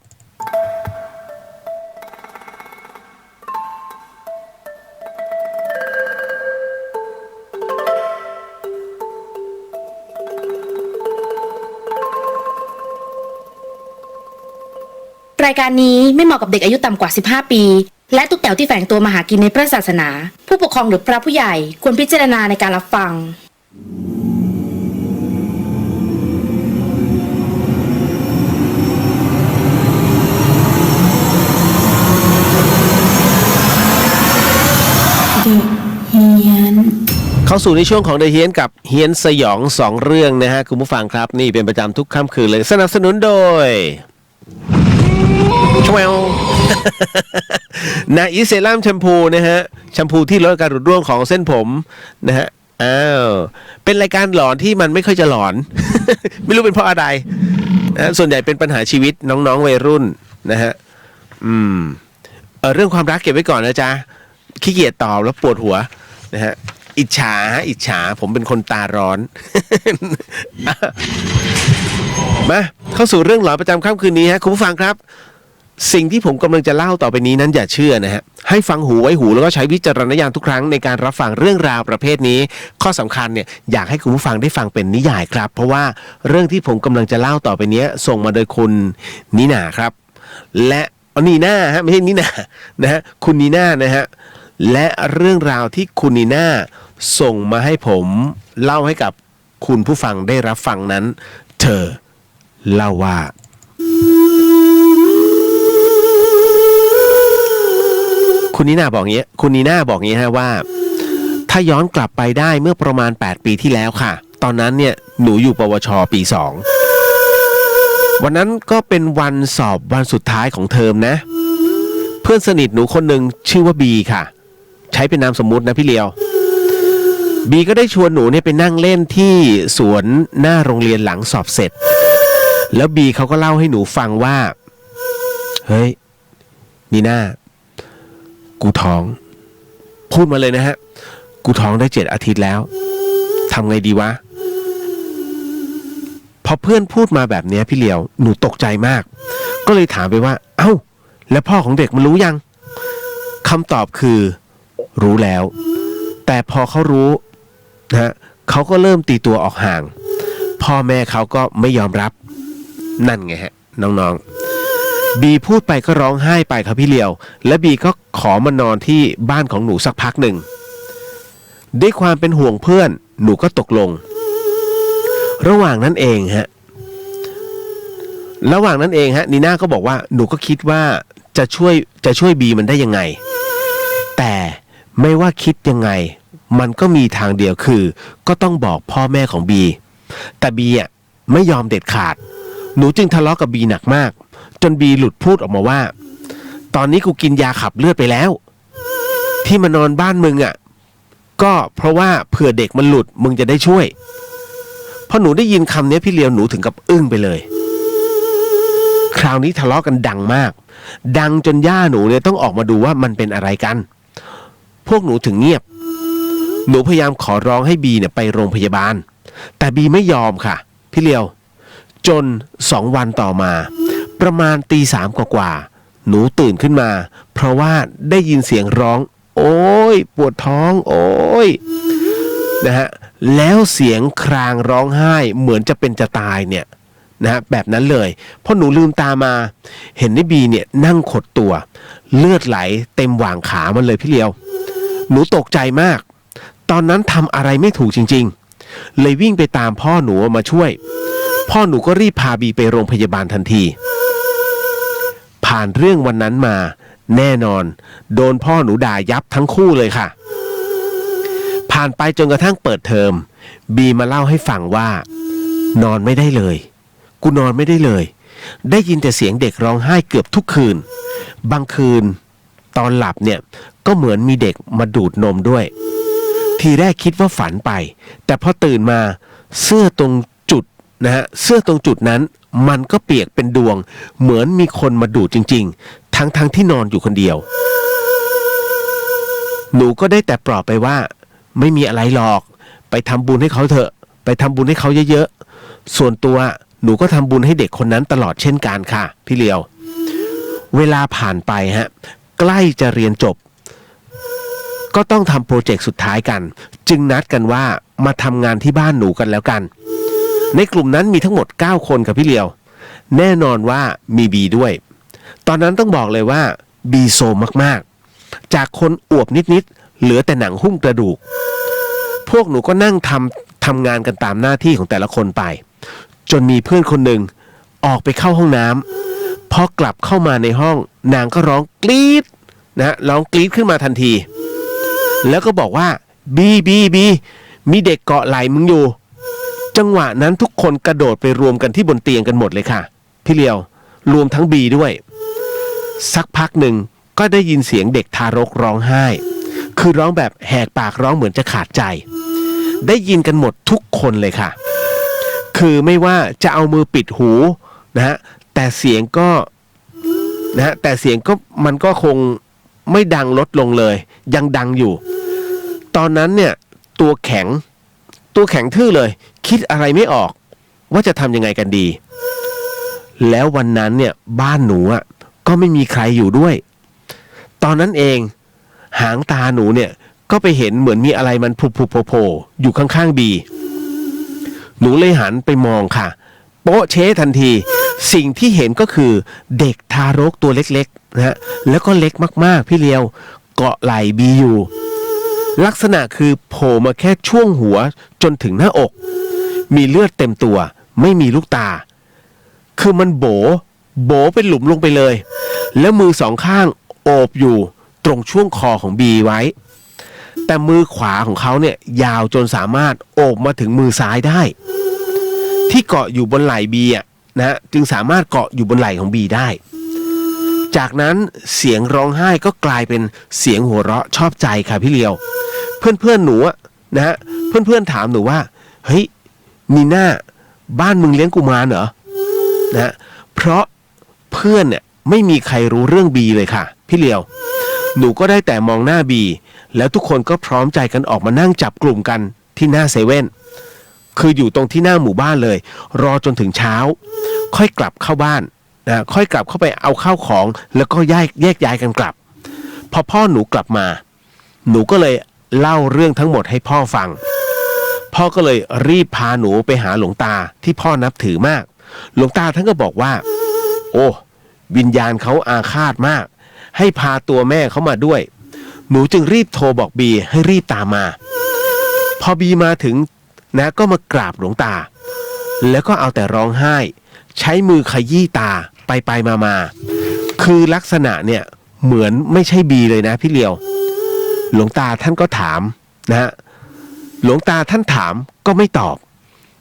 รายการนี้ไม่เหมาะกับเด็กอายุต่ำกว่า 15 ปี และทุกแถวที่แฝงตัวมาหากินในพระศาสนา ผู้ปกครองหรือพระผู้ใหญ่ควรพิจารณาในการรับฟัง เข้าสู่ในช่วงของเดอะเฮียนกับเฮียนสยอง2เรื่องนะฮะคุณผู้ฟังครับนี่เป็นประจำทุกค่ำคืนเลยสนับสนุนโดยชวล นาอีเซรั่มแชมพูนะฮะแชมพูที่ลดการหลุดร่วงของเส้นผมนะฮะเป็นรายการหลอนที่มันไม่ค่อยจะหลอน ไม่รู้เป็นเพราะอะไรนะส่วนใหญ่เป็นปัญหาชีวิตน้องๆวัยรุ่นนะฮะเรื่องความรักเก็บไว้ก่อนนะจ๊ะขี้เกียจตอบแล้วปวดหัวนะฮะอิจฉาผมเป็นคนตาร้อน มาเข้าสู่เรื่องหลอนประจำค่ำคืนนี้ฮะคุณผู้ฟังครับสิ่งที่ผมกำลังจะเล่าต่อไปนี้นั้นอย่าเชื่อนะฮะให้ฟังหูไว้หูแล้วก็ใช้วิจารณญาณทุกครั้งในการรับฟังเรื่องราวประเภทนี้ข้อสำคัญเนี่ยอยากให้คุณผู้ฟังได้ฟังเป็นนิยายครับเพราะว่าเรื่องที่ผมกำลังจะเล่าต่อไปนี้ส่งมาโดยคุณนีน่าครับและนีน่าฮะไม่ใช่นีน่านะฮะคุณนีน่านะฮะและเรื่องราวที่คุณนีน่าส่งมาให้ผมเล่าให้กับคุณผู้ฟังได้รับฟังนั้นเธอเล่าว่าคุณนีน่าบอกงี้ฮะว่าถ้าย้อนกลับไปได้เมื่อประมาณ8ปีที่แล้วค่ะตอนนั้นเนี่ยหนูอยู่ปวชปี2วันนั้นก็เป็นวันสอบวันสุดท้ายของเทอมนะเพื่อนสนิทหนูคนหนึ่งชื่อว่าบีค่ะใช้เป็นนามสมมุตินะพี่เลียวบีก็ได้ชวนหนูเนี่ยไปนั่งเล่นที่สวนหน้าโรงเรียนหลังสอบเสร็จแล้วบีเขาก็เล่าให้หนูฟังว่าเฮ้ยนีน่ากูท้องพูดมาเลยนะฮะกูท้องได้7 อาทิตย์แล้วทำไงดีวะพอเพื่อนพูดมาแบบนี้พี่เลียวหนูตกใจมากก็เลยถามไปว่าเอ้าแล้วพ่อของเด็กมันรู้ยังคำตอบคือรู้แล้วแต่พอเขารู้นะฮะเขาก็เริ่มตีตัวออกห่างพ่อแม่เขาก็ไม่ยอมรับนั่นไงฮะน้องๆบีพูดไปก็ร้องไห้ไปครับพี่เลียวและบีก็ขอมานอนที่บ้านของหนูสักพักหนึ่งด้วยความเป็นห่วงเพื่อนหนูก็ตกลงระหว่างนั้นเองฮะนีน่าก็บอกว่าหนูก็คิดว่าจะช่วยบีมันได้ยังไงแต่ไม่ว่าคิดยังไงมันก็มีทางเดียวคือก็ต้องบอกพ่อแม่ของบีแต่บีอ่ะไม่ยอมเด็ดขาดหนูจึงทะเลาะกับบีหนักมากจนบีหลุดพูดออกมาว่าตอนนี้กูกินยาขับเลือดไปแล้วที่มานอนบ้านมึงอ่ะก็เพราะว่าเผื่อเด็กมันหลุดมึงจะได้ช่วยพอหนูได้ยินคำนี้พี่เลียวหนูถึงกับอึ้งไปเลยคราวนี้ทะเลาะกันดังมากดังจนย่าหนูเนี่ยต้องออกมาดูว่ามันเป็นอะไรกันพวกหนูถึงเงียบหนูพยายามขอร้องให้บีเนี่ยไปโรงพยาบาลแต่บีไม่ยอมค่ะพี่เลียวจน2 วันต่อมาประมาณตี 3กว่าหนูตื่นขึ้นมาเพราะว่าได้ยินเสียงร้องโอ๊ยปวดท้องโอ๊ยนะฮะแล้วเสียงครางร้องไห้เหมือนจะเป็นจะตายเนี่ยนะฮะแบบนั้นเลยพอหนูลืมตามาเห็นไอ้บีเนี่ยนั่งขดตัวเลือดไหลเต็มหว่างขามันเลยพี่เลียวหนูตกใจมากตอนนั้นทำอะไรไม่ถูกจริงๆเลยวิ่งไปตามพ่อหนูมาช่วยพ่อหนูก็รีบพาบีไปโรงพยาบาลทันทีผ่านเรื่องวันนั้นมาแน่นอนโดนพ่อหนูด่ายับทั้งคู่เลยค่ะผ่านไปจนกระทั่งเปิดเทอมบีมาเล่าให้ฟังว่านอนไม่ได้เลยกูนอนไม่ได้เลยได้ยินแต่เสียงเด็กร้องไห้เกือบทุกคืนบางคืนตอนหลับเนี่ยก็เหมือนมีเด็กมาดูดนมด้วยทีแรกคิดว่าฝันไปแต่พอตื่นมาเสื้อตรงจุดนั้นมันก็เปียกเป็นดวงเหมือนมีคนมาดูดจริงๆทั้งที่นอนอยู่คนเดียวหนูก็ได้แต่ปลอบไปว่าไม่มีอะไรหรอก ไปทำบุญให้เขาเถอะไปทำบุญให้เขาเยอะๆส่วนตัวหนูก็ทำบุญให้เด็กคนนั้นตลอดเช่นกันค่ะพี่เลียวเวลาผ่านไปฮะใกล้จะเรียนจบก็ต้องทำโปรเจกต์สุดท้ายกันจึงนัดกันว่ามาทำงานที่บ้านหนูกันแล้วกันในกลุ่มนั้นมีทั้งหมด9คนครับพี่เลียวแน่นอนว่ามีบีด้วยตอนนั้นต้องบอกเลยว่าบีโซมากๆจากคนอวบนิดๆเหลือแต่หนังหุ้มกระดูกพวกหนูก็นั่งทำงานกันตามหน้าที่ของแต่ละคนไปจนมีเพื่อนคนหนึ่งออกไปเข้าห้องน้ำพอกลับเข้ามาในห้องนางก็ร้องกรี๊ดนะร้องกรี๊ดขึ้นมาทันทีแล้วก็บอกว่าบีมีเด็กเกาะไหล่มึงอยู่จังหวะนั้นทุกคนกระโดดไปรวมกันที่บนเตียงกันหมดเลยค่ะพี่เลียวรวมทั้งบีด้วยสักพักหนึ่งก็ได้ยินเสียงเด็กทารกร้องไห้คือร้องแบบแหกปากร้องเหมือนจะขาดใจได้ยินกันหมดทุกคนเลยค่ะคือไม่ว่าจะเอามือปิดหูนะฮะแต่เสียงก็มันก็คงไม่ดังลดลงเลยยังดังอยู่ตอนนั้นเนี่ยตัวแข็งทื่อเลยคิดอะไรไม่ออกว่าจะทำยังไงกันดีแล้ววันนั้นเนี่ยบ้านหนูอ่ะก็ไม่มีใครอยู่ด้วยตอนนั้นเองหางตาหนูเนี่ยก็ไปเห็นเหมือนมีอะไรมันพุบๆโผล่ๆอยู่ข้างๆบีหนูเลยหันไปมองค่ะโป๊ะเช๊ทันทีสิ่งที่เห็นก็คือเด็กทารกตัวเล็กๆนะฮะแล้วก็เล็กมากๆพี่เลียวเกาะไหล่บีอยู่ลักษณะคือโผล่มาแค่ช่วงหัวจนถึงหน้าอกมีเลือดเต็มตัวไม่มีลูกตาคือมันโบเป็นหลุมลงไปเลยแล้วมือสองข้างโอบอยู่ตรงช่วงคอของบีไว้แต่มือขวาของเขาเนี่ยยาวจนสามารถโอบมาถึงมือซ้ายได้ที่เกาะอยู่บนไหล่บีอ่ะนะจึงสามารถเกาะอยู่บนไหล่ของบีได้จากนั้นเสียงร้องไห้ก็กลายเป็นเสียงหัวเราะชอบใจค่ะพี่เลียวเพื่อนหนูนะฮะเพื่อนถามหนูว่าเฮ้ยนีน่าบ้านมึงเลี้ยงกุมารเหรอนะเพราะเพื่อนเนี่ยไม่มีใครรู้เรื่องบีเลยค่ะพี่เลียวหนูก็ได้แต่มองหน้าบีแล้วทุกคนก็พร้อมใจกันออกมานั่งจับกลุ่มกันที่หน้าเซเว่นคืออยู่ตรงที่หน้าหมู่บ้านเลยรอจนถึงเช้าค่อยกลับเข้าบ้านนะค่อยกลับเข้าไปเอาข้าวของแล้วก็แยกย้ายกันกลับพอพ่อหนูกลับมาหนูก็เลยเล่าเรื่องทั้งหมดให้พ่อฟังพ่อก็เลยรีบพาหนูไปหาหลวงตาที่พ่อนับถือมากหลวงตาท่านก็บอกว่าโอ้วิญญาณเขาอาฆาตมากให้พาตัวแม่เขามาด้วยหนูจึงรีบโทรบอกบีให้รีบตามมาพอบีมาถึงนะก็มากราบหลวงตาแล้วก็เอาแต่ร้องไห้ใช้มือขยี้ตาไปมาคือลักษณะเนี่ยเหมือนไม่ใช่บีเลยนะพี่เลียวหลวงตาท่านก็ถามนะฮะหลวงตาท่านถามก็ไม่ตอบ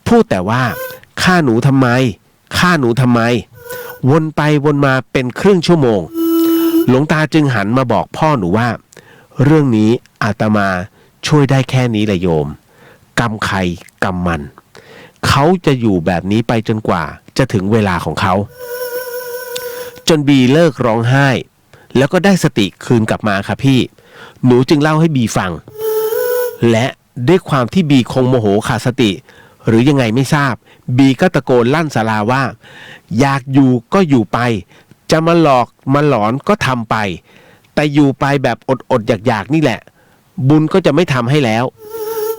พูดแต่ว่าฆ่าหนูทำไมวนไปวนมาเป็นครึ่งชั่วโมงหลวงตาจึงหันมาบอกพ่อหนูว่าเรื่องนี้อาตมาช่วยได้แค่นี้แหละโยมกรรมใครกรรมมันเขาจะอยู่แบบนี้ไปจนกว่าจะถึงเวลาของเขาจนบีเลิกร้องไห้แล้วก็ได้สติคืนกลับมาค่ะพี่หนูจึงเล่าให้บีฟังและด้วยความที่บีคงโมโหขาดสติหรือยังไงไม่ทราบบีก็ตะโกนลั่นศาลาว่าอยากอยู่ก็อยู่ไปจะมาหลอกมาหลอนก็ทำไปแต่อยู่ไปแบบอดอยากนี่แหละบุญก็จะไม่ทำให้แล้ว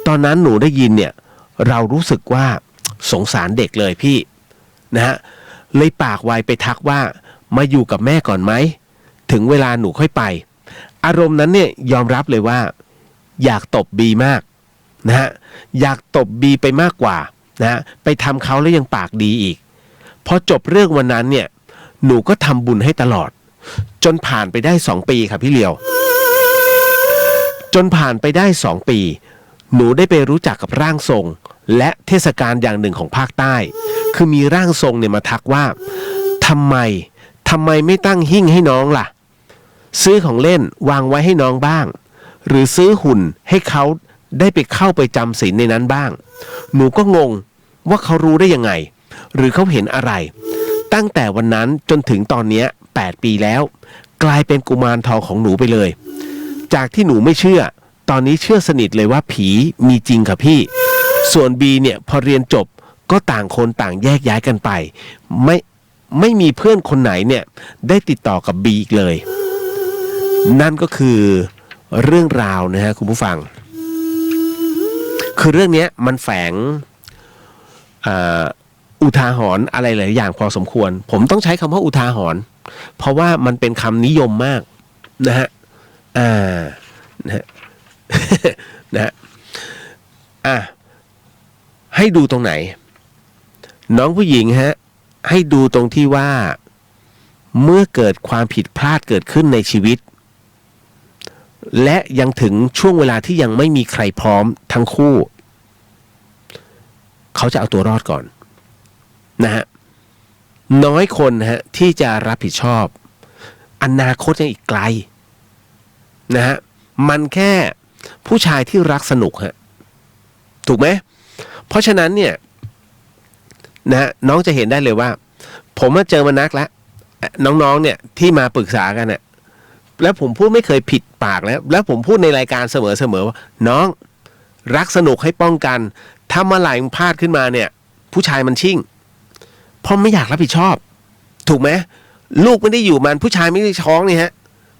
ตอนนั้นหนูได้ยินเนี่ยเรารู้สึกว่าสงสารเด็กเลยพี่นะฮะเลยปากไวไปทักว่ามาอยู่กับแม่ก่อนไหมถึงเวลาหนูค่อยไปอารมณ์นั้นเนี่ยยอมรับเลยว่าอยากตบบีมากนะฮะอยากตบบีไปมากกว่านะไปทำเขาแล้วยังปากดีอีกพอจบเรื่องวันนั้นเนี่ยหนูก็ทำบุญให้ตลอดจนผ่านไปได้2 ปีครับพี่เลียวจนผ่านไปได้2 ปีหนูได้ไปรู้จักกับร่างทรงและเทศกาลอย่างหนึ่งของภาคใต้คือมีร่างทรงเนี่ยมาทักว่าทำไมไม่ตั้งหิ้งให้น้องล่ะซื้อของเล่นวางไว้ให้น้องบ้างหรือซื้อหุ่นให้เขาได้ไปเข้าไปจำศีลในนั้นบ้างหนูก็งงว่าเขารู้ได้ยังไงหรือเขาเห็นอะไรตั้งแต่วันนั้นจนถึงตอนนี้8 ปีแล้วกลายเป็นกุมารทองของหนูไปเลยจากที่หนูไม่เชื่อตอนนี้เชื่อสนิทเลยว่าผีมีจริงค่ะพี่ ส่วน B เนี่ยพอเรียนจบก็ต่างคนต่างแยกย้ายกันไปไม่มีเพื่อนคนไหนเนี่ยได้ติดต่อกับ B อีกเลยนั่นก็คือเรื่องราวนะฮะคุณผู้ฟังคือเรื่องนี้มันแฝงอุทาหรณ์อะไรหลายอย่างพอสมควรผมต้องใช้คำว่าอุทาหรณ์เพราะว่ามันเป็นคำนิยมมากนะฮะนะฮะ นะฮะให้ดูตรงไหนน้องผู้หญิงฮะให้ดูตรงที่ว่าเมื่อเกิดความผิดพลาดเกิดขึ้นในชีวิตและยังถึงช่วงเวลาที่ยังไม่มีใครพร้อมทั้งคู่เขาจะเอาตัวรอดก่อนนะฮะน้อยคนฮะที่จะรับผิดชอบอนาคตยังอีกไกลนะฮะมันแค่ผู้ชายที่รักสนุกฮะถูกไหมเพราะฉะนั้นเนี่ยนะฮะน้องจะเห็นได้เลยว่าผมมาเจอมานักแล้วน้องๆเนี่ยที่มาปรึกษากันเนี่ยแล้วผมพูดไม่เคยผิดปากแล้วผมพูดในรายการเสมอว่าน้องรักสนุกให้ป้องกันถ้าเมื่อไหร่พลาดขึ้นมาเนี่ยผู้ชายมันชิ่งเพราะไม่อยากรับผิดชอบถูกไหมลูกไม่ได้อยู่มันผู้ชายไม่ได้ท้องนี่ฮะ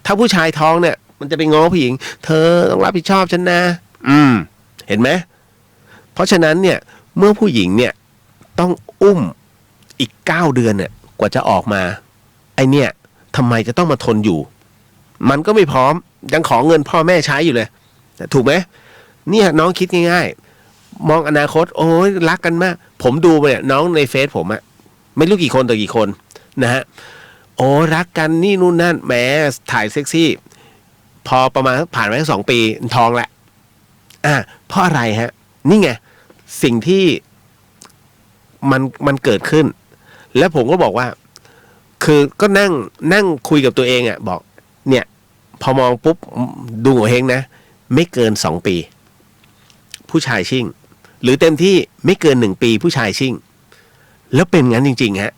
ถ้าผู้ชายท้องเนี่ยมันจะไปง้อผู้หญิงเธอต้องรับผิดชอบฉันนะเห็นไหมเพราะฉะนั้นเนี่ยเมื่อผู้หญิงเนี่ยต้องอุ้มอีก9 เดือนเนี่ยกว่าจะออกมาไอเนี่ยทำไมจะต้องมาทนอยู่มันก็ไม่พร้อมยังขอเงินพ่อแม่ใช้อยู่เลยถูกไหมเนี่ยน้องคิดง่ายๆมองอนาคตโอ้ยรักกันมากผมดูไปเนี่ยน้องในเฟซผมอะไม่รู้กี่คนต่อกี่คนนะฮะโอ้รักกันนี่นู่นนั่นแหมถ่ายเซ็กซี่พอประมาณผ่านไป2 ปีท้องแหละเพราะอะไรฮะนี่ไงสิ่งที่มันเกิดขึ้นแล้วผมก็บอกว่าคือก็นั่งคุยกับตัวเองอะบอกเนี่ยพอมองปุ๊บดูหัวเฮงนะไม่เกิน2 ปีผู้ชายชิ่งหรือเต็มที่ไม่เกิน1 ปีผู้ชายชิ่งแล้วเป็นงั้นจริงๆฮะ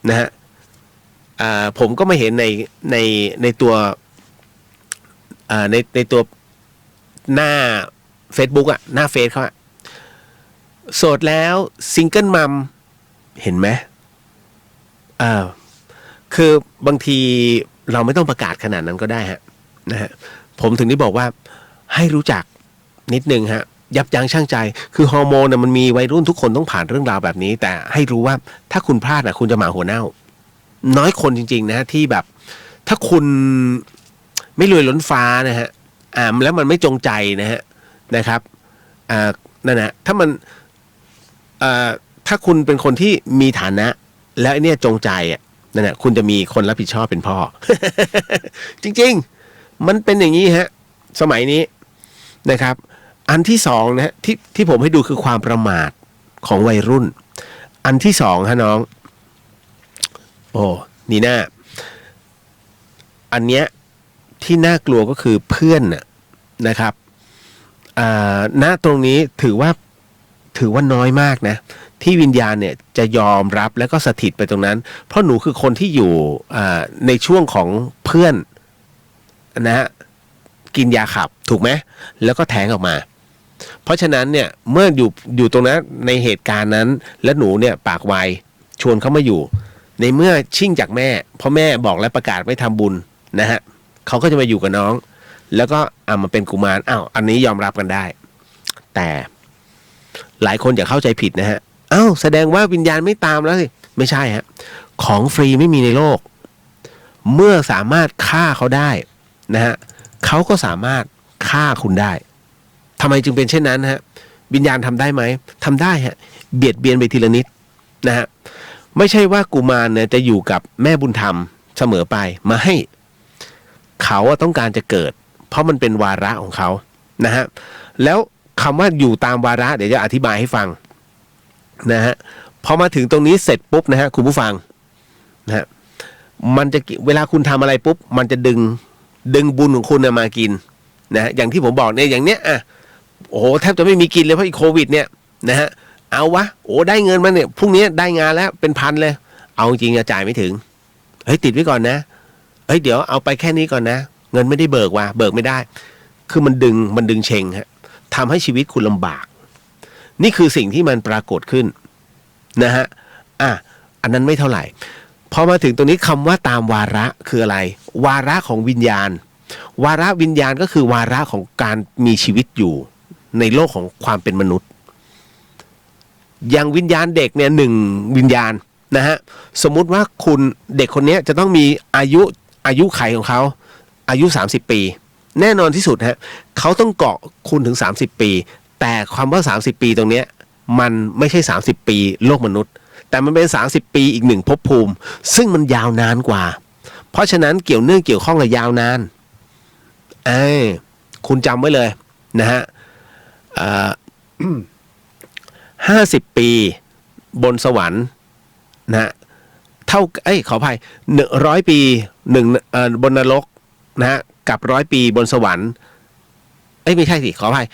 นะฮะผมก็มาเห็นในตัวในตัวหน้า Facebook อะหน้าเฟซเขาอะโสดแล้วซิงเกิลมัมเห็นไหมคือบางทีเราไม่ต้องประกาศขนาดนั้นก็ได้ฮะนะฮะผมถึงได้บอกว่าให้รู้จักนิดนึงฮะยับยั้งชั่งใจคือฮอร์โมนน่ะมันมีวัยรุ่นทุกคนต้องผ่านเรื่องราวแบบนี้แต่ให้รู้ว่าถ้าคุณพลาดคุณจะหมาหัวเน่าน้อยคนจริงๆนะที่แบบถ้าคุณไม่รวยล้นฟ้านะฮะแล้วมันไม่จงใจนะครับนั่นนะถ้ามันถ้าคุณเป็นคนที่มีฐานะแล้วเนี่ยจงใจนั่นแหละคุณจะมีคนรับผิดชอบเป็นพ่อ จริงๆมันเป็นอย่างนี้ฮะสมัยนี้นะครับอันที่สองนะฮะที่ผมให้ดูคือความประมาทของวัยรุ่นอันที่สองฮะน้องโอ้นี่น่าอันเนี้ยที่น่ากลัวก็คือเพื่อนนะครับณตรงนี้ถือว่าน้อยมากนะที่วิญญาณเนี่ยจะยอมรับแล้วก็สถิตไปตรงนั้นเพราะหนูคือคนที่อยู่ในช่วงของเพื่อนนะฮะกินยาขับถูกไหมแล้วก็แท้งออกมาเพราะฉะนั้นเนี่ยเมื่ออยู่ตรงนั้นในเหตุการณ์นั้นและหนูเนี่ยปากไวชวนเขามาอยู่ในเมื่อชิ่งจากแม่เพราะแม่บอกและประกาศไม่ทำบุญนะฮะเขาก็จะมาอยู่กับน้องแล้วก็มาเป็นกุมารอันนี้ยอมรับกันได้แต่หลายคนอย่าเข้าใจผิดนะฮะแสดงว่าวิญญาณไม่ตามแล้วสิไม่ใช่ฮะของฟรีไม่มีในโลกเมื่อสามารถฆ่าเขาได้นะฮะเขาก็สามารถฆ่าคุณได้ทำไมจึงเป็นเช่นนั้นฮะวิญญาณทำได้ไหมทำได้ฮะเบียดเบียนไปทีละนิดนะฮะไม่ใช่ว่ากุมารเนี่ยจะอยู่กับแม่บุญธรรมเสมอไปมาให้เขาต้องการจะเกิดเพราะมันเป็นวาระของเขานะฮะแล้วคำว่าอยู่ตามวาระเดี๋ยวจะอธิบายให้ฟังนะฮะพอมาถึงตรงนี้เสร็จปุ๊บนะฮะคุณผู้ฟังนะฮะมันจะเวลาคุณทำอะไรปุ๊บมันจะดึงบุญของคุณมากินนะฮะอย่างที่ผมบอกเนี่ยอย่างเนี้ยโอ้โหแทบจะไม่มีกินเลยเพราะโควิดเนี่ยนะฮะเอาวะโอ้ได้เงินมาเนี่ยพรุ่งนี้ได้งานแล้วเป็นพันเลยเอาจริงจ่ายไม่ถึงเฮ้ยติดไว้ก่อนนะเฮ้ยเดี๋ยวเอาไปแค่นี้ก่อนนะเงินไม่ได้เบิกไม่ได้คือมันดึงเชงฮะทำให้ชีวิตคุณลำบาก นี่คือสิ่งที่มันปรากฏขึ้นนะฮะอันนั้นไม่เท่าไหร่พอมาถึงตรงนี้คำว่าตามวาระคืออะไรวาระของวิญญาณวาระวิญญาณก็คือวาระของการมีชีวิตอยู่ในโลกของความเป็นมนุษย์อย่างวิญญาณเด็กเนี่ยหนึ่งวิญญาณนะฮะสมมุติว่าคุณเด็กคนนี้จะต้องมีอายุไขของเขาอายุ30 ปีแน่นอนที่สุดฮะเขาต้องเกาะคุณถึง30 ปีแต่ความว่า30 ปีตรงเนี้ยมันไม่ใช่30 ปีโลกมนุษย์แต่มันเป็น30 ปีอีกหนึ่งภพภูมิซึ่งมันยาวนานกว่าเพราะฉะนั้นเกี่ยวข้องและยาวนานคุณจำไว้เลยนะฮะ50 ปีบนสวรรค์นะเท่าขออภัย100 ปีบนนรกนะฮะกับ100 ปีบนสวรรค์ไม่ใช่สิขออภัย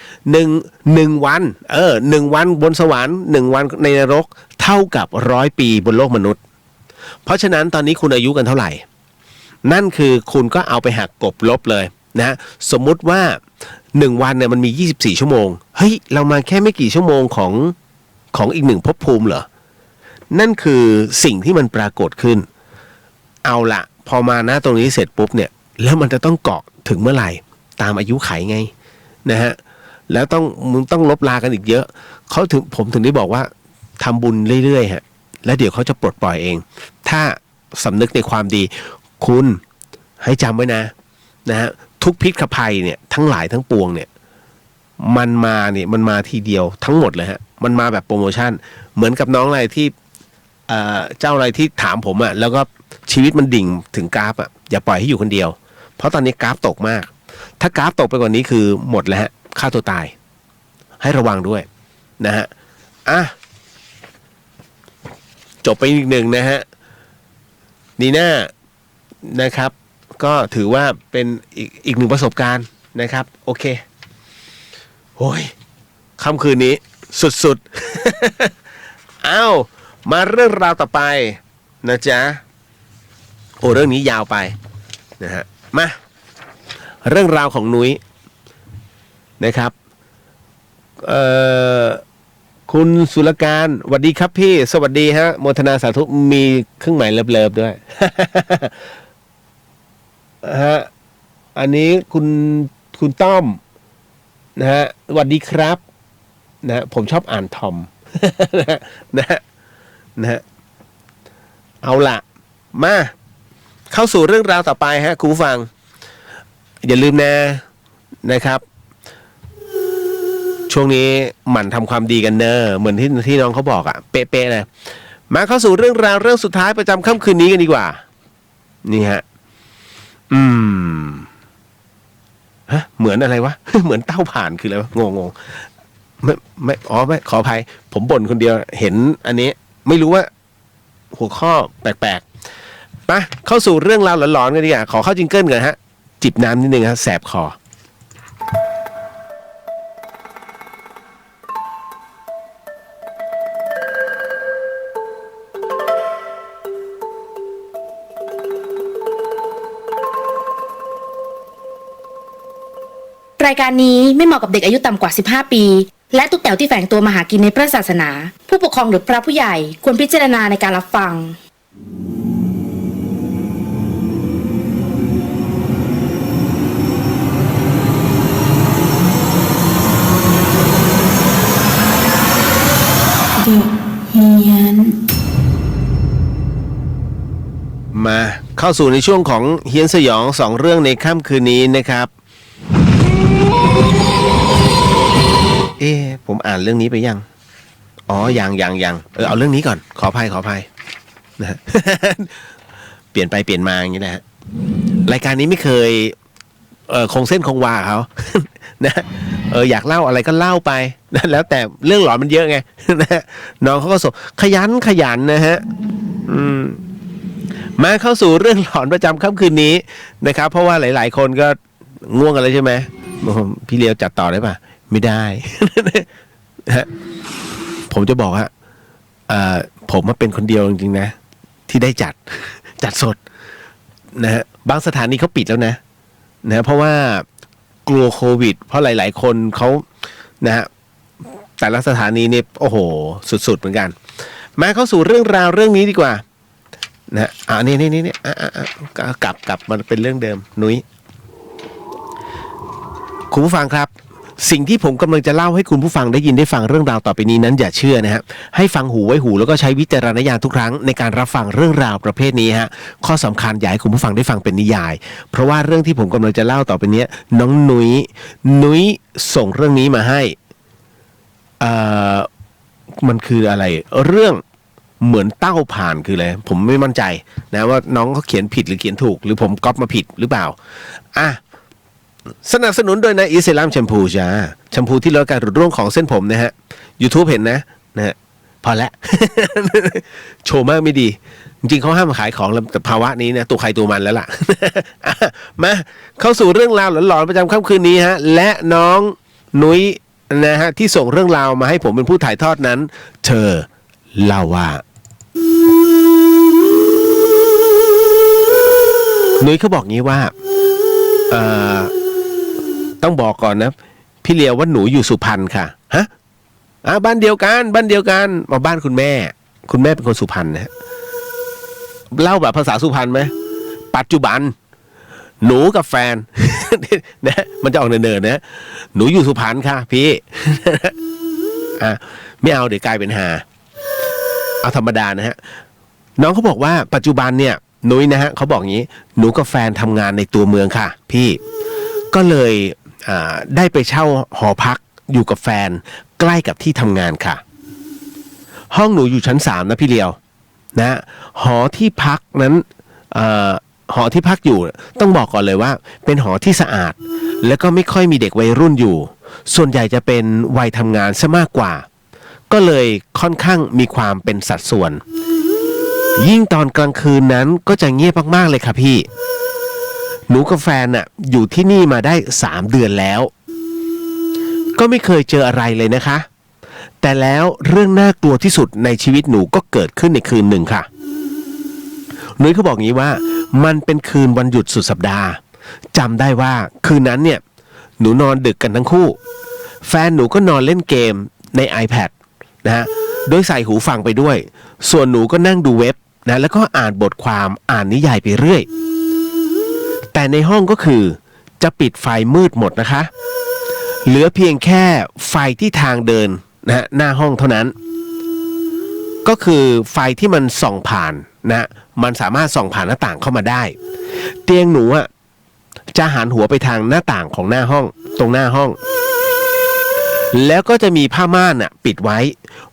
1 วัน1 วันบนสวรรค์1 วันในนรกเท่ากับ100 ปีบนโลกมนุษย์เพราะฉะนั้นตอนนี้คุณอายุกันเท่าไหร่นั่นคือคุณก็เอาไปหักกบลบเลยนะสมมุติว่า1 วันเนี่ยมันมี24 ชั่วโมงเฮ้ยเรามาแค่ไม่กี่ชั่วโมงของอีกหนึ่งภพภูมิเหรอนั่นคือสิ่งที่มันปรากฏขึ้นเอาละพอมาตรงนี้เสร็จปุ๊บเนี่ยแล้วมันจะต้องเกาะถึงเมื่อไหร่ตามอายุไขไงนะฮะแล้วมึงต้องลบลากันอีกเยอะผมถึงได้บอกว่าทำบุญเรื่อยๆฮะแล้วเดี๋ยวเขาจะปลดปล่อยเองถ้าสำนึกในความดีคุณให้จำไว้นะฮะทุกพิษภัยเนี่ยทั้งหลายทั้งปวงเนี่ยมันมาทีเดียวทั้งหมดเลยฮะมันมาแบบโปรโมชั่นเหมือนกับน้องอะไรที่เจ้าอะไรที่ถามผมอะแล้วก็ชีวิตมันดิ่งถึงกราฟอะอย่าปล่อยให้อยู่คนเดียวเพราะตอนนี้กราฟตกมากถ้ากราฟตกไปกว่านี้คือหมดแล้วฮะฆ่าตัวตายให้ระวังด้วยนะฮะจบไปอีกหนึ่งนะฮะนีน่านะครับก็ถือว่าเป็นอีกหนึ่งประสบการณ์นะครับโอเคโอ้ยค่ำคืนนี้สุดๆมาเรื่องราวต่อไปนะจ๊ะเรื่องนี้ยาวไปนะฮะมาเรื่องราวของนุ้ยนะครับคุณสุรการสวัสดีครับพี่สวัสดีฮะโมทนาสาธุมีเครื่องหมายเลิฟๆด้วย ฮะอันนี้คุณต้อมนะฮะสวัสดีครับนะผมชอบอ่านทอม นะฮะเอาละมาเข้าสู่เรื่องราวต่อไปฮะคุณผู้ฟังอย่าลืมนะครับช่วงนี้หมั่นทำความดีกันเนอะเหมือนที่น้องเขาบอกอะเป๊ะๆเลยมาเข้าสู่เรื่องราวเรื่องสุดท้ายประจำค่ำคืนนี้กันดีกว่านี่ฮะเหมือนอะไรวะ เหมือนเต้าผ่านคืออะไรวะงงไม่ขออภัยผมบ่นคนเดียวเห็นอันนี้ไม่รู้ว่าหัวข้อแปลกๆมาเข้าสู่เรื่องราวหลอนๆกันดีกว่าขอเข้าจิงเกิลก่อนฮะจิบน้ำนิดนึงฮะแสบคอรายการนี้ไม่เหมาะกับเด็กอายุต่ำกว่า15 ปีและตุ๊กแต๋วที่แฝงตัวมาหากินในพระศาสนาผู้ปกครองหรือพระผู้ใหญ่ควรพิจารณาในการรับฟังเด็กเฮียนมาเข้าสู่ในช่วงของเฮียนสยอง2 เรื่องในค่ำคืนนี้นะครับผมอ่านเรื่องนี้ไปยังยังเอาเรื่องนี้ก่อนขออภัยนะฮะ เปลี่ยนไปเปลี่ยนมาอย่างนี้นะฮะรายการนี้ไม่เคยคงเส้นคงวาเขา นะอยากเล่าอะไรก็เล่าไปนะแล้วแต่เรื่องหลอนมันเยอะไง นะน้องเขาก็ส่งขยันนะฮะมาเข้าสู่เรื่องหลอนประจำค่ำคืนนี้นะครับเพราะว่าหลายๆคนก็ง่วงกันเลยใช่ไหมพี่เลียวจัดต่อได้ป่ะไม่ได้ ผมจะบอกว่าผมมาเป็นคนเดียวจริงๆนะที่ได้จัดสดนะฮะบางสถานีเขาปิดแล้วนะเพราะว่ากลัวโควิดเพราะหลายๆคนเขานะฮะ แต่ละสถานีเนี่ยโอ้โหสุดๆเหมือนกันมาเข้าสู่เรื่องราวเรื่องนี้ดีกว่านะนี่กลับมันเป็นเรื่องเดิมนุ้ยคุณผู้ฟังครับสิ่งที่ผมกำลังจะเล่าให้คุณผู้ฟังได้ยินได้ฟังเรื่องราวต่อไปนี้นั้นอย่าเชื่อนะฮะให้ฟังหูไว้หูแล้วก็ใช้วิจารณญาณทุกครั้งในการรับฟังเรื่องราวประเภทนี้ฮะข้อสำคัญอยากให้คุณผู้ฟังได้ฟังเป็นนิยายเพราะว่าเรื่องที่ผมกำลังจะเล่าต่อไปนี้น้องนุ้ยส่งเรื่องนี้มาให้มันคืออะไรเรื่องเหมือนเต้าผ่านคืออะไรผมไม่มั่นใจนะว่าน้องเขาเขียนผิดหรือเขียนถูกหรือผมก๊อปมาผิดหรือเปล่าสนับสนุนโดยนะอีเซรั่มแชมพูจ้าแชมพูที่ลดการหลุดร่วงของเส้นผมนะฮะ YouTube เห็นนะฮะพอแล้ว โชว์มากไม่ดีจริงๆเขาห้ามขายของแต่ภาวะนี้นะตัวใครตัวมันแล้วล่ะ มาเข้าสู่เรื่องราวหลอนๆประจำค่ำคืนนี้ฮะและน้องนุ้ยนะฮะที่ส่งเรื่องราวมาให้ผมเป็นผู้ถ่ายทอดนั้นเธอเล่าว่านุ้ยเขาบอกงี้ว่าต้องบอกก่อนนะพี่เลียวว่าหนูอยู่สุพรรณค่ะฮะบ้านเดียวกันบ้านคุณแม่เป็นคนสุพรรณนะฮะเล่าแบบภาษาสุพรรณไหมปัจจุบันหนูกับแฟน นะมันจะออกเนินๆนะหนูอยู่สุพรรณค่ะพี่ไม่เอาเดี๋ยวกลายเป็นหาเอาธรรมดานะฮะน้องเขาบอกว่าปัจจุบันเนี่ยนุ้ยนะฮะเขาบอกงี้หนูกับแฟนทำงานในตัวเมืองค่ะพี่ก็เลยได้ไปเช่าหอพักอยู่กับแฟนใกล้กับที่ทำงานค่ะห้องหนูอยู่ชั้น3นะพี่เลียวนะหอที่พักนั้นหอที่พักอยู่ต้องบอกก่อนเลยว่าเป็นหอที่สะอาดแล้วก็ไม่ค่อยมีเด็กวัยรุ่นอยู่ส่วนใหญ่จะเป็นวัยทำงานซะมากกว่าก็เลยค่อนข้างมีความเป็นสัดส่วนยิ่งตอนกลางคืนนั้นก็จะเงียบมากๆเลยค่ะพี่หนูกับแฟนน่ะอยู่ที่นี่มาได้3 เดือนแล้วก็ไม่เคยเจออะไรเลยนะคะแต่แล้วเรื่องน่ากลัวที่สุดในชีวิตหนูก็เกิดขึ้นในคืนหนึ่งค่ะนุ้ยเขาบอกงี้ว่ามันเป็นคืนวันหยุดสุดสัปดาห์จำได้ว่าคืนนั้นเนี่ยหนูนอนดึกกันทั้งคู่แฟนหนูก็นอนเล่นเกมใน iPad นะฮะโดยใส่หูฟังไปด้วยส่วนหนูก็นั่งดูเว็บนะแล้วก็อ่านบทความอ่านนิยายไปเรื่อยแต่ในห้องก็คือจะปิดไฟมืดหมดนะคะเหลือเพียงแค่ไฟที่ทางเดินนะฮะหน้าห้องเท่านั้นก็คือไฟที่มันส่องผ่านนะมันสามารถส่องผ่านหน้าต่างเข้ามาได้เตียงหนูอ่ะจะหันหัวไปทางหน้าต่างของหน้าห้องตรงหน้าห้องแล้วก็จะมีผ้าม่านอ่ะปิดไว้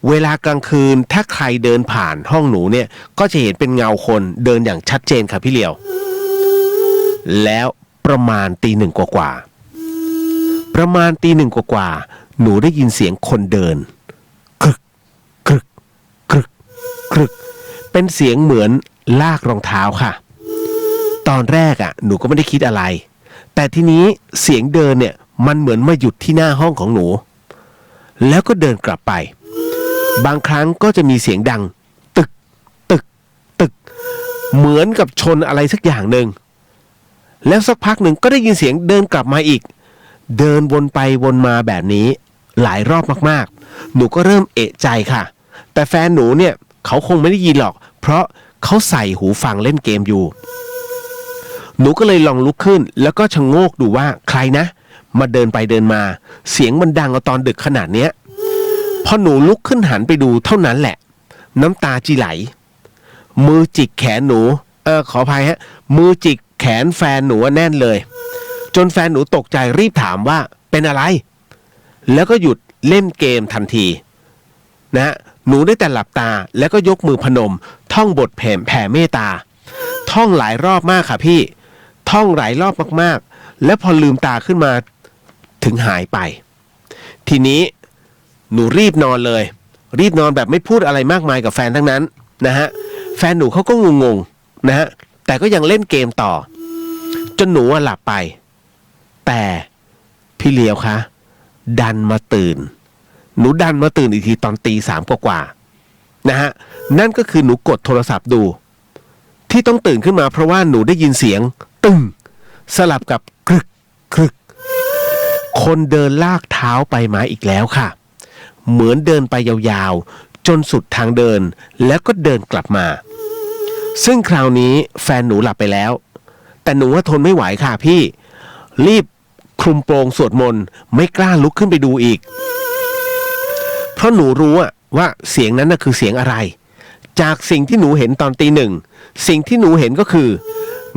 เวลากลางคืนถ้าใครเดินผ่านห้องหนูเนี่ยก็จะเห็นเป็นเงาคนเดินอย่างชัดเจนค่ะพี่เลียวแล้วประมาณตี 1กว่าประมาณตี 1กว่าหนูได้ยินเสียงคนเดินกรึกกรึกกรึกกรึกเป็นเสียงเหมือนลากรองเท้าค่ะตอนแรกอ่ะหนูก็ไม่ได้คิดอะไรแต่ทีนี้เสียงเดินเนี่ยมันเหมือนมาหยุดที่หน้าห้องของหนูแล้วก็เดินกลับไปบางครั้งก็จะมีเสียงดังตึกตึกตึกเหมือนกับชนอะไรสักอย่างหนึ่งแล้วสักพักหนึ่งก็ได้ยินเสียงเดินกลับมาอีกเดินวนไปวนมาแบบนี้หลายรอบมากๆหนูก็เริ่มเอะใจค่ะแต่แฟนหนูเนี่ยเขาคงไม่ได้ยินหรอกเพราะเขาใส่หูฟังเล่นเกมอยู่หนูก็เลยลองลุกขึ้นแล้วก็ชะโงกดูว่าใครนะมาเดินไปเดินมาเสียงมันดังเอาตอนดึกขนาดเนี้ยพอหนูลุกขึ้นหันไปดูเท่านั้นแหละน้ำตาจีไหลมือจิกแขนหนูขออภัยฮะมือจิกแขนแฟนหนูแน่นเลยจนแฟนหนูตกใจรีบถามว่าเป็นอะไรแล้วก็หยุดเล่นเกมทันทีนะหนูได้แต่หลับตาแล้วก็ยกมือพนมท่องบทแผ่เมตตาท่องหลายรอบมากค่ะพี่ท่องหลายรอบมากๆแล้วพอลืมตาขึ้นมาถึงหายไปทีนี้หนูรีบนอนเลยรีบนอนแบบไม่พูดอะไรมากมายกับแฟนทั้งนั้นนะฮะแฟนหนูเขาก็งงๆนะฮะแต่ก็ยังเล่นเกมต่อจนหนูหลับไปแต่พี่เลียวคะดันมาตื่นหนูดันมาตื่นอีกทีตอนตี 3กว่านะฮะนั่นก็คือหนูกดโทรศัพท์ดูที่ต้องตื่นขึ้นมาเพราะว่าหนูได้ยินเสียงตึ้งสลับกับกรึกกรึกคนเดินลากเท้าไปมาอีกแล้วค่ะ เหมือนเดินไปยาวๆจนสุดทางเดินแล้วก็เดินกลับมาซึ่งคราวนี้แฟนหนูหลับไปแล้วแต่หนูว่าทนไม่ไหวค่ะพี่รีบคลุมโปงสวดมนต์ไม่กล้าลุกขึ้นไปดูอีกเพราะหนูรู้ว่าเสียงนั้นคือเสียงอะไรจากสิ่งที่หนูเห็นตอนตีหนึ่งสิ่งที่หนูเห็นก็คือ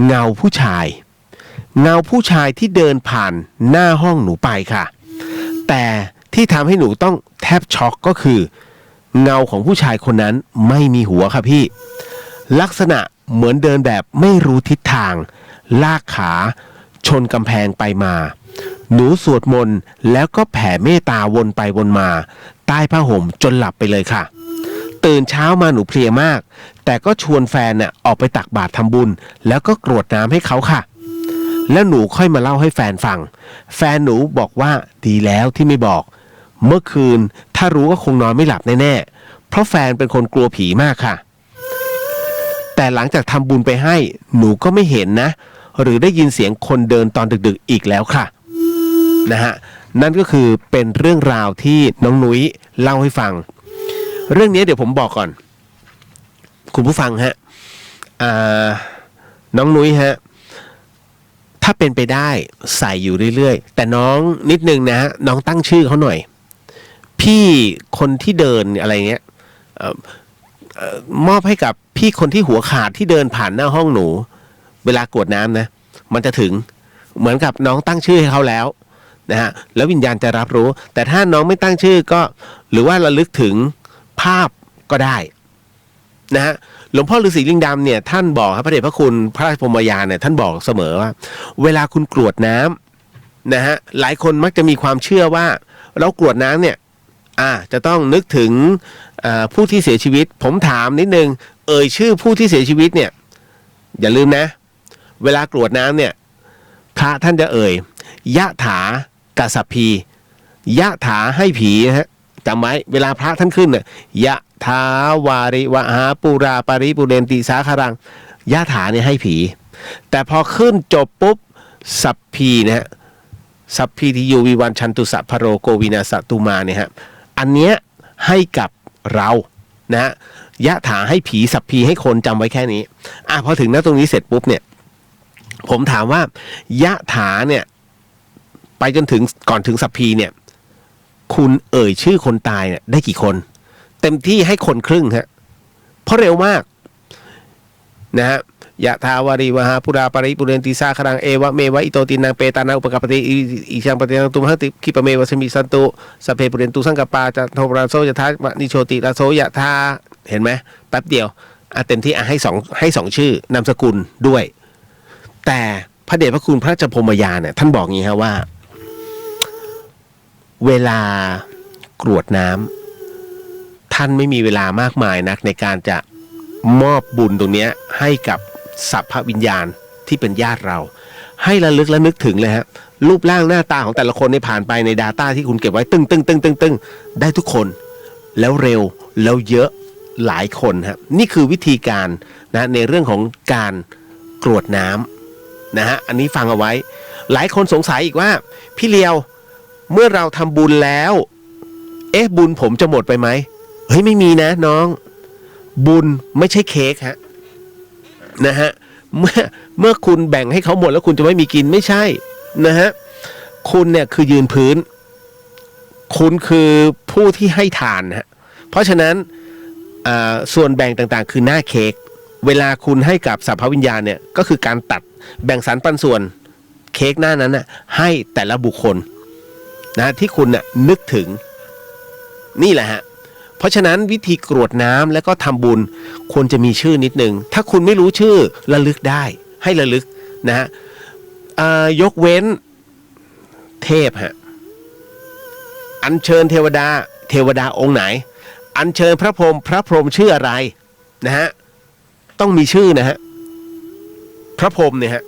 เงาผู้ชายที่เดินผ่านหน้าห้องหนูไปค่ะแต่ที่ทำให้หนูต้องแทบช็อกก็คือเงาของผู้ชายคนนั้นไม่มีหัวค่ะพี่ลักษณะเหมือนเดินแบบไม่รู้ทิศทางลากขาชนกำแพงไปมาหนูสวดมนต์แล้วก็แผ่เมตตาวนไปวนมาใต้ผ้าห่มจนหลับไปเลยค่ะตื่นเช้ามาหนูเพลียมากแต่ก็ชวนแฟนออกไปตักบาตรทำบุญแล้วก็กรวดน้ำให้เขาค่ะแล้วหนูค่อยมาเล่าให้แฟนฟังแฟนหนูบอกว่าดีแล้วที่ไม่บอกเมื่อคืนถ้ารู้ก็คงนอนไม่หลับแน่ๆเพราะแฟนเป็นคนกลัวผีมากค่ะแต่หลังจากทำบุญไปให้หนูก็ไม่เห็นนะหรือได้ยินเสียงคนเดินตอนดึกๆอีกแล้วค่ะนะฮะนั่นก็คือเป็นเรื่องราวที่น้องนุ้ยเล่าให้ฟังเรื่องนี้เดี๋ยวผมบอกก่อนคุณผู้ฟังฮะน้องนุ้ยฮะถ้าเป็นไปได้ใส่อยู่เรื่อยๆแต่น้องนิดนึงนะน้องตั้งชื่อเขาหน่อยพี่คนที่เดินอะไรเงี้ยมอบให้กับพี่คนที่หัวขาดที่เดินผ่านหน้าห้องหนูเวลากรวดน้ำนะมันจะถึงเหมือนกับน้องตั้งชื่อให้เขาแล้วนะฮะแล้ววิญญาณจะรับรู้แต่ถ้าน้องไม่ตั้งชื่อก็หรือว่าระลึกถึงภาพก็ได้นะฮะหลวงพ่อฤาษีลิงดำเนี่ยท่านบอกครับพระเดชพระคุณพระราชพรหมยานเนี่ยท่านบอกเสมอว่าเวลาคุณกรวดน้ำนะฮะหลายคนมักจะมีความเชื่อว่าเรากรวดน้ำเนี่ยจะต้องนึกถึงผู้ที่เสียชีวิตผมถามนิดนึงชื่อผู้ที่เสียชีวิตเนี่ยอย่าลืมนะเวลากรวดน้ำเนี่ยพระท่านจะยะถากสัพพียะถาให้ผีนะฮะจำไว้เวลาพระท่านขึ้นเนี่ยยะถาวาริวหาปูราปาริปุเรนติสาคารังยะถาเนี่ยให้ผีแต่พอขึ้นจบปุ๊บสัพพีนะฮะสัพพีที่อยู่วิวันชันตุสัพพโรโกวินาสตุมาเนี่ยฮะอันเนี้ยให้กับเรานะฮะยะถาให้ผีสัพพีให้คนจำไว้แค่นี้พอถึงตรงนี้เสร็จปุ๊บเนี่ยผมถามว่ายะถาเนี่ยไปจนถึงก่อนถึงสัพพีเนี่ยคุณชื่อคนตายเนี่ยได้กี่คนเต็มที่ให้คนครึ่งฮะเพราะเร็วมากนะฮะยะทาวาริวหาปุราปาริปุเรนติสาครังเอวะเมวะอิโตตินังเปตานังอุปกัปปติอิชังปฏินังตุมหัติคิปะเมวะสมิสันตุสัพเพปุเรนตุสังกปาจะโทราโซยะทามะนิโชติราโซยะทาเห็นไหมแป๊บเดียวเต็มที่ให้สองชื่อนามสกุลด้วยแต่พระเดชพระคุณพระเจ้าพรหมยานเนี่ยท่านบอกงี้ฮะว่าเวลากรวดน้ำท่านไม่มีเวลามากมายนักในการจะมอบบุญตรงนี้ให้กับสัพพวิญญาณที่เป็นญาติเราให้ระลึกและนึกถึงเลยฮะรูปร่างหน้าตาของแต่ละคนในผ่านไปใน Data ที่คุณเก็บไว้ตึ้งได้ทุกคนแล้วเร็วแล้วเยอะหลายคนครับนี่คือวิธีการนะในเรื่องของการกรวดน้ำนะฮะอันนี้ฟังเอาไว้หลายคนสงสัยอีกว่าพี่เลียวเมื่อเราทำบุญแล้วบุญผมจะหมดไปไหมเฮ้ยไม่มีนะน้องบุญไม่ใช่เค้กฮะนะฮะเมื่อคุณแบ่งให้เขาหมดแล้วคุณจะไม่มีกินไม่ใช่นะฮะคุณเนี่ยคือยืนพื้นคุณคือผู้ที่ให้ทานฮะเพราะฉะนั้นส่วนแบ่งต่างๆคือหน้าเค้กเวลาคุณให้กับสัพพวิญญาณเนี่ยก็คือการตัดแบ่งสรรปันส่วนเค้กหน้านั้นน่ะให้แต่ละบุคคลนะที่คุณน่ะนึกถึงนี่แหละฮะเพราะฉะนั้นวิธีกรวดน้ำแล้วก็ทำบุญควรจะมีชื่อนิดนึงถ้าคุณไม่รู้ชื่อระลึกได้ให้ระลึกนะฮะยกเว้นเทพฮะอัญเชิญเทวดาองค์ไหนอัญเชิญพระพรหมชื่ออะไรนะฮะต้องมีชื่อนะฮะพระพรหมเนี่ยฮะ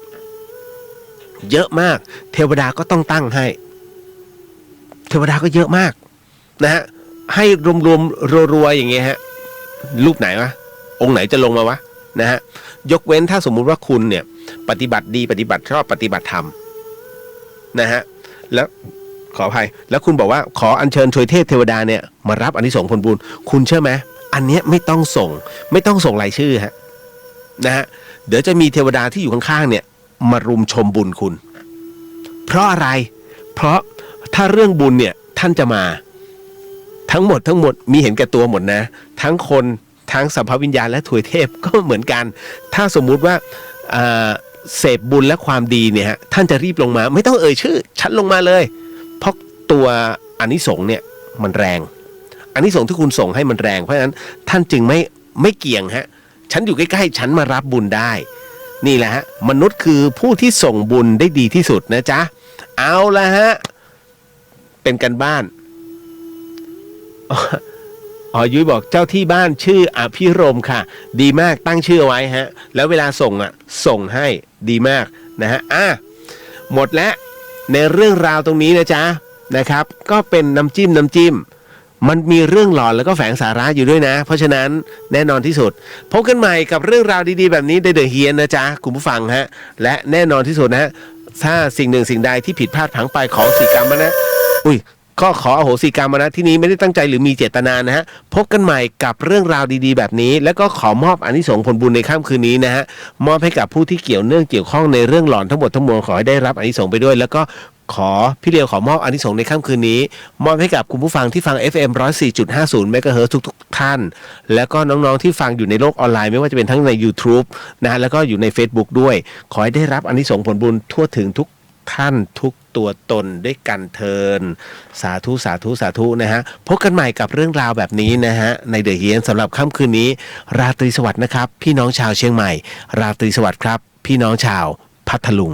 เยอะมากเทวดาก็ต้องตั้งให้เทวดาก็เยอะมากนะฮะให้รวมๆรัวๆอย่างเงี้ยฮะรูปไหนวะองค์ไหนจะลงมาวะนะฮะยกเว้นถ้าสมมุติว่าคุณเนี่ยปฏิบัติดีปฏิบัติชอบปฏิบัติธรรมนะฮะแล้ว ขออภัยแล้วคุณบอกว่าขออัญเชิญทวยเทพเทวดาเนี่ยมารับอานิสงส์ผลบุญคุณเชื่อไหมอันเนี้ยไม่ต้องส่งรายชื่อฮะนะฮะเดี๋ยวจะมีเทวดาที่อยู่ข้างๆเนี่ยมารุมชมบุญคุณเพราะอะไรเพราะถ้าเรื่องบุญเนี่ยท่านจะมาทั้งหมดมีเห็นแก่ตัวหมดนะทั้งคนทั้งสัมภวิญญาณและทวยเทพก็เหมือนกันถ้าสมมุติว่าเสพบุญและความดีเนี่ยฮะท่านจะรีบลงมาไม่ต้องเอ่ยชื่อฉันลงมาเลยเพราะตัวอานิสงส์เนี่ยมันแรงอานิสงส์ที่คุณส่งให้มันแรงเพราะฉะนั้นท่านจึงไม่เกี่ยงฮะฉันอยู่ใกล้ๆฉันมารับบุญได้นี่แหละฮะมนุษย์คือผู้ที่ส่งบุญได้ดีที่สุดนะจ๊ะเอาละฮะเป็นกันบ้านยุ้ยบอกเจ้าที่บ้านชื่ออภิรมย์ค่ะดีมากตั้งชื่อไว้ฮะแล้วเวลาส่งส่งให้ดีมากนะฮะหมดแล้วในเรื่องราวตรงนี้นะจ๊ะนะครับก็เป็นน้ำจิ้มมันมีเรื่องหลอนแล้วก็แฝงสาระอยู่ด้วยนะเพราะฉะนั้นแน่นอนที่สุดพบกันใหม่กับเรื่องราวดีๆแบบนี้ในเดอะเฮียนนะจ๊ะคุณผู้ฟังฮะและแน่นอนที่สุดนะถ้าสิ่งหนึ่งสิ่งใดที่ผิดพลาดพลั้งไปขออโหสิกรรมมานะก็ขออโหสิกรรมมานะที่นี้ไม่ได้ตั้งใจหรือมีเจตนานะฮะพบกันใหม่กับเรื่องราวดีๆแบบนี้แล้วก็ขอมอบอานิสงส์ผลบุญในค่ำคืนนี้นะฮะมอบให้กับผู้ที่เกี่ยวข้องในเรื่องหลอนทั้งหมดทั้งมวลขอให้ได้รับอานิสงส์ไปด้วยแล้วก็พี่เลียวขอมอบอานิสงส์ในค่ำคืนนี้มอบให้กับคุณผู้ฟังที่ฟัง FM 104.50 เมกะเฮิรตซ์ทุกท่านแล้วก็น้องๆที่ฟังอยู่ในโลกออนไลน์ไม่ว่าจะเป็นทั้งใน YouTube นะแล้วก็อยู่ใน Facebook ด้วยขอให้ได้รับอานิสงส์ผลบุญทั่วถึงทุกท่านทุกตัวตนด้วยกันเทินสาธุนะฮะพบกันใหม่กับเรื่องราวแบบนี้นะฮะในเดอะเฮียนสำหรับค่ำคืนนี้ราตรีสวัสดิ์นะครับพี่น้องชาวเชียงใหม่ราตรีสวัสดิ์ครับพี่น้องชาวพัทลุง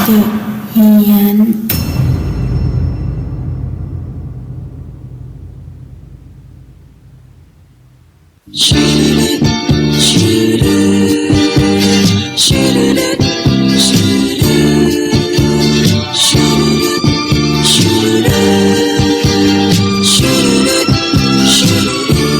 เดอะเฮียน